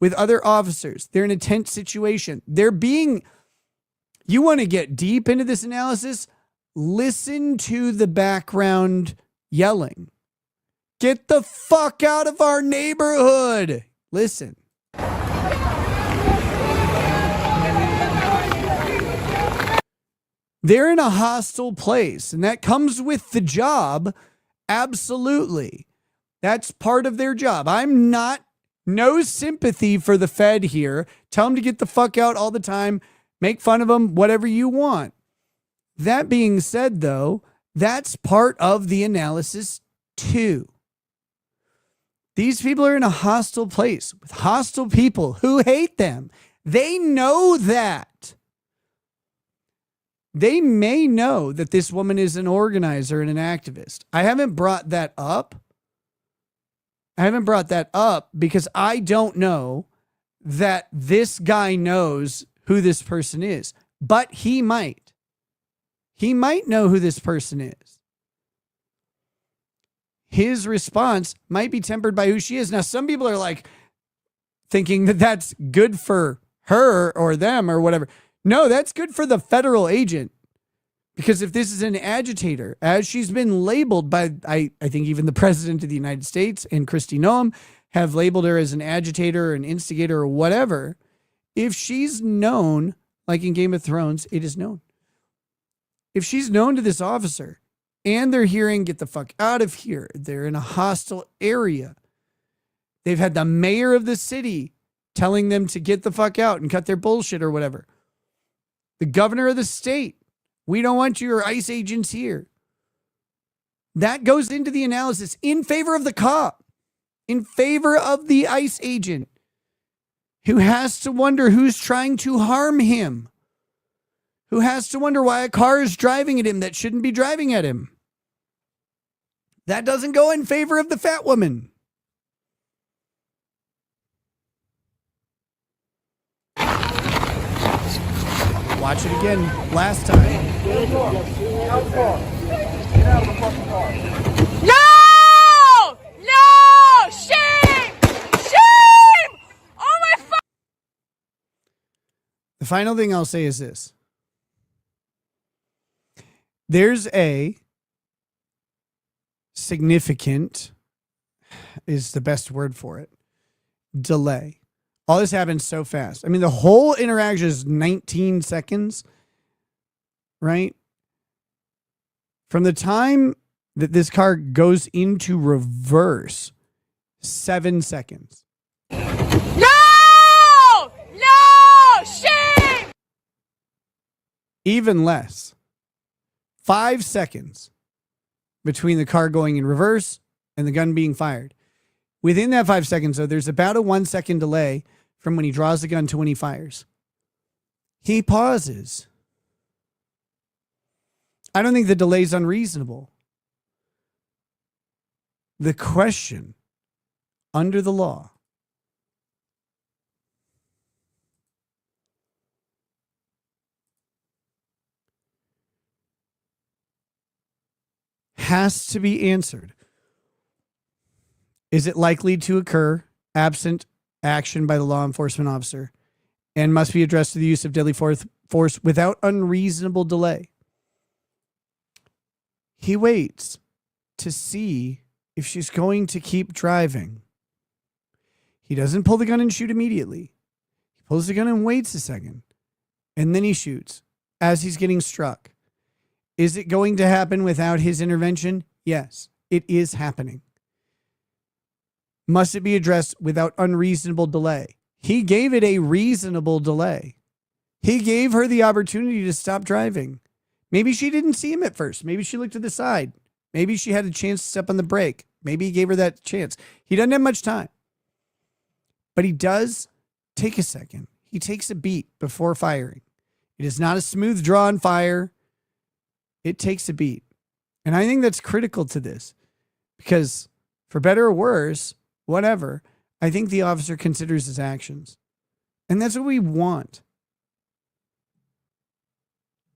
with other officers. They're in a tense situation. You want to get deep into this analysis? Listen to the background yelling. Get the fuck out of our neighborhood. Listen. They're in a hostile place, and that comes with the job. Absolutely. That's part of their job. No sympathy for the Fed here. Tell them to get the fuck out all the time. Make fun of them, whatever you want. That being said, though, that's part of the analysis too. These people are in a hostile place with hostile people who hate them. They know that. They may know that this woman is an organizer and an activist. I haven't brought that up because I don't know that this guy knows who this person is, but he might. He might know who this person is. His response might be tempered by who she is. Now, some people are like thinking that that's good for her or them or whatever. No, that's good for the federal agent. Because if this is an agitator, as she's been labeled by, I think even the president of the United States and Kristi Noem have labeled her as an agitator or an instigator or whatever. If she's known, like in Game of Thrones, it is known. If she's known to this officer and they're hearing, get the fuck out of here, they're in a hostile area. They've had the mayor of the city telling them to get the fuck out and cut their bullshit or whatever. The governor of the state. We don't want your ICE agents here. That goes into the analysis in favor of the cop, in favor of the ICE agent who has to wonder who's trying to harm him, who has to wonder why a car is driving at him that shouldn't be driving at him. That doesn't go in favor of the fat woman. Watch it again. Last time. No! No! Shame! Shame! Oh my fuck! The final thing I'll say is this. There's a significant, is the best word for it, delay. All this happens so fast. I mean, the whole interaction is 19 seconds, right? From the time that this car goes into reverse, 7 seconds. No! No! Shame! Even less. 5 seconds between the car going in reverse and the gun being fired. Within that 5 seconds, though, there's about a 1 second delay from when he draws the gun to when he fires. He pauses. I don't think the delay is unreasonable. The question under the law has to be answered. Is it likely to occur absent action by the law enforcement officer and must be addressed to the use of deadly force without unreasonable delay? He waits to see if she's going to keep driving. He doesn't pull the gun and shoot immediately. He pulls the gun and waits a second, and then he shoots. as he's getting struck. Is it going to happen without his intervention? Yes, it is happening. Must it be addressed without unreasonable delay? He gave it a reasonable delay. He gave her the opportunity to stop driving. Maybe she didn't see him at first. Maybe she looked to the side. Maybe she had a chance to step on the brake. Maybe he gave her that chance. He doesn't have much time. But he does take a second. He takes a beat before firing. It is not a smooth draw on fire. It takes a beat. And I think that's critical to this because for better or worse, whatever, I think the officer considers his actions. And that's what we want.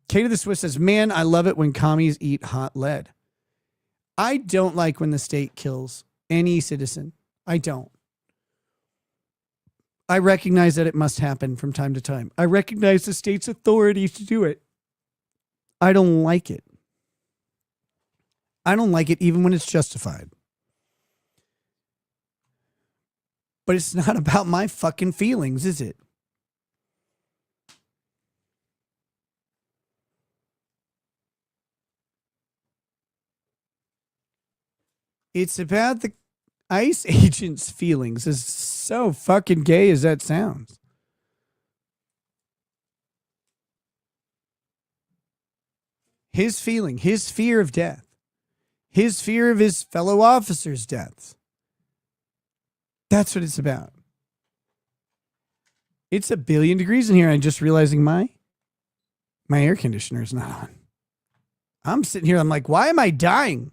Kate of the Swiss says, man, I love it when commies eat hot lead. I don't like when the state kills any citizen. I don't. I recognize that it must happen from time to time. I recognize the state's authority to do it. I don't like it. I don't like it even when it's justified. But it's not about my fucking feelings, is it? It's about the ICE agent's feelings, as so fucking gay as that sounds. His feeling, his fear of death, his fear of his fellow officers' deaths. That's what it's about. It's 1 billion degrees in here. I'm just realizing my air conditioner is not on. I'm sitting here. I'm like, why am I dying?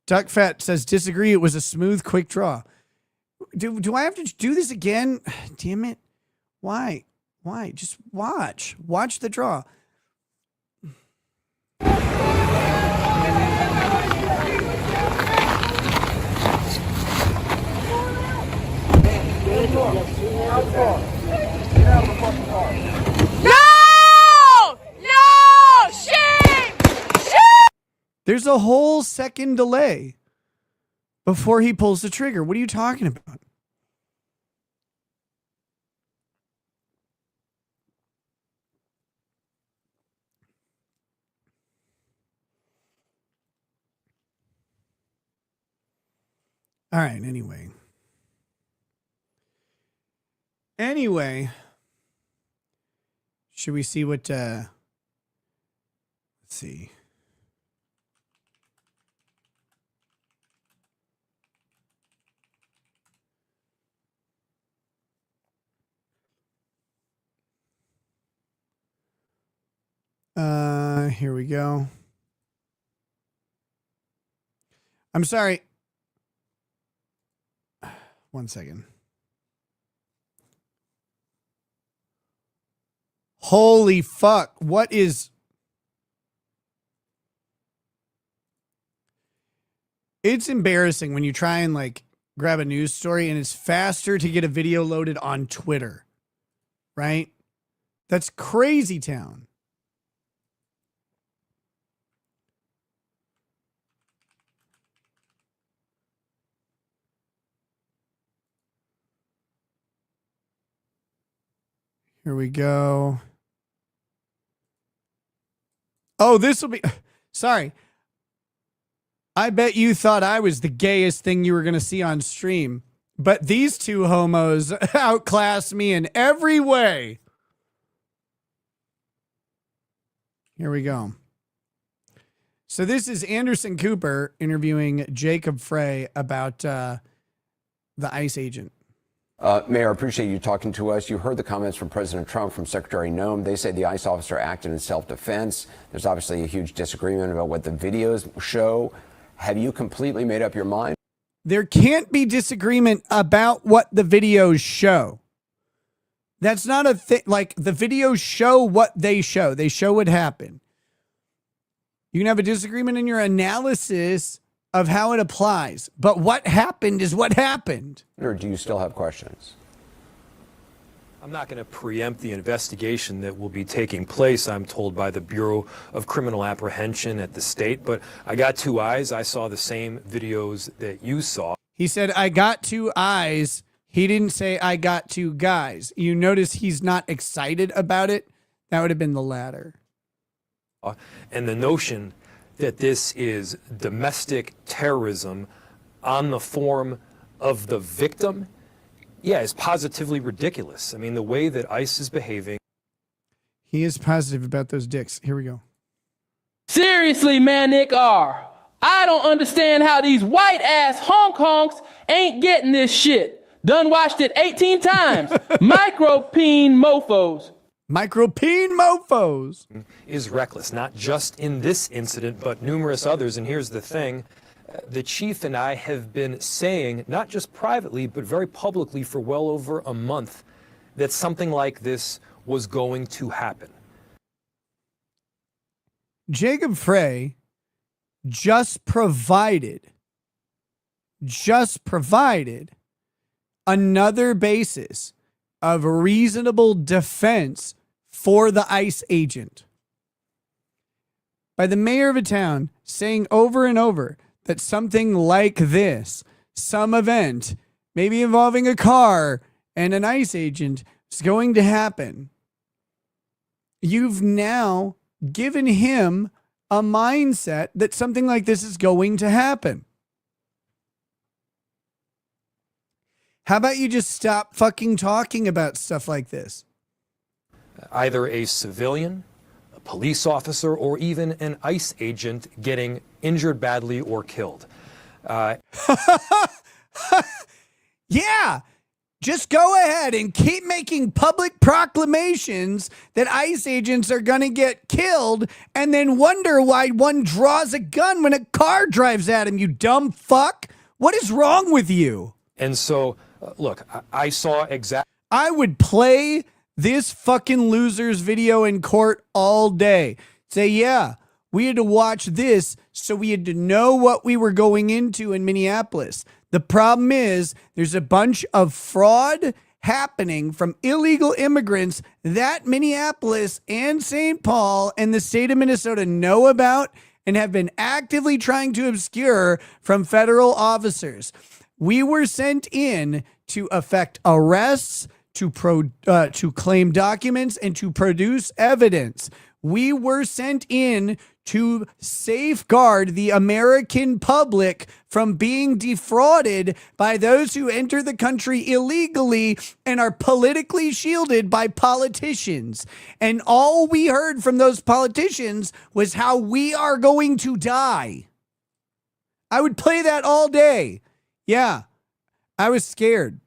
Duck Fat says, disagree. It was a smooth, quick draw. Do I have to do this again? Damn it. Why? Just watch. Watch the draw. No! Shame! There's a whole second delay before he pulls the trigger. What are you talking about? All right, Anyway, should we see what let's see. Here we go. I'm sorry. 1 second. Holy fuck. What is... It's embarrassing when you try and like grab a news story and it's faster to get a video loaded on Twitter. Right? That's crazy town. Here we go. Oh, this will be... Sorry. I bet you thought I was the gayest thing you were going to see on stream. But these two homos outclass me in every way. Here we go. So this is Anderson Cooper interviewing Jacob Frey about the ICE agent. Mayor, I appreciate you talking to us. You heard the comments from President Trump, from Secretary Noem. They say the ICE officer acted in self-defense. There's obviously a huge disagreement about what the videos show. Have you completely made up your mind? There can't be disagreement about what the videos show. That's not a thing. Like, the videos show what they show. They show what happened. You can have a disagreement in your analysis of how it applies, but what happened is what happened. Or do you still have questions? I'm not going to preempt the investigation that will be taking place, I'm told, by the Bureau of Criminal Apprehension at the state, but I got two eyes. I saw the same videos that you saw. He said, I got two eyes. He didn't say, I got two guys. You notice he's not excited about it? That would have been the latter. And the notion that this is domestic terrorism on the form of the victim, is positively ridiculous. I mean, the way that ICE is behaving. He is positive about those dicks. Here we go. Seriously, man, Nick R. I don't understand how these white ass Hong Kongs ain't getting this shit. Done watched it 18 times. Micropeen mofos. Micropeen mofos. Is reckless, not just in this incident, but numerous others. And here's the thing. The chief and I have been saying, not just privately, but very publicly for well over a month, that something like this was going to happen. Jacob Frey just provided another basis of reasonable defense for the ICE agent. By the mayor of a town saying over and over that something like this, some event, maybe involving a car and an ICE agent, is going to happen. You've now given him a mindset that something like this is going to happen. How about you just stop fucking talking about stuff like this? Either a civilian, a police officer, or even an ICE agent getting injured badly or killed. Yeah, just go ahead and keep making public proclamations that ICE agents are going to get killed and then wonder why one draws a gun when a car drives at him, you dumb fuck. What is wrong with you? And so, look, I saw exactly. I would play this fucking loser's video in court all day. Say, yeah, we had to watch this so we had to know what we were going into in Minneapolis. The problem is there's a bunch of fraud happening from illegal immigrants that Minneapolis and St. Paul and the state of Minnesota know about and have been actively trying to obscure from federal officers. We were sent in to effect arrests, to claim documents, and to produce evidence. We were sent in to safeguard the American public from being defrauded by those who enter the country illegally and are politically shielded by politicians. And all we heard from those politicians was how we are going to die. I would play that all day. Yeah, I was scared.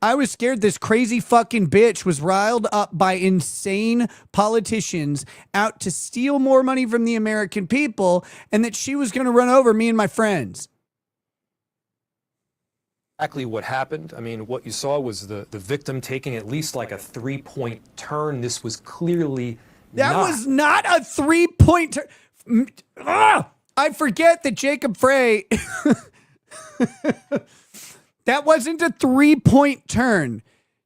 I was scared this crazy fucking bitch was riled up by insane politicians out to steal more money from the American people and that she was going to run over me and my friends. Exactly what happened. I mean, what you saw was the victim taking at least like a 3-point turn. This was clearly That was not a 3-point turn. I forget that Jacob Frey... That wasn't a 3-point turn.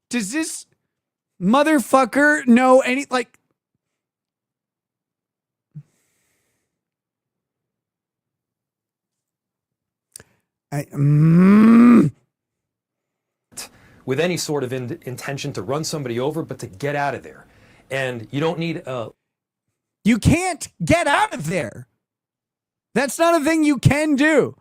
Does this motherfucker know any, like... With any sort of intention to run somebody over, but to get out of there. And you don't need a... You can't get out of there. That's not a thing you can do.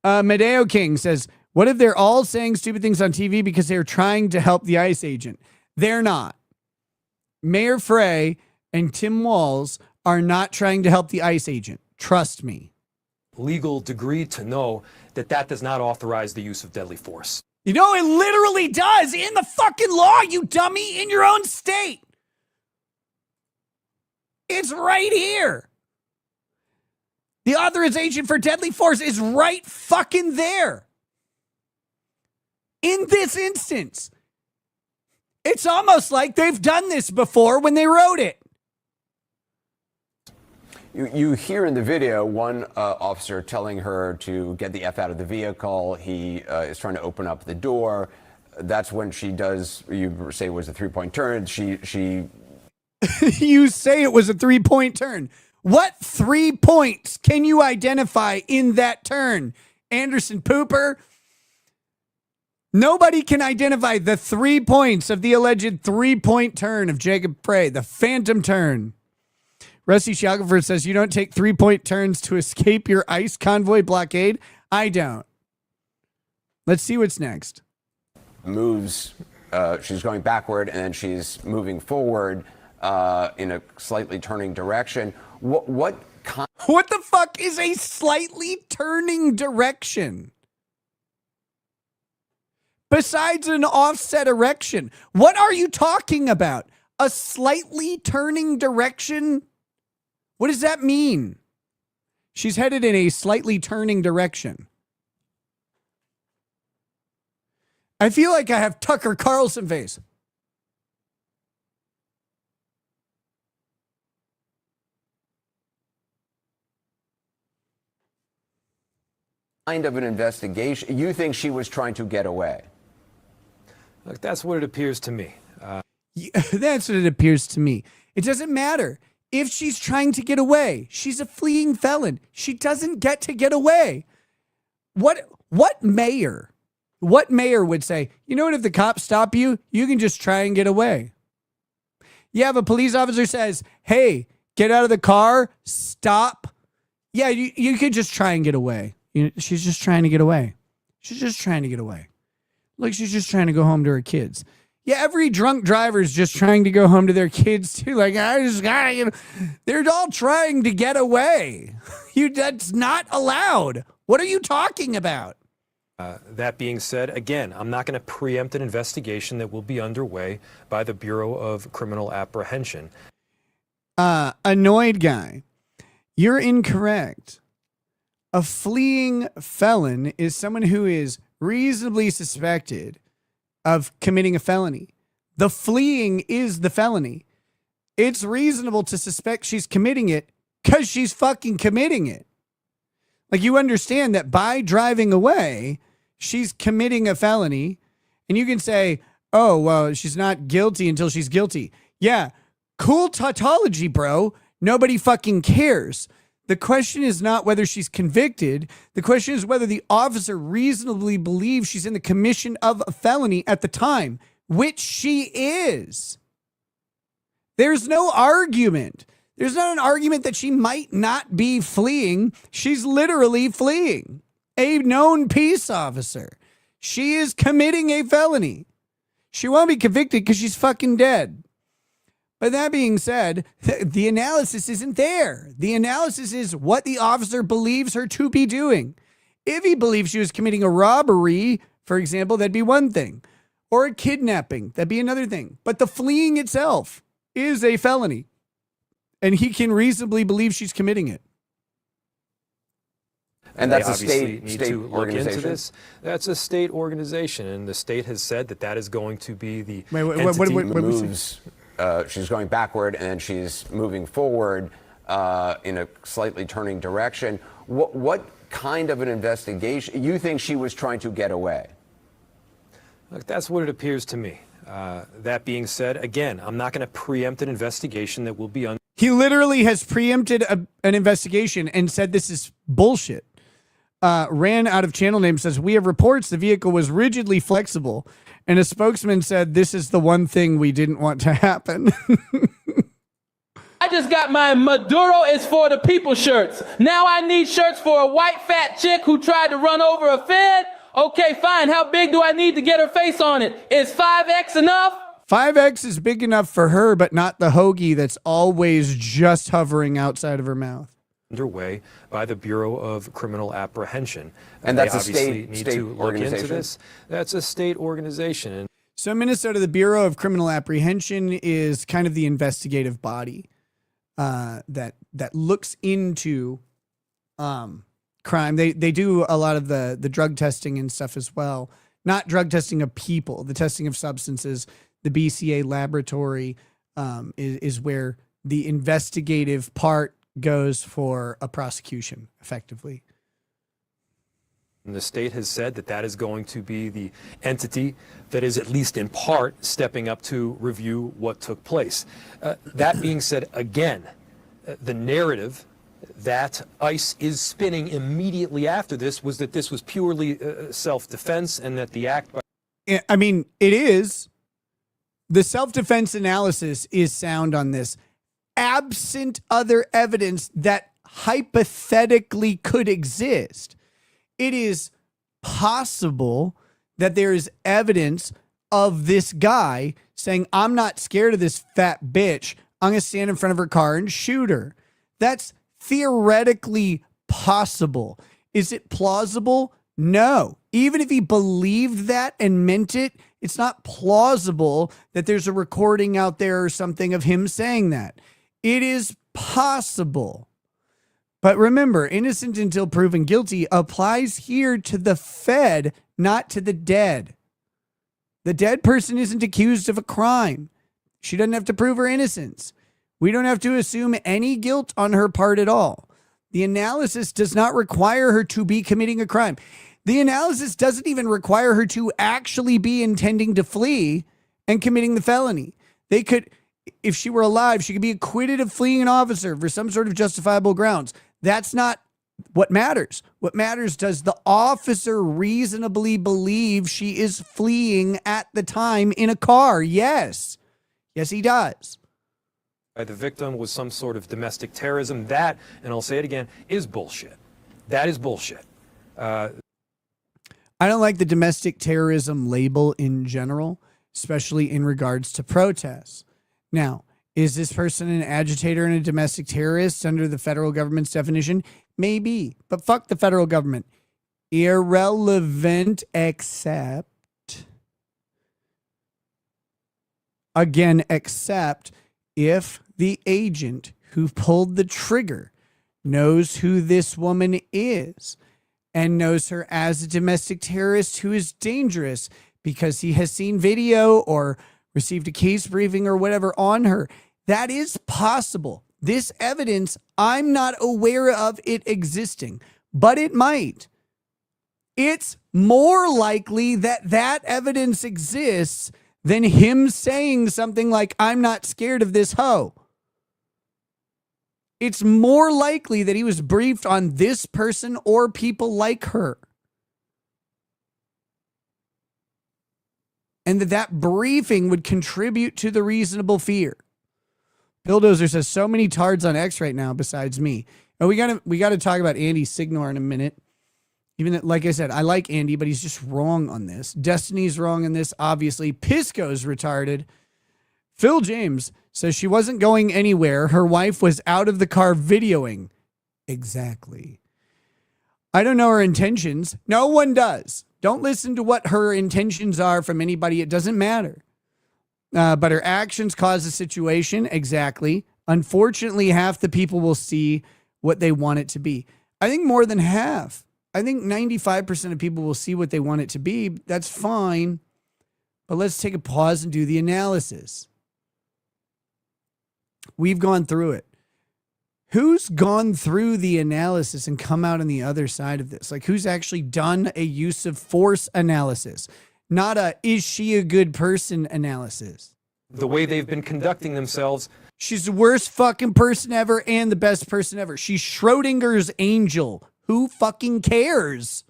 Medeo King says, what if they're all saying stupid things on TV because they're trying to help the ICE agent? They're not. Mayor Frey and Tim Walz are not trying to help the ICE agent. Trust me. Legal degree to know that that does not authorize the use of deadly force. You know, it literally does in the fucking law, you dummy, in your own state. It's right here. The authorization for deadly force is right fucking there. In this instance, it's almost like they've done this before when they wrote it. You hear in the video one officer telling her to get the F out of the vehicle. He is trying to open up the door. That's when she does, you say it was a 3-point turn. She You say it was a 3-point turn. What 3 points can you identify in that turn? Anderson Pooper. Nobody can identify the 3 points of the alleged 3-point turn of Jacob Frey, the phantom turn. Rusty Shackelford says, you don't take 3-point turns to escape your ICE convoy blockade? I don't. Let's see what's next. Moves, she's going backward and then she's moving forward in a slightly turning direction. What the fuck is a slightly turning direction? Besides an offset erection, what are you talking about? A slightly turning direction? What does that mean? She's headed in a slightly turning direction. I feel like I have Tucker Carlson face. kind of an investigation? You think she was trying to get away? Look, that's what it appears to me. That's what it appears to me. It doesn't matter. If she's trying to get away, she's a fleeing felon. She doesn't get to get away. What mayor would say, you know what, if the cops stop you, you can just try and get away? Yeah, if a police officer says, hey, get out of the car, stop. Yeah, you could just try and get away. She's just trying to get away. She's just trying to get away. Look, she's just trying to go home to her kids. Yeah, every drunk driver is just trying to go home to their kids too. Like, I just gotta, they're all trying to get away. That's not allowed. What are you talking about? That being said, again, I'm not going to preempt an investigation that will be underway by the Bureau of Criminal Apprehension. Annoyed guy, you're incorrect. A fleeing felon is someone who is reasonably suspected of committing a felony. The fleeing is the felony. It's reasonable to suspect she's committing it because she's fucking committing it. Like, you understand that by driving away, she's committing a felony, and you can say, oh, well, she's not guilty until she's guilty. Yeah, cool tautology, bro. Nobody fucking cares. The question is not whether she's convicted. The question is whether the officer reasonably believes she's in the commission of a felony at the time, which she is. There's no argument. There's not an argument that she might not be fleeing. She's literally fleeing. A known peace officer. She is committing a felony. She won't be convicted because she's fucking dead. But that being said, the analysis isn't there. The analysis is what the officer believes her to be doing. If he believes she was committing a robbery, for example, that'd be one thing. Or a kidnapping, that'd be another thing. But the fleeing itself is a felony. And he can reasonably believe she's committing it. And that's a state organization. Look into this. That's a state organization, and the state has said that is going to be the entity. Moves. She's going backward and then she's moving forward in a slightly turning direction. What kind of an investigation? You think she was trying to get away? Look, that's what it appears to me. That being said, again, I'm not going to preempt an investigation that will be He literally has preempted an investigation and said this is bullshit. Ran out of channel name says, we have reports the vehicle was rigidly flexible, and a spokesman said this is the one thing we didn't want to happen. I just got my Maduro is for the people shirts. Now I need shirts for a white fat chick who tried to run over a Fed. Okay, fine. How big do I need to get her face on it? Is 5X enough? 5X is big enough for her, but not the hoagie that's always just hovering outside of her mouth. Underway by the Bureau of Criminal Apprehension. And that's they a obviously need state to look organization? into this. That's a state organization. So Minnesota, the Bureau of Criminal Apprehension is kind of the investigative body that looks into crime. They do a lot of the drug testing and stuff as well. Not drug testing of people, the testing of substances. The BCA laboratory is where the investigative part goes for a prosecution, effectively. And the state has said that is going to be the entity that is, at least in part, stepping up to review what took place. That being said, again, the narrative that ICE is spinning immediately after this was that this was purely self-defense and that the act by I mean, it is. The self-defense analysis is sound on this. Absent other evidence that hypothetically could exist, it is possible that there is evidence of this guy saying, I'm not scared of this fat bitch. I'm going to stand in front of her car and shoot her. That's theoretically possible. Is it plausible? No. Even if he believed that and meant it, it's not plausible that there's a recording out there or something of him saying that. It is possible. But remember, innocent until proven guilty applies here to the Fed, not to the dead. The dead person isn't accused of a crime. She doesn't have to prove her innocence. We don't have to assume any guilt on her part at all. The analysis does not require her to be committing a crime. The analysis doesn't even require her to actually be intending to flee and committing the felony. They could, if she were alive, she could be acquitted of fleeing an officer for some sort of justifiable grounds. That's not what matters. What matters, does the officer reasonably believe she is fleeing at the time in a car? Yes. Yes, he does. the victim was some sort of domestic terrorism. That, and I'll say it again, is bullshit. That is bullshit. I don't like the domestic terrorism label in general, especially in regards to protests. Now, is this person an agitator and a domestic terrorist under the federal government's definition? Maybe, but fuck the federal government. Irrelevant, except if the agent who pulled the trigger knows who this woman is and knows her as a domestic terrorist who is dangerous because he has seen video or received a case briefing or whatever on her. That is possible. This evidence, I'm not aware of it existing, but it might. It's more likely that that evidence exists than him saying something like, I'm not scared of this hoe. It's more likely that he was briefed on this person or people like her. And that briefing would contribute to the reasonable fear. Billdozer says so many tards on X right now besides me. And we gotta talk about Andy Signor in a minute. Even that, like I said, I like Andy, but he's just wrong on this. Destiny's wrong on this, obviously. Pisco's retarded. Phil James says she wasn't going anywhere. Her wife was out of the car videoing. Exactly. I don't know her intentions. No one does. Don't listen to what her intentions are from anybody. It doesn't matter. But her actions cause the situation. Exactly. Unfortunately, half the people will see what they want it to be. I think more than half. I think 95% of people will see what they want it to be. That's fine. But let's take a pause and do the analysis. We've gone through it. Who's gone through the analysis and come out on the other side of this? Like, who's actually done a use of force analysis? Not a, is she a good person analysis? The way they've been conducting themselves. She's the worst fucking person ever and the best person ever. She's Schrodinger's angel. Who fucking cares?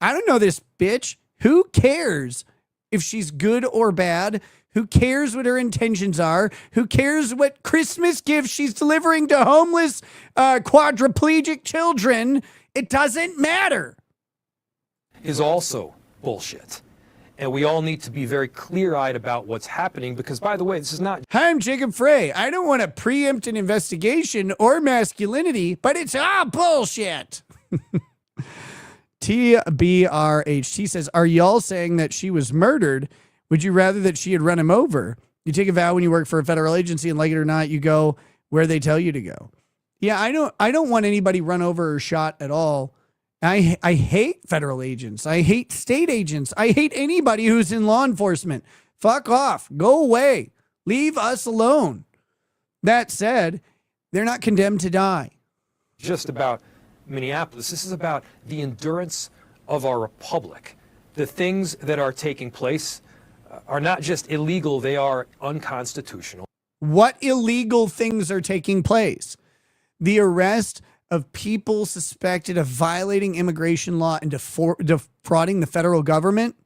I don't know this bitch. Who cares if she's good or bad? Who cares what her intentions are? Who cares what Christmas gifts she's delivering to homeless, quadriplegic children? It doesn't matter. Is also bullshit. And we all need to be very clear-eyed about what's happening because, by the way, this is not... Hi, I'm Jacob Frey. I don't want to preempt an investigation or masculinity, but it's bullshit. TBRHT says, are y'all saying that she was murdered? Would you rather that she had run him over? You take a vow when you work for a federal agency, and like it or not, you go where they tell you to go. Yeah, I don't want anybody run over or shot at all. I hate federal agents. I hate state agents. I hate anybody who's in law enforcement. Fuck off. Go away. Leave us alone. That said, they're not condemned to die. Just about Minneapolis. This is about the endurance of our republic. The things that are taking place are not just illegal, they are unconstitutional. What illegal things are taking place? The arrest of people suspected of violating immigration law and defrauding the federal government.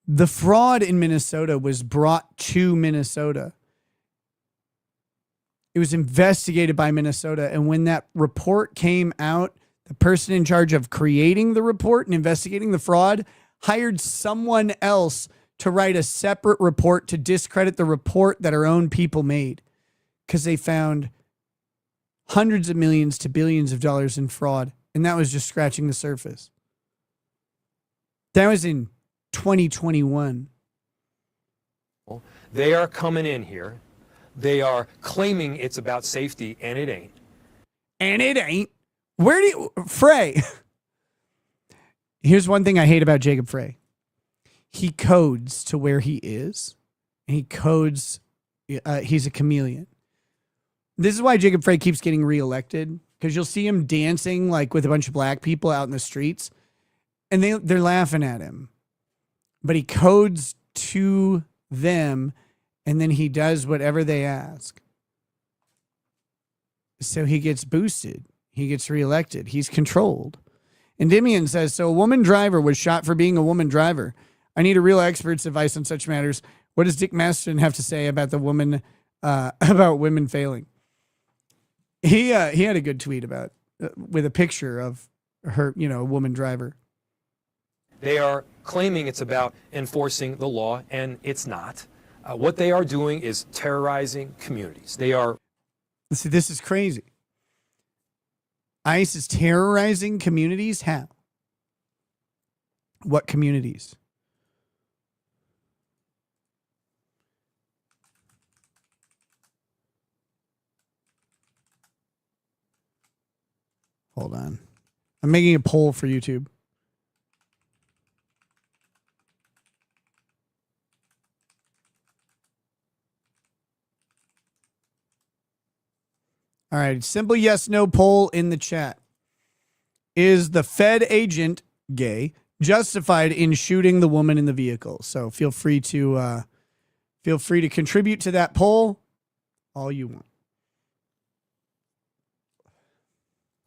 The fraud in Minnesota was brought to Minnesota. It was investigated by Minnesota. And when that report came out, the person in charge of creating the report and investigating the fraud hired someone else to write a separate report to discredit the report that our own people made, because they found hundreds of millions to billions of dollars in fraud. And that was just scratching the surface. That was in 2021. They are coming in here. They are claiming it's about safety, and it ain't. And it ain't. Where do you, Frey? Here's one thing I hate about Jacob Frey. He codes to where he is, and he codes. He's a chameleon. This is why Jacob Frey keeps getting reelected, because you'll see him dancing like with a bunch of black people out in the streets, and they're laughing at him. But he codes to them, and then he does whatever they ask. So he gets boosted. He gets reelected. He's controlled. And Dimian says, so a woman driver was shot for being a woman driver. I need a real expert's advice on such matters. What does Dick Masterson have to say about the woman, about women failing? He had a good tweet about with a picture of her, a woman driver. They are claiming it's about enforcing the law, and it's not. What they are doing is terrorizing communities. They are. See, this is crazy. ICE is terrorizing communities? How? What communities? Hold on. I'm making a poll for YouTube. All right, simple yes, no poll in the chat. Is the Fed agent gay justified in shooting the woman in the vehicle? So feel free to contribute to that poll all you want.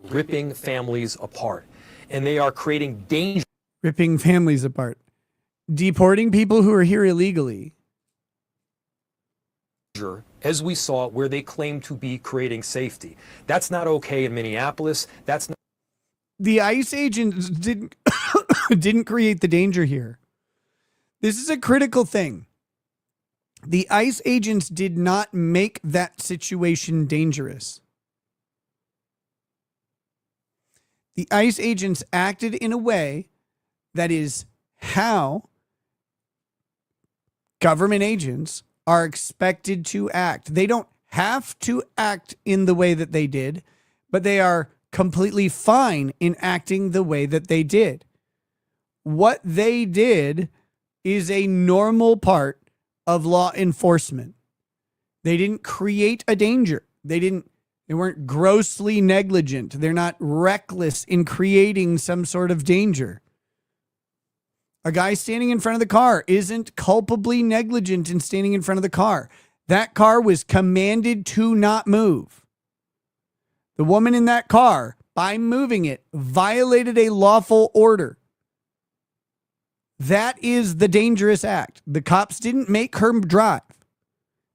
Ripping families apart, and they are creating danger. Ripping families apart. Deporting people who are here illegally. As we saw, where they claim to be creating safety. That's not okay in Minneapolis. That's not. The ICE agents didn't create the danger here. This is a critical thing. The ICE agents did not make that situation dangerous. The ICE agents acted in a way that is how government agents are expected to act. They don't have to act in the way that they did, but they are completely fine in acting the way that they did. What they did is a normal part of law enforcement. They didn't create a danger. They weren't grossly negligent. They're not reckless in creating some sort of danger. A guy standing in front of the car isn't culpably negligent in standing in front of the car. That car was commanded to not move. The woman in that car, by moving it, violated a lawful order. That is the dangerous act. The cops didn't make her drive.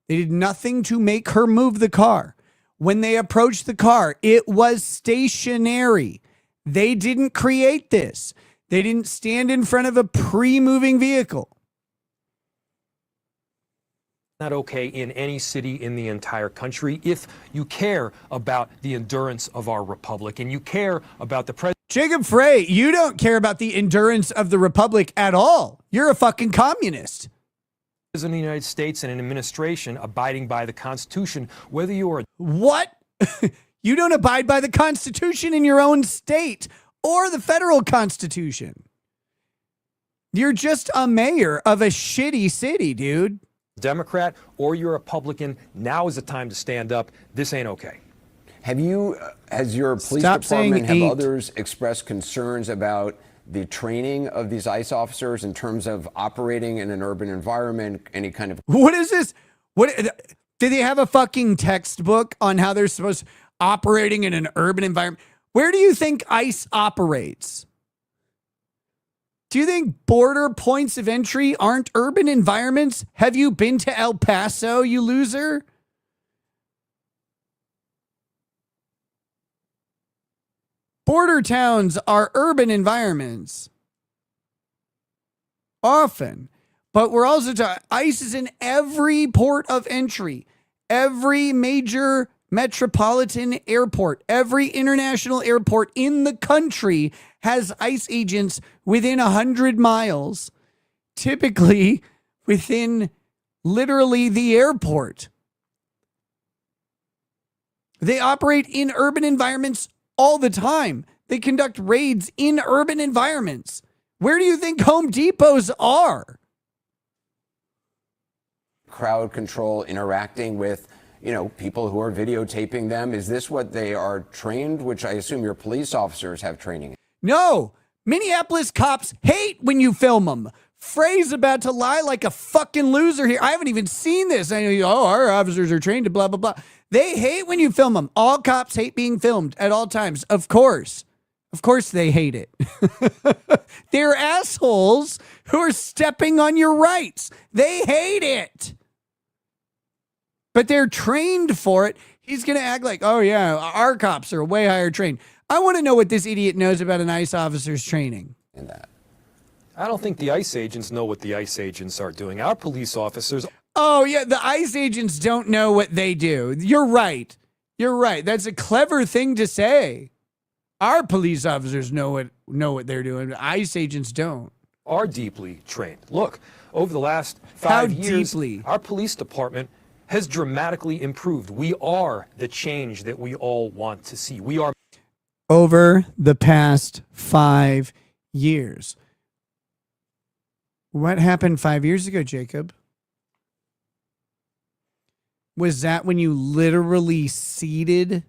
They did nothing to make her move the car. When they approached the car, it was stationary. They didn't create this. They didn't stand in front of a pre-moving vehicle. Not okay in any city in the entire country if you care about the endurance of our republic and you care about the president. Jacob Frey, you don't care about the endurance of the republic at all. You're a fucking communist. President of the United States and an administration abiding by the Constitution, whether you are. What? You don't abide by the Constitution in your own state or the federal Constitution. You're just a mayor of a shitty city, dude. Democrat or you're a Republican, now is the time to stand up. This ain't okay. Has your police Stop department, have saying others expressed concerns about the training of these ICE officers in terms of operating in an urban environment, any kind of... What is this? What do they have a fucking textbook on how they're supposed to operating in an urban environment? Where do you think ICE operates? Do you think border points of entry aren't urban environments? Have you been to El Paso, you loser? Border towns are urban environments. Often. But we're also talking, ICE is in every port of entry, every major metropolitan airport, every international airport in the country has ICE agents within 100 miles, typically within literally the airport. They operate in urban environments all the time. They conduct raids in urban environments. Where do you think Home Depots are? Crowd control, interacting with, people who are videotaping them. Is this what they are trained, which I assume your police officers have training in? No. Minneapolis cops hate when you film them. Frey's about to lie like a fucking loser here. I haven't even seen this. I know, our officers are trained to blah, blah, blah. They hate when you film them. All cops hate being filmed at all times. Of course. Of course they hate it. They're assholes who are stepping on your rights. They hate it. But they're trained for it. He's going to act like, oh yeah, our cops are way higher trained. I want to know what this idiot knows about an ICE officer's training. In that. I don't think the ICE agents know what the ICE agents are doing. Our police officers... Oh, yeah, the ICE agents don't know what they do. You're right. You're right. That's a clever thing to say. Our police officers know what they're doing. ICE agents don't. Are deeply trained. Look, over the last 5 years, deeply? Our police department has dramatically improved. We are the change that we all want to see. We are... Over the past 5 years. What happened 5 years ago, Jacob? Was that when you literally ceded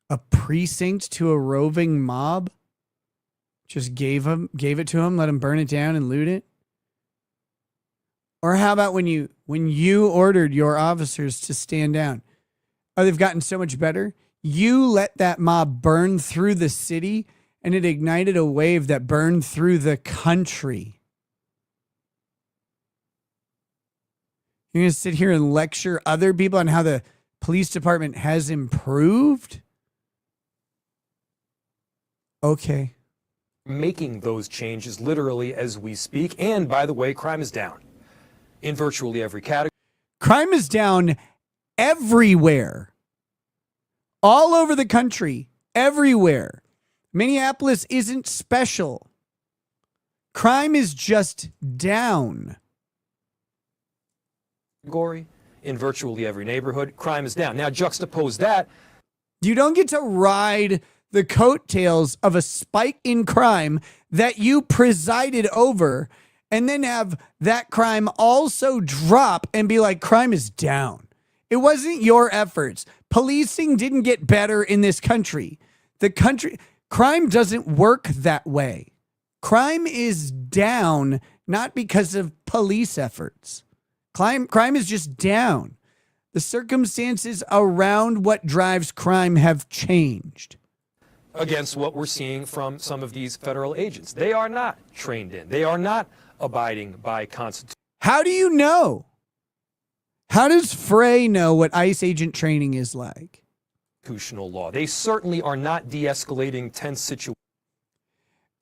a precinct to a roving mob? Just gave it to him, let him burn it down and loot it? Or how about when you ordered your officers to stand down? Oh, they've gotten so much better. You let that mob burn through the city, and it ignited a wave that burned through the country. You're going to sit here and lecture other people on how the police department has improved? Okay. making those changes literally as we speak. And by the way, crime is down in virtually every category. Crime is down everywhere. All over the country. Everywhere. Minneapolis isn't special. Crime is just down. In virtually every neighborhood, crime is down. Now juxtapose that. You don't get to ride the coattails of a spike in crime that you presided over and then have that crime also drop and be like, crime is down. It wasn't your efforts. Policing didn't get better in this country. Crime doesn't work that way. Crime is down, not because of police efforts. Crime is just down. The circumstances around what drives crime have changed. Against what we're seeing from some of these federal agents. They are not trained in. They are not abiding by Constitution. How do you know? How does Frey know what ICE agent training is like? Constitutional law. They certainly are not de-escalating tense situations.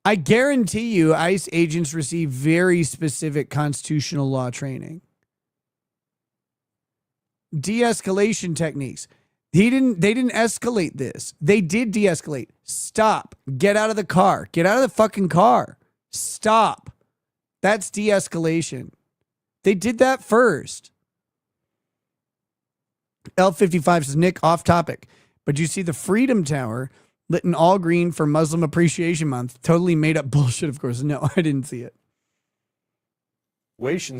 I guarantee you ICE agents receive very specific constitutional law training. De-escalation techniques. They didn't escalate this. They did de-escalate. Stop. Get out of the car. Get out of the fucking car. Stop. That's de-escalation. They did that first. L55 says, Nick, off topic, but you see the Freedom Tower lit in all green for Muslim Appreciation Month. Totally made up bullshit, of course. No, I didn't see it.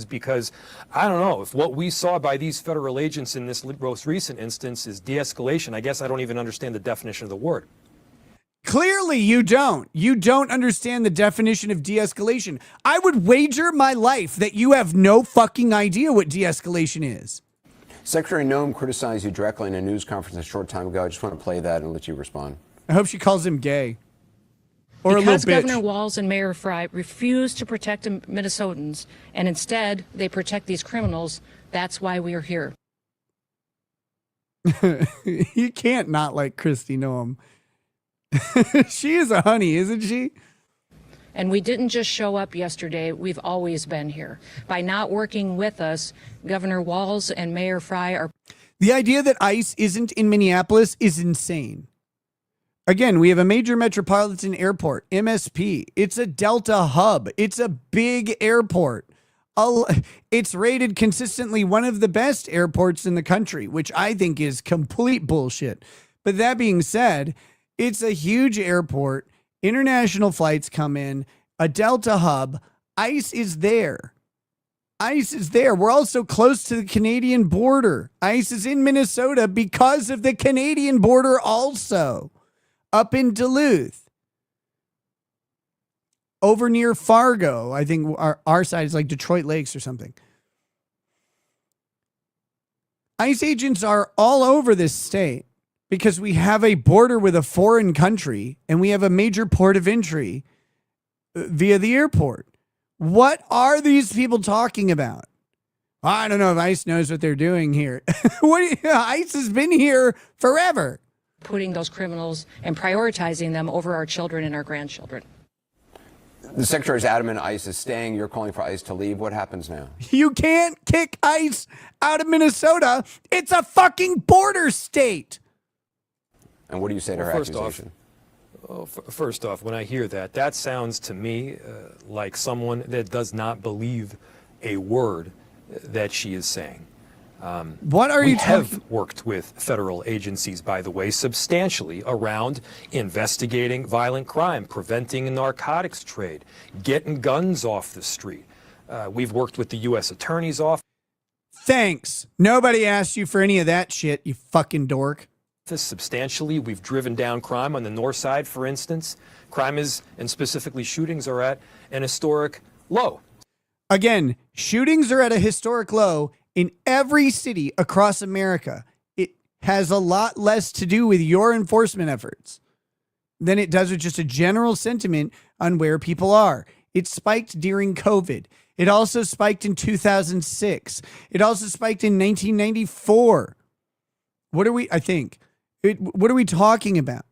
Because I don't know if what we saw by these federal agents in this most recent instance is de-escalation. I guess I don't even understand the definition of the word. Clearly, you don't. You don't understand the definition of de-escalation. I would wager my life that you have no fucking idea what de-escalation is. Secretary Noem criticized you directly in a news conference a short time ago. I just want to play that and let you respond. I hope she calls him gay. Or because a little bitch. Governor Walz and Mayor Fry refuse to protect Minnesotans, and instead they protect these criminals, that's why we are here. You can't not like Kristi Noem. She is a honey, isn't she? And we didn't just show up yesterday, we've always been here. By not working with us, Governor Walz and Mayor Fry are... The idea that ICE isn't in Minneapolis is insane. Again, we have a major metropolitan airport, MSP. It's a Delta hub. It's a big airport. It's rated consistently one of the best airports in the country, which I think is complete bullshit. But that being said, it's a huge airport. International flights come in, a Delta hub. ICE is there. ICE is there. We're also close to the Canadian border. ICE is in Minnesota because of the Canadian border also. Up in Duluth, over near Fargo. I think our side is like Detroit Lakes or something. ICE agents are all over this state because we have a border with a foreign country and we have a major port of entry via the airport. What are these people talking about? I don't know if ICE knows what they're doing here. ICE has been here forever. Putting those criminals and prioritizing them over our children and our grandchildren. The Secretary's adamant ICE is staying. You're calling for ICE to leave. What happens now? You can't kick ICE out of Minnesota. It's a fucking border state. And what do you say to her accusation? First off, when I hear that, that sounds to me like someone that does not believe a word that she is saying. What are you We have worked with federal agencies, by the way, substantially around investigating violent crime, preventing a narcotics trade, getting guns off the street. We've worked with the U.S. Attorney's Office. Thanks. Nobody asked you for any of that shit, you fucking dork. Substantially, we've driven down crime on the north side, for instance. Crime is, and specifically shootings, are at an historic low. Again, shootings are at a historic low in every city across America. It has a lot less to do with your enforcement efforts than it does with just a general sentiment on where people are. It spiked during COVID. It also spiked in 2006. It also spiked in 1994. What are we talking about?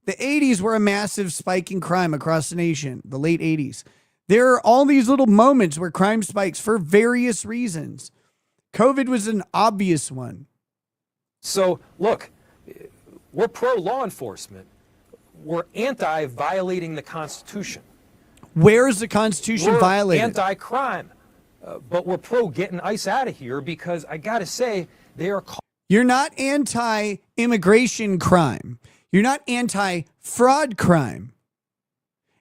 The 80s were a massive spike in crime across the nation, the late 80s. There are all these little moments where crime spikes for various reasons. COVID was an obvious one. So, look, we're pro-law enforcement. We're anti-violating the Constitution. Where is the Constitution violated? Anti-crime. But we're pro-getting ICE out of here because, I got to say, they are... You're not anti-immigration crime. You're not anti-fraud crime.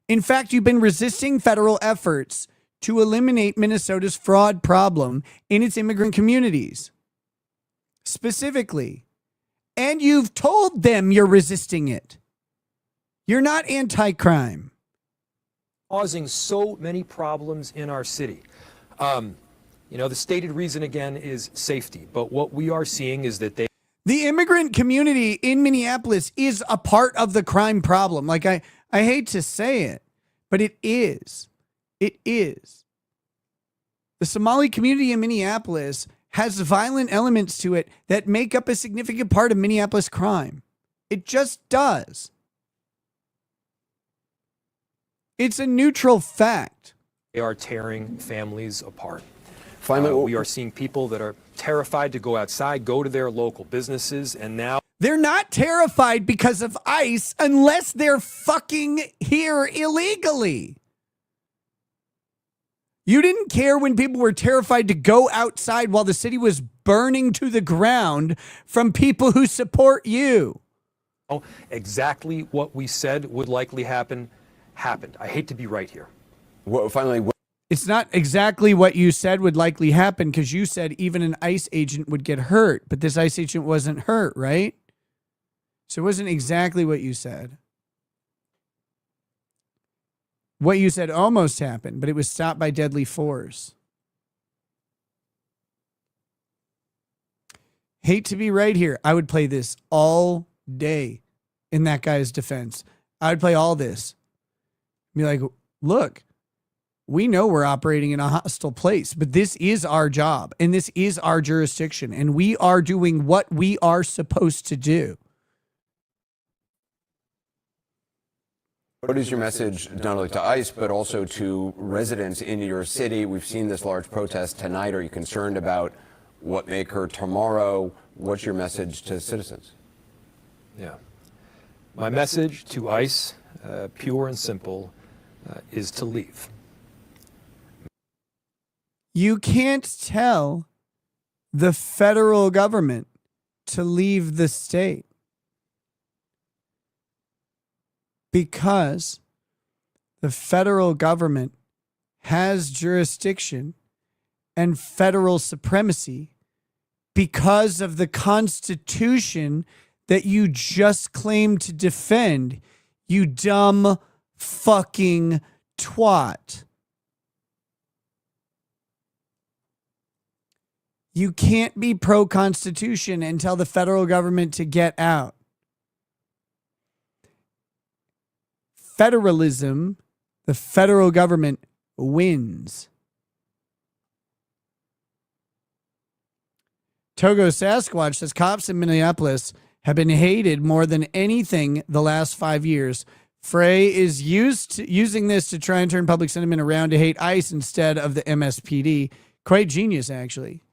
In fact, you've been resisting federal efforts to eliminate Minnesota's fraud problem in its immigrant communities. Specifically. And you've told them you're resisting it. You're not anti-crime. Causing so many problems in our city. The stated reason, again, is safety. But what we are seeing is that the immigrant community in Minneapolis is a part of the crime problem. Like, I hate to say it, but it is. It is. The Somali community in Minneapolis has violent elements to it that make up a significant part of Minneapolis crime. It just does. It's a neutral fact. they are tearing families apart. Finally, we are seeing people that are terrified to go outside, go to their local businesses, and now they're not terrified because of ICE unless they're fucking here illegally. You didn't care when people were terrified to go outside while the city was burning to the ground from people who support you. exactly what we said would likely happen happened. I hate to be right here. Well, finally, it's not exactly what you said would likely happen, because you said even an ICE agent would get hurt, but this ICE agent wasn't hurt, right? So it wasn't exactly what you said. what you said almost happened, but it was stopped by deadly force. Hate to be right here. I would play this all day in that guy's defense. I would play all this. Be like, look, we know we're operating in a hostile place, but this is our job and this is our jurisdiction, and we are doing what we are supposed to do. What is your message not only to ICE, but also to residents in your city? We've seen this large protest tonight. Are you concerned about what may occur tomorrow? What's your message to citizens? Yeah. My message to ICE, pure and simple, is to leave. You can't tell the federal government to leave the state because the federal government has jurisdiction and federal supremacy because of the Constitution that you just claimed to defend, you dumb fucking twat. You can't be pro-Constitution and tell the federal government to get out. Federalism, the federal government wins. Togo Sasquatch says cops in Minneapolis have been hated more than anything the last 5 years. Frey is using this to try and turn public sentiment around to hate ICE instead of the MSPD. Quite genius, actually.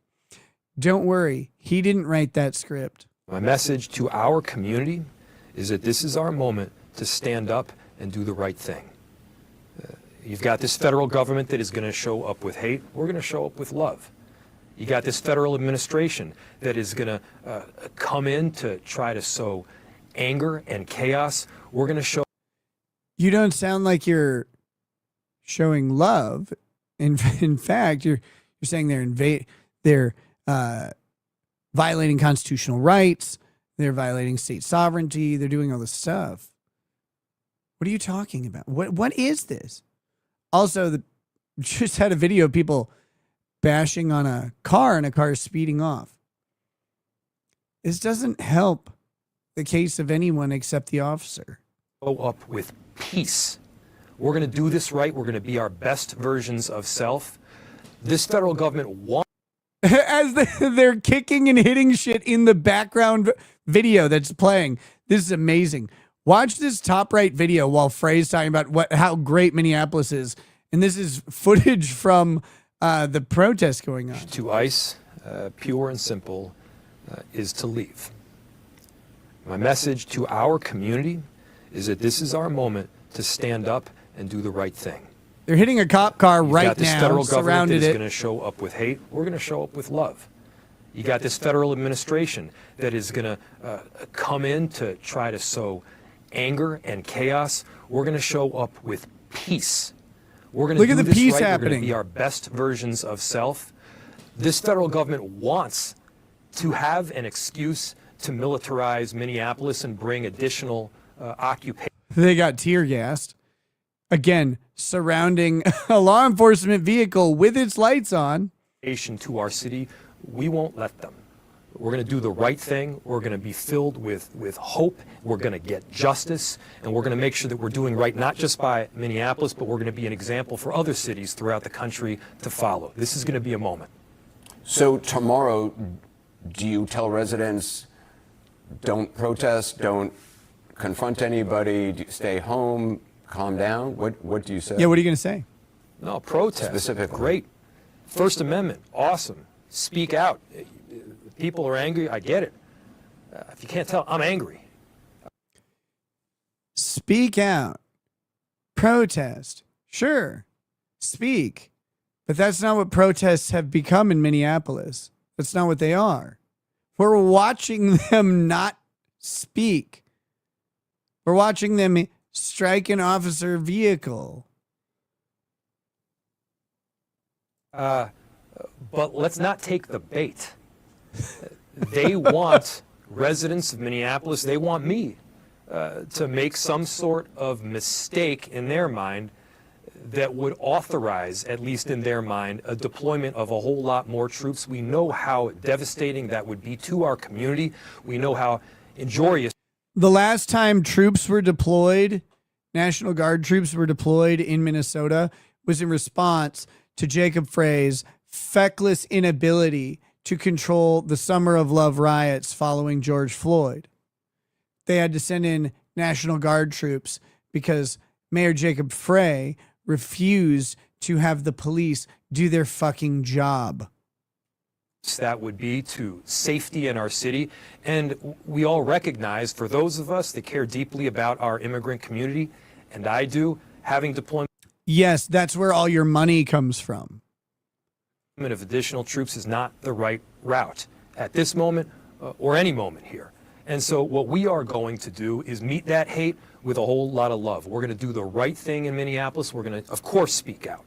Don't worry, he didn't write that script. My message to our community is that this is our moment to stand up and do the right thing. You've got this federal government that is going to show up with hate. We're going to show up with love. You got this federal administration that is going to come in to try to sow anger and chaos. We're going to show. You don't sound like you're showing love. In fact, you're saying they're violating constitutional rights. They're violating state sovereignty. They're doing all this stuff. What are you talking about? What is this? Also, just had a video of people bashing on a car and a car speeding off. This doesn't help the case of anyone except the officer. Show up with peace. We're going to do this right. We're going to be our best versions of self. This federal government wants. As they're kicking and hitting shit in the background video that's playing. This is amazing. Watch this top right video while Frey's talking about how great Minneapolis is. And this is footage from the protest going on. To ICE, pure and simple, is to leave. My message to our community is that this is our moment to stand up and do the right thing. They're hitting a cop car You've right got this now, federal government surrounded that is it. going to show up with hate. We're going to show up with love. You got this federal administration that is going to come in to try to sow anger and chaos. We're going to show up with peace. We're going to Look at do the this peace right. We're going happening. to be our best versions of self. This federal government wants to have an excuse to militarize Minneapolis and bring additional occupation. They got tear gassed. Again, surrounding a law enforcement vehicle with its lights on. To our city. We won't let them. We're going to do the right thing. We're going to be filled with hope. We're going to get justice. And we're going to make sure that we're doing right, not just by Minneapolis, but we're going to be an example for other cities throughout the country to follow. This is going to be a moment. So tomorrow, do you tell residents, don't protest, don't confront anybody, stay home, calm down? What do you say? Yeah, what are you going to say? No, protest. Specifically. Great. First Amendment, awesome. Speak out. People are angry. I get it. If you can't tell, I'm angry. Speak out. Protest. Sure. Speak. But that's not what protests have become in Minneapolis. That's not what they are. We're watching them not speak. We're watching them strike an officer vehicle. But let's not take the bait. They want residents of Minneapolis, they want me to make some sort of mistake in their mind that would authorize, at least in their mind, a deployment of a whole lot more troops. We know how devastating that would be to our community. We know how injurious. The last time troops were deployed, National Guard troops were deployed in Minnesota, was in response to Jacob Frey's feckless inability to control the Summer of Love riots following George Floyd. They had to send in National Guard troops because Mayor Jacob Frey refused to have the police do their fucking job. That would be to safety in our city. And we all recognize, for those of us that care deeply about our immigrant community, and I do, having deployment Yes, that's where all your money comes from. of additional troops is not the right route at this moment or any moment here. And so what we are going to do is meet that hate with a whole lot of love. We're going to do the right thing in Minneapolis. We're going to, of course, speak out.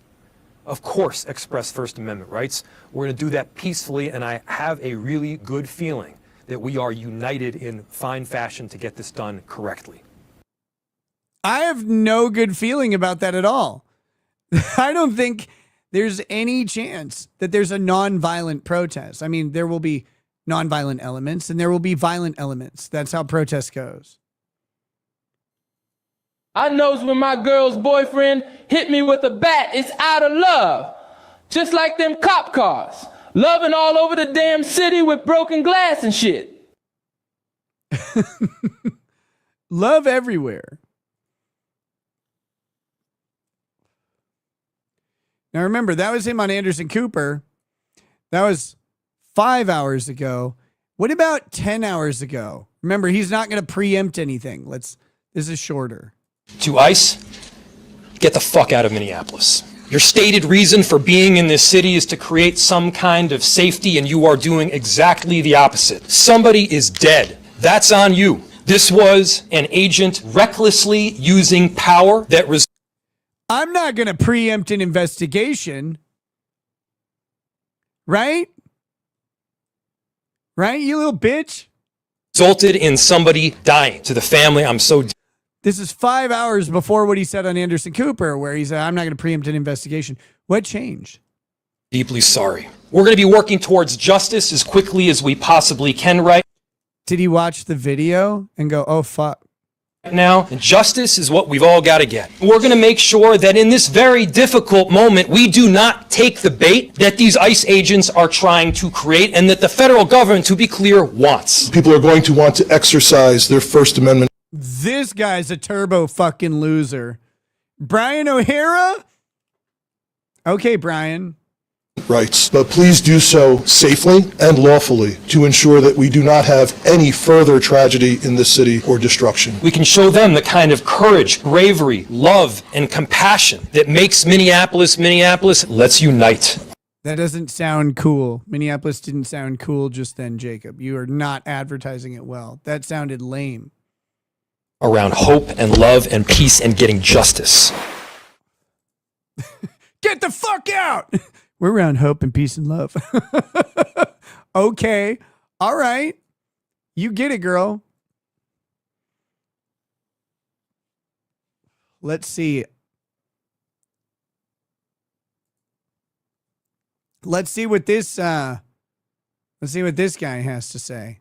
Of course, express First Amendment rights. We're going to do that peacefully, and I have a really good feeling that we are united in fine fashion to get this done correctly. I have no good feeling about that at all. I don't think there's any chance that there's a nonviolent protest. I mean, there will be nonviolent elements and there will be violent elements. That's how protest goes. I knows when my girl's boyfriend hit me with a bat, it's out of love. Just like them cop cars. Loving all over the damn city with broken glass and shit. Love everywhere. Now remember, that was him on Anderson Cooper. That was 5 hours ago. What about 10 hours ago? Remember, he's not going to preempt anything. This is shorter. To ICE, get the fuck out of Minneapolis. Your stated reason for being in this city is to create some kind of safety, and you are doing exactly the opposite. Somebody is dead. That's on you. This was an agent recklessly using power that I'm not going to preempt an investigation. Right? Right, you little bitch? resulted in somebody dying. To the family, I'm so... This is 5 hours before what he said on Anderson Cooper, where he said, I'm not going to preempt an investigation. What changed? deeply sorry. We're going to be working towards justice as quickly as we possibly can right Did he watch the video and go, oh, fuck? now, and justice is what we've all got to get. We're going to make sure that in this very difficult moment, we do not take the bait that these ICE agents are trying to create and that the federal government, to be clear, wants. People are going to want to exercise their First Amendment. This guy's a turbo fucking loser. Brian O'Hara? Okay, Brian. Rights, but please do so safely and lawfully to ensure that we do not have any further tragedy in this city or destruction. We can show them the kind of courage, bravery, love, and compassion that makes Minneapolis, Minneapolis. Let's unite. That doesn't sound cool. Minneapolis didn't sound cool just then, Jacob. You are not advertising it well. That sounded lame. Around hope and love and peace and getting justice. Get the fuck out! We're around hope and peace and love. Okay. All right. You get it, girl. Let's see. Let's see what this guy has to say.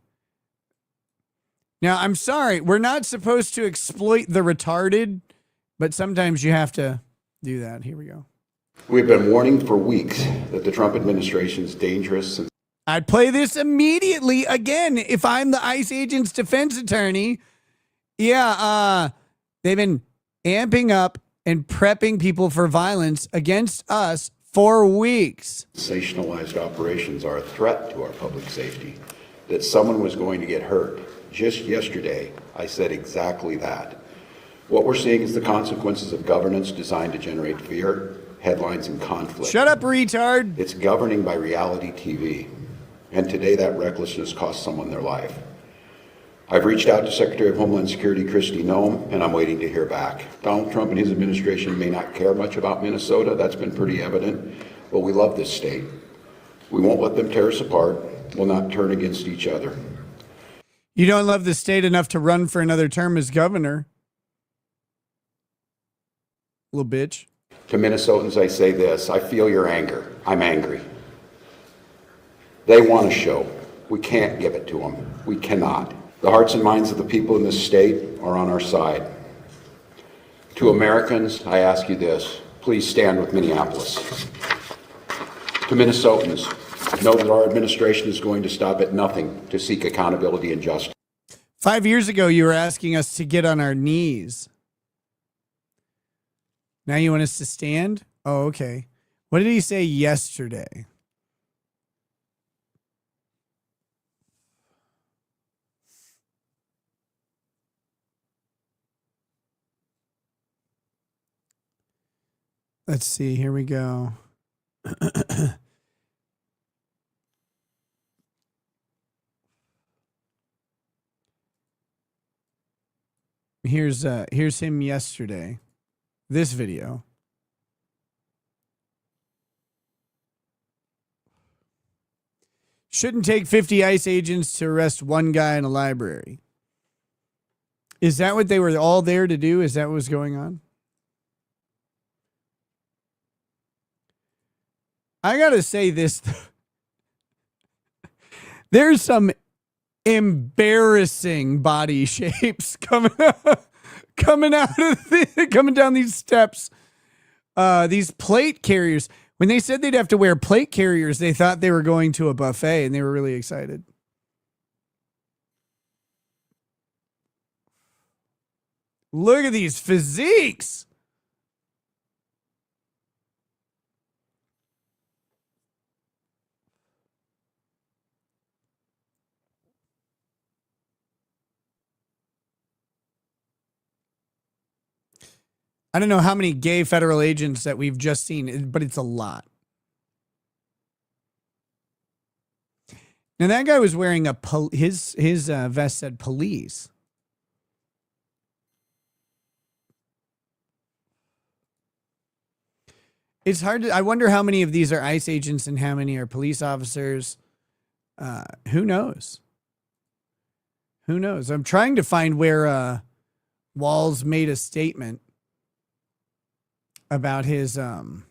Now, I'm sorry. We're not supposed to exploit the retarded, but sometimes you have to do that. Here we go. We've been warning for weeks that the Trump administration is dangerous. I'd play this immediately again if I'm the ICE agent's defense attorney. Yeah, they've been amping up and prepping people for violence against us for weeks. Sensationalized operations are a threat to our public safety. That someone was going to get hurt. Just yesterday, I said exactly that. What we're seeing is the consequences of governance designed to generate fear, headlines, and conflict. Shut up, retard. It's governing by reality TV. And today that recklessness cost someone their life. I've reached out to Secretary of Homeland Security Kristi Noem, and I'm waiting to hear back. Donald Trump and his administration may not care much about Minnesota. That's been pretty evident. But we love this state. We won't let them tear us apart. We'll not turn against each other. You don't love the state enough to run for another term as governor. Little bitch. To Minnesotans, I say this: I feel your anger. I'm angry. They want a show. We can't give it to them. We cannot. The hearts and minds of the people in this state are on our side. To Americans, I ask you this: please stand with Minneapolis. To Minnesotans, know that our administration is going to stop at nothing to seek accountability and justice. 5 years ago, you were asking us to get on our knees. Now you want us to stand? Oh, okay. What did he say yesterday? Let's see. Here we go. Here's him yesterday. This video. Shouldn't take 50 ICE agents to arrest one guy in a library. Is that what they were all there to do? Is that what was going on? I gotta say this. There's some embarrassing body shapes coming down these steps. These plate carriers. When they said they'd have to wear plate carriers, they thought they were going to a buffet, and they were really excited. Look at these physiques. I don't know how many gay federal agents that we've just seen, but it's a lot. Now that guy was wearing his vest said police. It's hard to, I wonder how many of these are ICE agents and how many are police officers. Who knows? Who knows? I'm trying to find where Walz made a statement about his about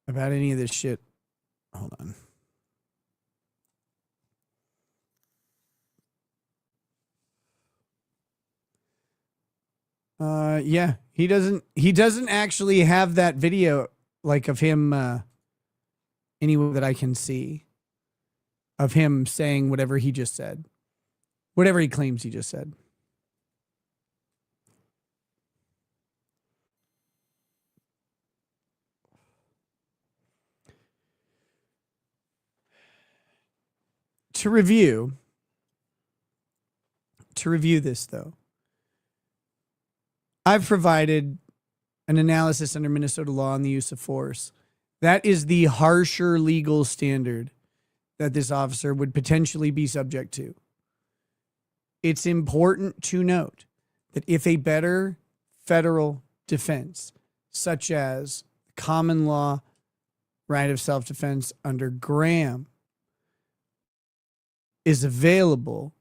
any of this shit. Hold on. Yeah, he doesn't actually have that video like of him anywhere that I can see of him saying whatever he just said. Whatever he claims he just said. To review this, though, I've provided an analysis under Minnesota law on the use of force. That is the harsher legal standard that this officer would potentially be subject to. It's important to note that if a better federal defense, such as common law right of self-defense under Graham, is available,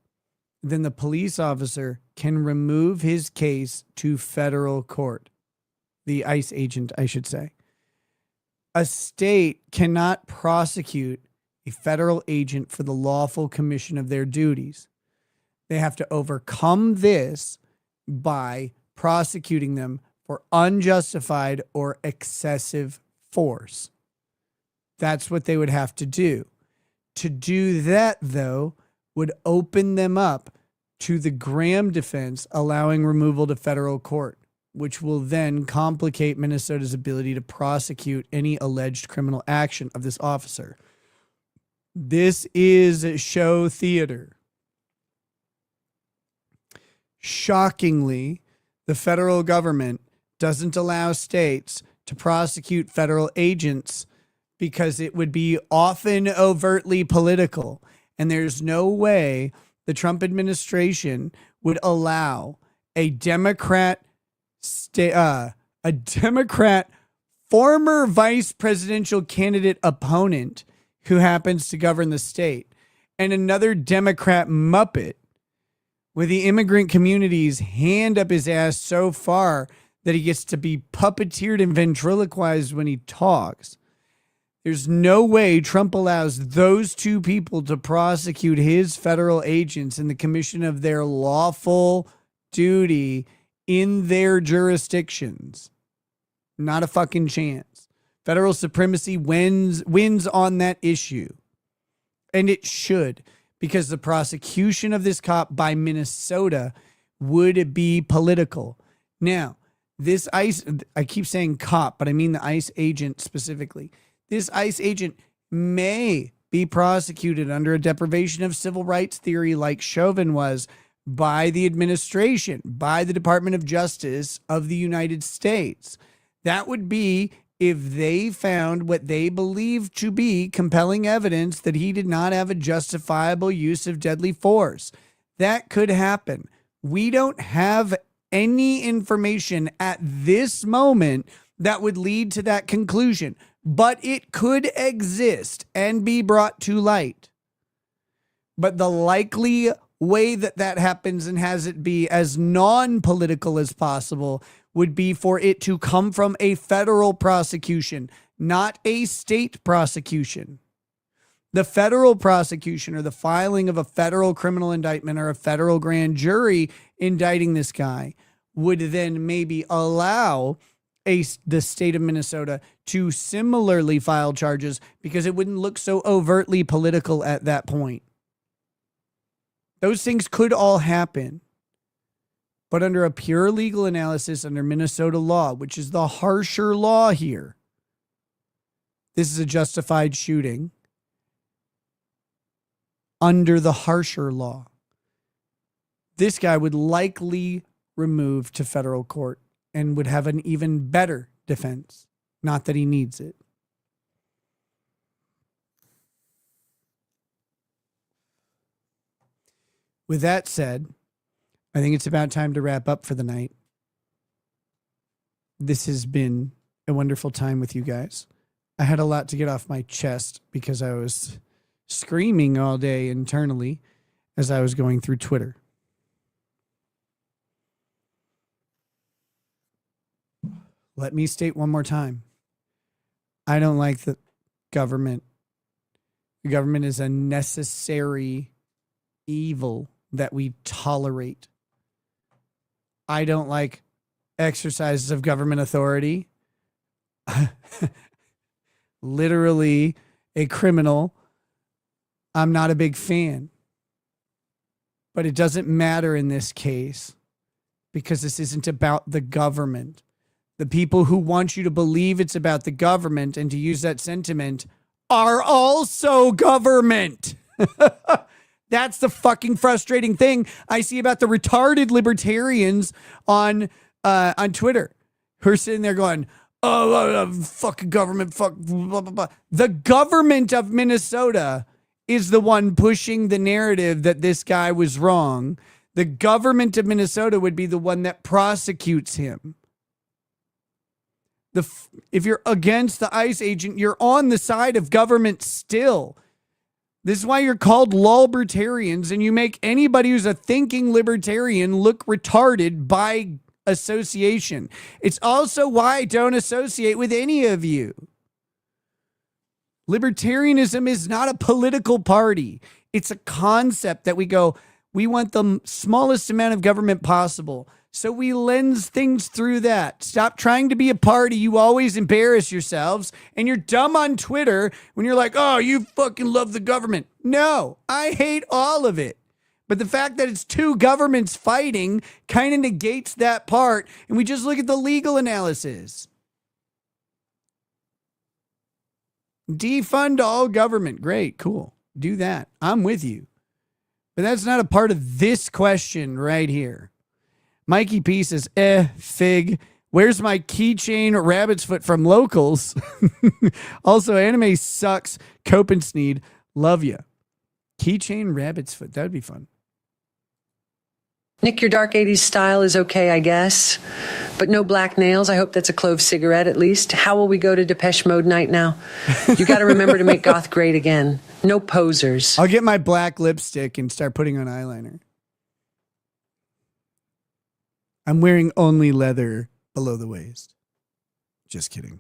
then the police officer can remove his case to federal court. The ICE agent, I should say. A state cannot prosecute a federal agent for the lawful commission of their duties. They have to overcome this by prosecuting them for unjustified or excessive force. That's what they would have to do. To do that, though, would open them up to the Graham defense, allowing removal to federal court, which will then complicate Minnesota's ability to prosecute any alleged criminal action of this officer. This is show theater. Shockingly, the federal government doesn't allow states to prosecute federal agents because it would be often overtly political. And there's no way the Trump administration would allow a Democrat former vice presidential candidate opponent who happens to govern the state and another Democrat Muppet with the immigrant community's hand up his ass so far that he gets to be puppeteered and ventriloquized when he talks. There's no way Trump allows those two people to prosecute his federal agents in the commission of their lawful duty in their jurisdictions. Not a fucking chance. Federal supremacy wins on that issue. And it should, because the prosecution of this cop by Minnesota would be political. Now, this ICE, I keep saying cop, but I mean the ICE agent specifically. This ICE agent may be prosecuted under a deprivation of civil rights theory like Chauvin was by the administration, by the Department of Justice of the United States. That would be if they found what they believed to be compelling evidence that he did not have a justifiable use of deadly force. That could happen. We don't have any information at this moment that would lead to that conclusion, but it could exist and be brought to light. But the likely way that that happens and has it be as non-political as possible would be for it to come from a federal prosecution, not a state prosecution. The federal prosecution or the filing of a federal criminal indictment or a federal grand jury indicting this guy would then maybe allow the state of Minnesota to similarly file charges because it wouldn't look so overtly political at that point. Those things could all happen. But under a pure legal analysis under Minnesota law, which is the harsher law here, this is a justified shooting under the harsher law. This guy would likely remove to federal court and would have an even better defense. Not that he needs it. With that said, I think it's about time to wrap up for the night. This has been a wonderful time with you guys. I had a lot to get off my chest because I was screaming all day internally as I was going through Twitter. Let me state one more time. I don't like the government. The government is a necessary evil that we tolerate. I don't like exercises of government authority. Literally a criminal. I'm not a big fan. But it doesn't matter in this case because this isn't about the government. The people who want you to believe it's about the government and to use that sentiment are also government. That's the fucking frustrating thing I see about the retarded libertarians on Twitter who are sitting there going, fucking government, fuck, blah, blah, blah. The government of Minnesota is the one pushing the narrative that this guy was wrong. The government of Minnesota would be the one that prosecutes him. If you're against the ICE agent, you're on the side of government still. This is why you're called lawbertarians, and you make anybody who's a thinking libertarian look retarded by association. It's also why I don't associate with any of you. Libertarianism is not a political party. It's a concept that we want the smallest amount of government possible. So we lens things through that. Stop trying to be a party. You always embarrass yourselves. And you're dumb on Twitter when you're like, oh, you fucking love the government. No, I hate all of it. But the fact that it's two governments fighting kind of negates that part. And we just look at the legal analysis. Defund all government. Great, cool. Do that. I'm with you. But that's not a part of this question right here. Mikey P says, fig. Where's my keychain rabbit's foot from locals? Also, anime sucks. Copensteed. Love ya. Keychain rabbit's foot. That would be fun. Nick, your dark 80s style is okay, I guess. But no black nails. I hope that's a clove cigarette at least. How will we go to Depeche Mode night now? You got to remember to make goth great again. No posers. I'll get my black lipstick and start putting on eyeliner. I'm wearing only leather below the waist. Just kidding.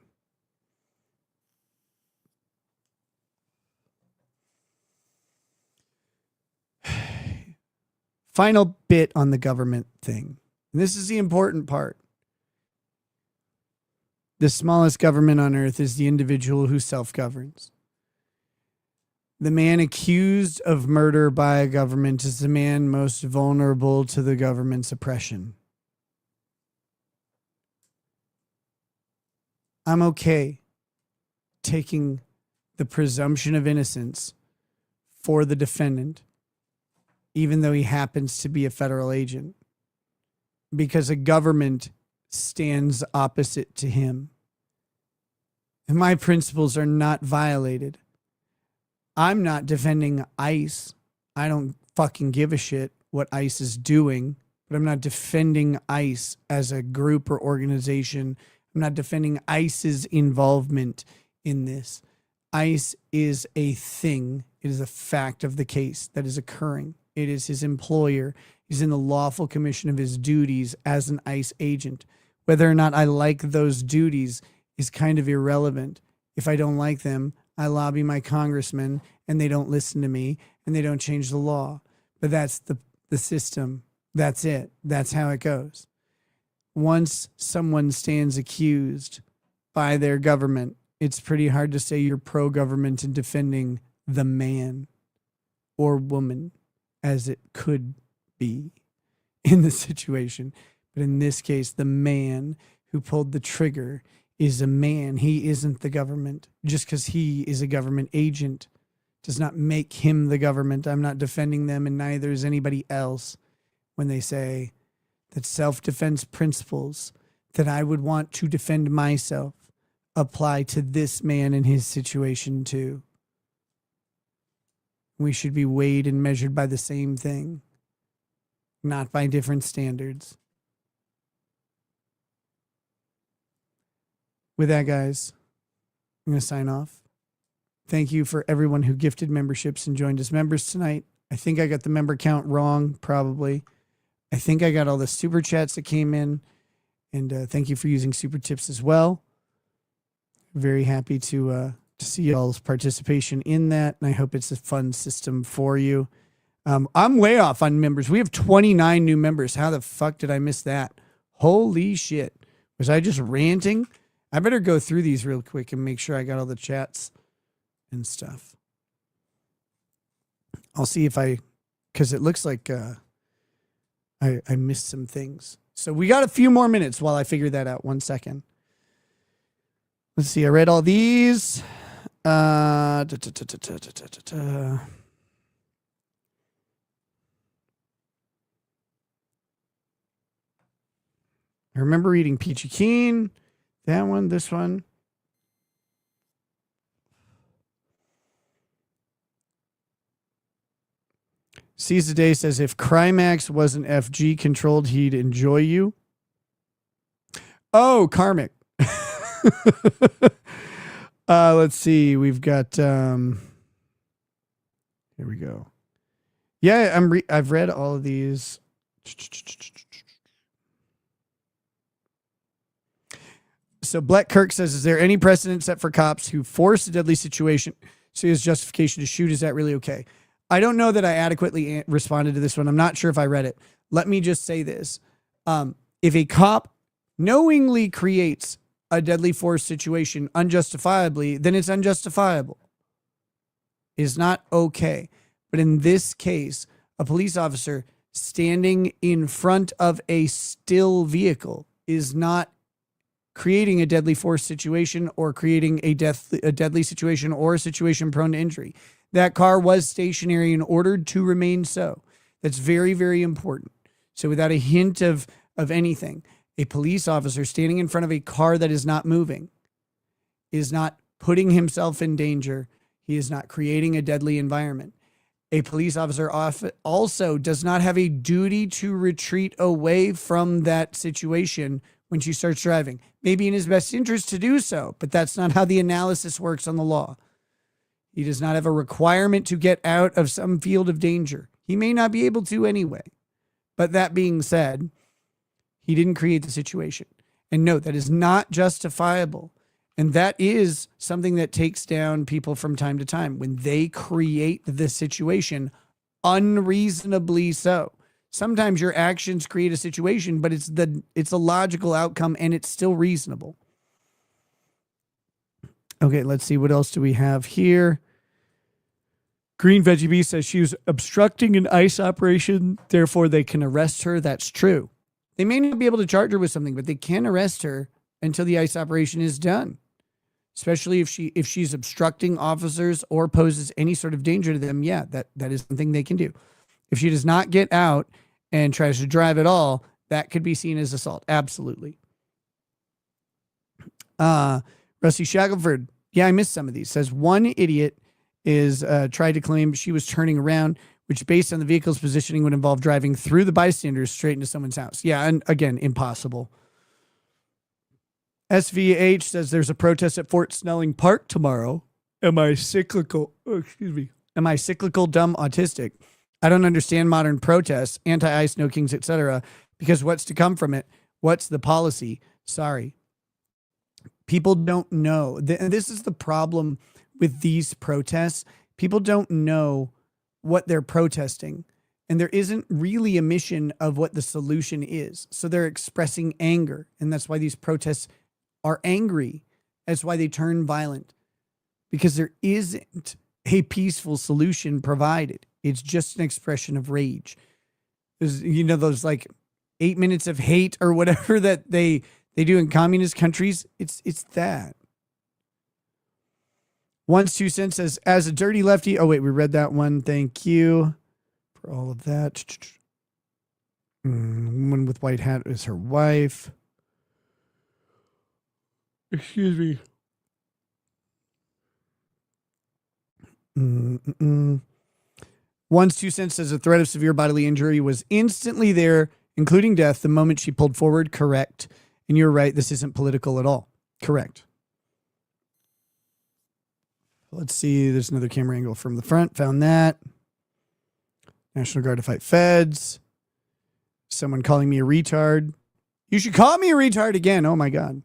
Final bit on the government thing. And this is the important part. The smallest government on earth is the individual who self-governs. The man accused of murder by a government is the man most vulnerable to the government's oppression. I'm okay taking the presumption of innocence for the defendant, even though he happens to be a federal agent, because a government stands opposite to him. And my principles are not violated. I'm not defending ICE. I don't fucking give a shit what ICE is doing, but I'm not defending ICE as a group or organization. I'm not defending ICE's involvement in this. ICE is a thing. It is a fact of the case that is occurring. It is his employer. He's in the lawful commission of his duties as an ICE agent. Whether or not I like those duties is kind of irrelevant. If I don't like them, I lobby my congressman and they don't listen to me and they don't change the law. But that's the system. That's it. That's how it goes. Once someone stands accused by their government, it's pretty hard to say you're pro-government in defending the man or woman, as it could be in the situation. But in this case, the man who pulled the trigger is a man. He isn't the government. Just because he is a government agent does not make him the government. I'm not defending them, and neither is anybody else when they say that self-defense principles that I would want to defend myself apply to this man in his situation too. We should be weighed and measured by the same thing, not by different standards. With that, guys, I'm going to sign off. Thank you for everyone who gifted memberships and joined as members tonight. I think I got the member count wrong, probably. I think I got all the super chats that came in. And thank you for using super tips as well. Very happy to see y'all's participation in that. And I hope it's a fun system for you. I'm way off on members. We have 29 new members. How the fuck did I miss that? Holy shit. Was I just ranting? I better go through these real quick and make sure I got all the chats and stuff. I'll see if because it looks like I missed some things. So we got a few more minutes while I figure that out. 1 second. Let's see. I read all these. I remember reading Peachy Keen. That one, this one. Seize the Day says, if Crimax wasn't FG controlled, he'd enjoy you. Oh, Karmic. Let's see. We've got, here we go. Yeah, I've read all of these. So Black Kirk says, is there any precedent set for cops who force a deadly situation so he has justification to shoot? Is that really okay? I don't know that I adequately responded to this one. I'm not sure if I read it. Let me just say this. If a cop knowingly creates a deadly force situation unjustifiably, then it's unjustifiable. It's not okay. But in this case, a police officer standing in front of a still vehicle is not creating a deadly force situation or creating a deadly situation or a situation prone to injury. That car was stationary and ordered to remain so. That's very, very important. So without a hint of anything, a police officer standing in front of a car that is not moving is not putting himself in danger. He is not creating a deadly environment. A police officer also does not have a duty to retreat away from that situation when she starts driving. Maybe in his best interest to do so, but that's not how the analysis works on the law. He does not have a requirement to get out of some field of danger. He may not be able to anyway. But that being said, He didn't create the situation. And no, that is not justifiable. And that is something that takes down people from time to time when they create the situation unreasonably so. Sometimes your actions create a situation, but it's a logical outcome and it's still reasonable. Okay, let's see. What else do we have here? Green Veggie Bee says she was obstructing an ICE operation, therefore they can arrest her. That's true. They may not be able to charge her with something, but they can arrest her until the ICE operation is done. Especially if she's obstructing officers or poses any sort of danger to them. Yeah, that is something they can do. If she does not get out and tries to drive at all, that could be seen as assault. Absolutely. Rusty Shackelford, yeah, I missed some of these. Says one idiot is tried to claim she was turning around, which based on the vehicle's positioning would involve driving through the bystanders straight into someone's house. Yeah, and again, impossible. SVH says there's a protest at Fort Snelling Park tomorrow. Am I cyclical? Am I cyclical, dumb, autistic? I don't understand modern protests, anti-ICE, no kings, etc. Because what's to come from it? What's the policy? Sorry. People don't know. And this is the problem with these protests. People don't know what they're protesting. And there isn't really a mission of what the solution is. So they're expressing anger. And that's why these protests are angry. That's why they turn violent. Because there isn't a peaceful solution provided. It's just an expression of rage. There's, those like 8 minutes of hate or whatever that they do in communist countries. It's that. Once 2 cents says, as a dirty lefty. Oh, wait, we read that one. Thank you for all of that. Woman with white hat is her wife. Excuse me. Once 2 cents says a threat of severe bodily injury was instantly there, including death, the moment she pulled forward. Correct. And you're right. This isn't political at all. Correct. Let's see. There's another camera angle from the front. Found that. National Guard to fight feds. Someone calling me a retard. You should call me a retard again. Oh my God.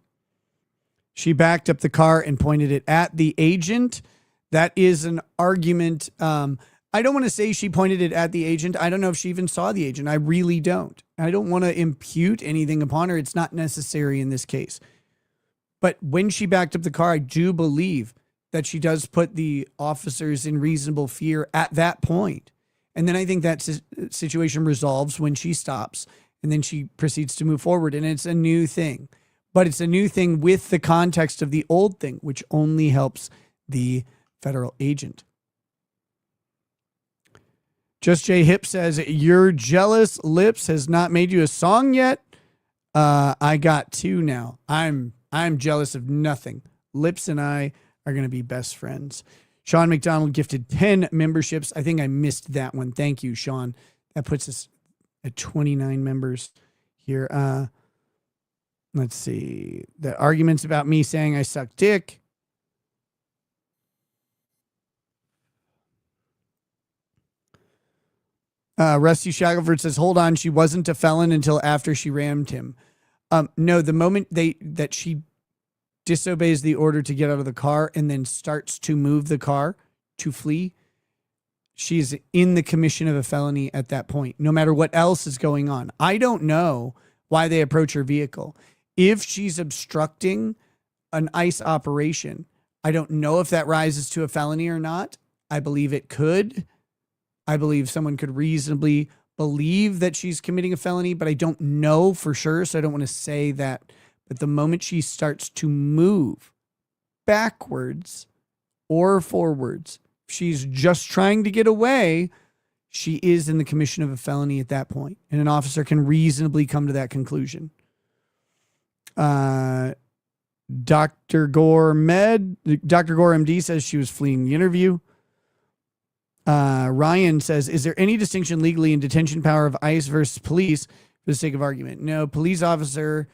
She backed up the car and pointed it at the agent. That is an argument. I don't want to say she pointed it at the agent. I don't know if she even saw the agent. I really don't. I don't want to impute anything upon her. It's not necessary in this case. But when she backed up the car, I do believe that she does put the officers in reasonable fear at that point. And then I think that situation resolves when she stops and then she proceeds to move forward. And it's a new thing. But it's a new thing with the context of the old thing, which only helps the federal agent. Just J Hip says, your jealous lips has not made you a song yet. I got 2 now. I'm jealous of nothing. Lips and I are going to be best friends. Sean McDonald gifted 10 memberships. I think I missed that one. Thank you, Sean. That puts us at 29 members here. Let's see. The arguments about me saying I suck dick. Rusty Shackelford says, hold on, she wasn't a felon until after she rammed him. No, the moment that she disobeys the order to get out of the car and then starts to move the car to flee, she's in the commission of a felony at that point, no matter what else is going on. I don't know why they approach her vehicle. If she's obstructing an ICE operation, I don't know if that rises to a felony or not. I believe it could. I believe someone could reasonably believe that she's committing a felony, but I don't know for sure, so I don't want to say that. But the moment she starts to move backwards or forwards, she's just trying to get away, she is in the commission of a felony at that point, and an officer can reasonably come to that conclusion. Dr. Gore MD says she was fleeing the interview. Ryan says, is there any distinction legally in detention power of ICE versus police for the sake of argument? No, police officer,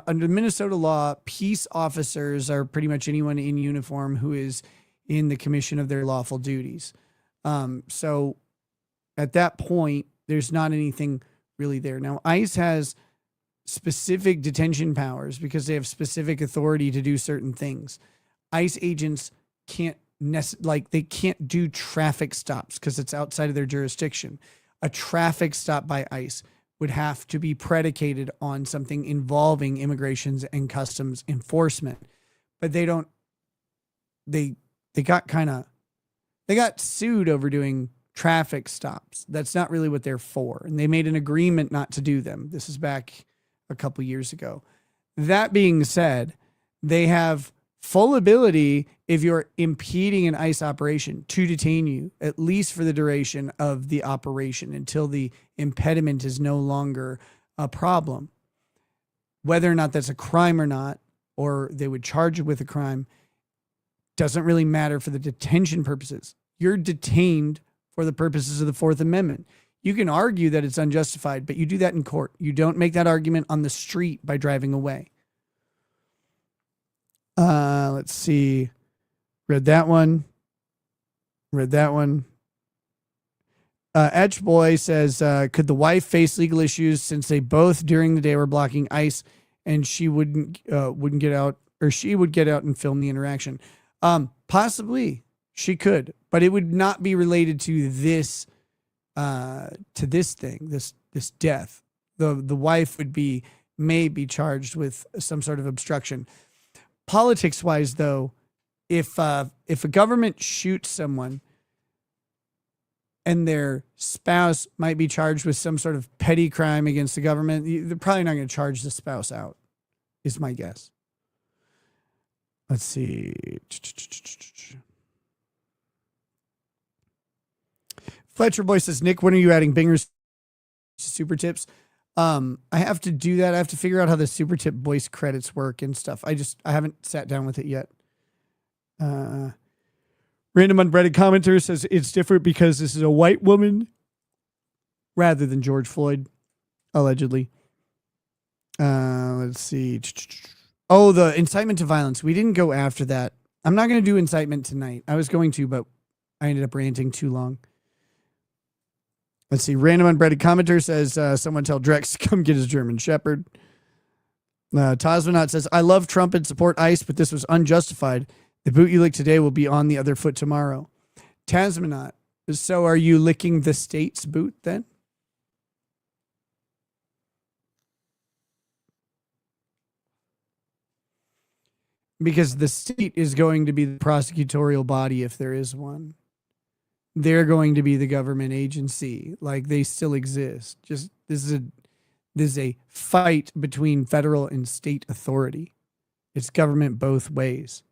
under Minnesota law, peace officers are pretty much anyone in uniform who is in the commission of their lawful duties. So at that point, there's not anything really there. Now, ICE has specific detention powers because they have specific authority to do certain things. ICE agents can't they can't do traffic stops because it's outside of their jurisdiction. A traffic stop by ICE would have to be predicated on something involving immigrations and customs enforcement. But they don't, they got sued over doing traffic stops. That's not really what they're for. And they made an agreement not to do them. This is back a couple years ago. That being said, they have full ability, if you're impeding an ICE operation, to detain you, at least for the duration of the operation until the impediment is no longer a problem. Whether or not that's a crime or not, or they would charge you with a crime, doesn't really matter for the detention purposes. You're detained for the purposes of the Fourth Amendment. You can argue that it's unjustified, but you do that in court. You don't make that argument on the street by driving away. Let's see. Read that one. Etch Boy says, could the wife face legal issues since they both during the day were blocking ICE and she wouldn't get out, or she would get out and film the interaction? Possibly she could, but it would not be related to this thing, this death. The wife may be charged with some sort of obstruction. Politics wise though, if a government shoots someone and their spouse might be charged with some sort of petty crime against the government, they're probably not going to charge the spouse out, is my guess. Let's see. Fletcher Boy says, Nick, when are you adding bingers to super tips? I have to do that. I have to figure out how the super tip voice credits work and stuff. I haven't sat down with it yet. Random unbreaded commenter says it's different because this is a white woman rather than George Floyd, allegedly. Let's see. Oh, the incitement to violence. We didn't go after that. I'm not going to do incitement tonight. I was going to, but I ended up ranting too long. Let's see. Random unbreaded commenter says, someone tell Drex to come get his German Shepherd. Tasmanaut says, I love Trump and support ICE, but this was unjustified. The boot you lick today will be on the other foot tomorrow. Tasmanaut, so are you licking the state's boot then? Because the state is going to be the prosecutorial body if there is one. They're going to be the government agency. Like, they still exist. Just this is a fight between federal and state authority. It's government both ways.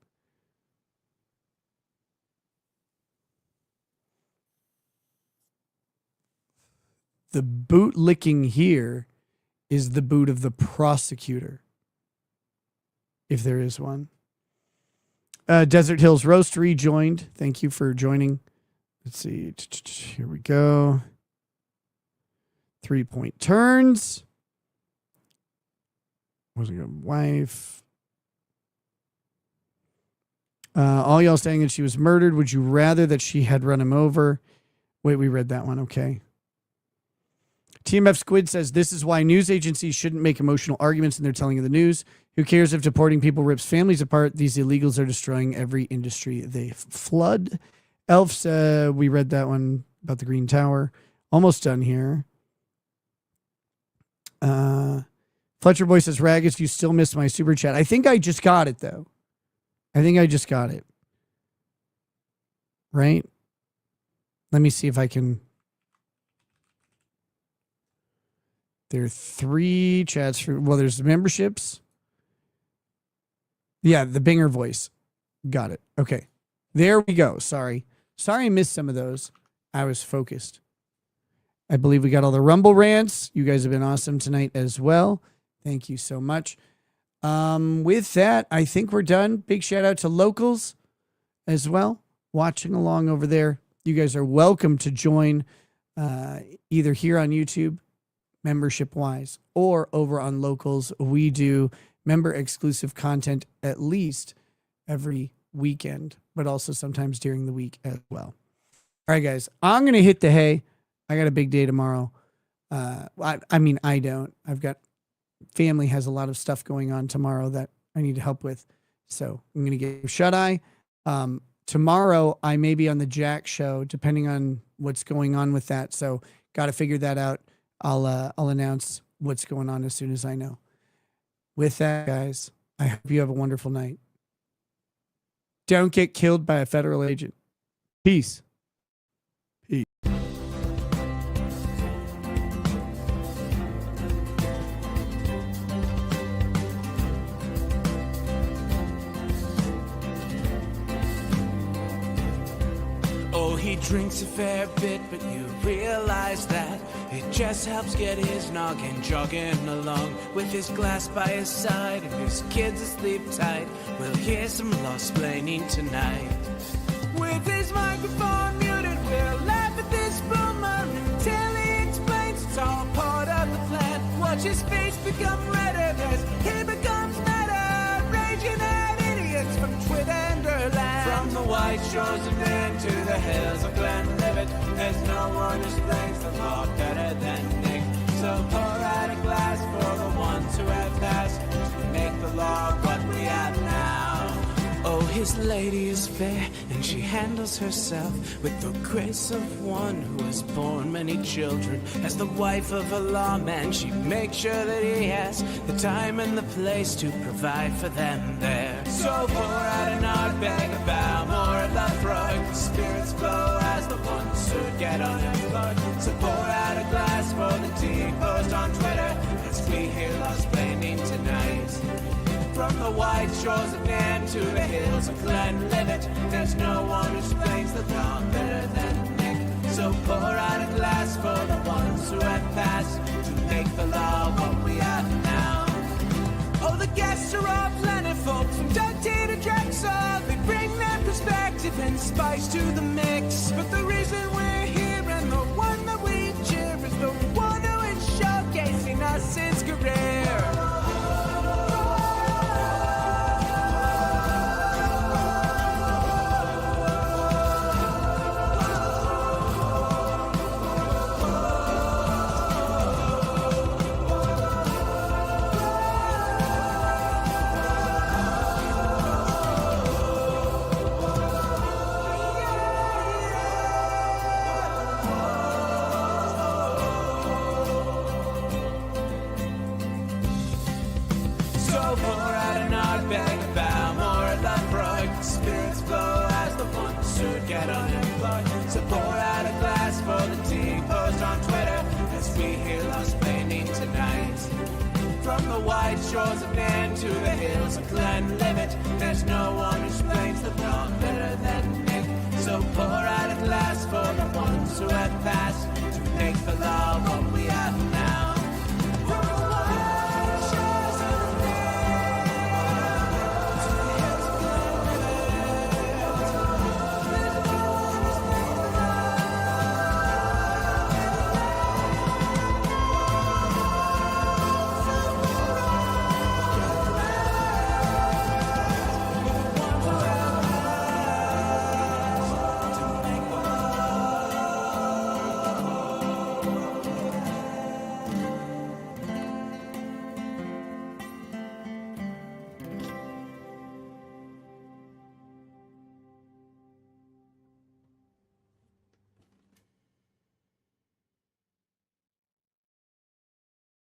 The boot licking here is the boot of the prosecutor, if there is one. Desert Hills Roast rejoined. Thank you for joining. Let's see. Here we go. 3-point turns. Wasn't a wife. All y'all saying that she was murdered. Would you rather that she had run him over? Wait, we read that one. Okay. TMF Squid says, this is why news agencies shouldn't make emotional arguments in their telling of the news. Who cares if deporting people rips families apart? These illegals are destroying every industry they flood. Elves, we read that one about the Green Tower. Almost done here. Fletcher Boy says, Ragus, you still missed my super chat. I think I just got it, though. I think I just got it. Right? Let me see if I can. There are 3 chats for, well, there's memberships. Yeah, the Binger voice. Got it. Okay. There we go. Sorry I missed some of those. I was focused. I believe we got all the Rumble rants. You guys have been awesome tonight as well. Thank you so much. With that, I think we're done. Big shout out to locals as well, watching along over there. You guys are welcome to join either here on YouTube, membership wise, or over on locals. We do member exclusive content at least every weekend, but also sometimes during the week as well. All right, guys, I'm going to hit the hay. I got a big day tomorrow. I mean, I don't. I've got family has a lot of stuff going on tomorrow that I need help with. So I'm going to get shut-eye. Tomorrow I may be on the Jack show, depending on what's going on with that. So got to figure that out. I'll announce what's going on as soon as I know. With that, guys, I hope you have a wonderful night. Don't get killed by a federal agent. Peace. Peace. Oh, he drinks a fair bit, but you realize that it just helps get his noggin jogging along. With his glass by his side and his kids asleep tight, we'll hear some lost-plaining tonight. With his microphone muted, we'll laugh at this boomer until he explains it's all part of the plan. Watch his face become redder as he becomes madder, raging at idiots from Twitterland. From the white shores of Maine to the hills of Glenlivet, there's no one who explains the law better than Nick. So pour out a glass for the ones who have passed to make the law what we have now. Oh, his lady is fair, and she handles herself with the grace of one who has borne many children. As the wife of a lawman, she makes sure that he has the time and the place to provide for them there. So pour out an Ardbeg, a Balmore, a Lafroig. The spirits flow as the ones who get unemployed. So pour out a glass for the tea post on Twitter as we hear lost-plaining tonight. From the white shores of Nairn to the hills of Glenlivet, there's no one who explains the law better than Nick. So pour out a glass for the ones who have passed to make the law what we have now. Oh, the guests are all plentiful, from Doug T to Drexel. They bring their perspective and spice to the mix. But the reason we're here and the one that we cheer is the one who is showcasing us his career. Get unemployed. So pour out a glass for the tea post on Twitter as we hear lost-plaining tonight. From the white shores of Nairn to the hills of Glenlivet, there's no one who explains the law better than Nick. So pour out a glass for the ones who have passed to make the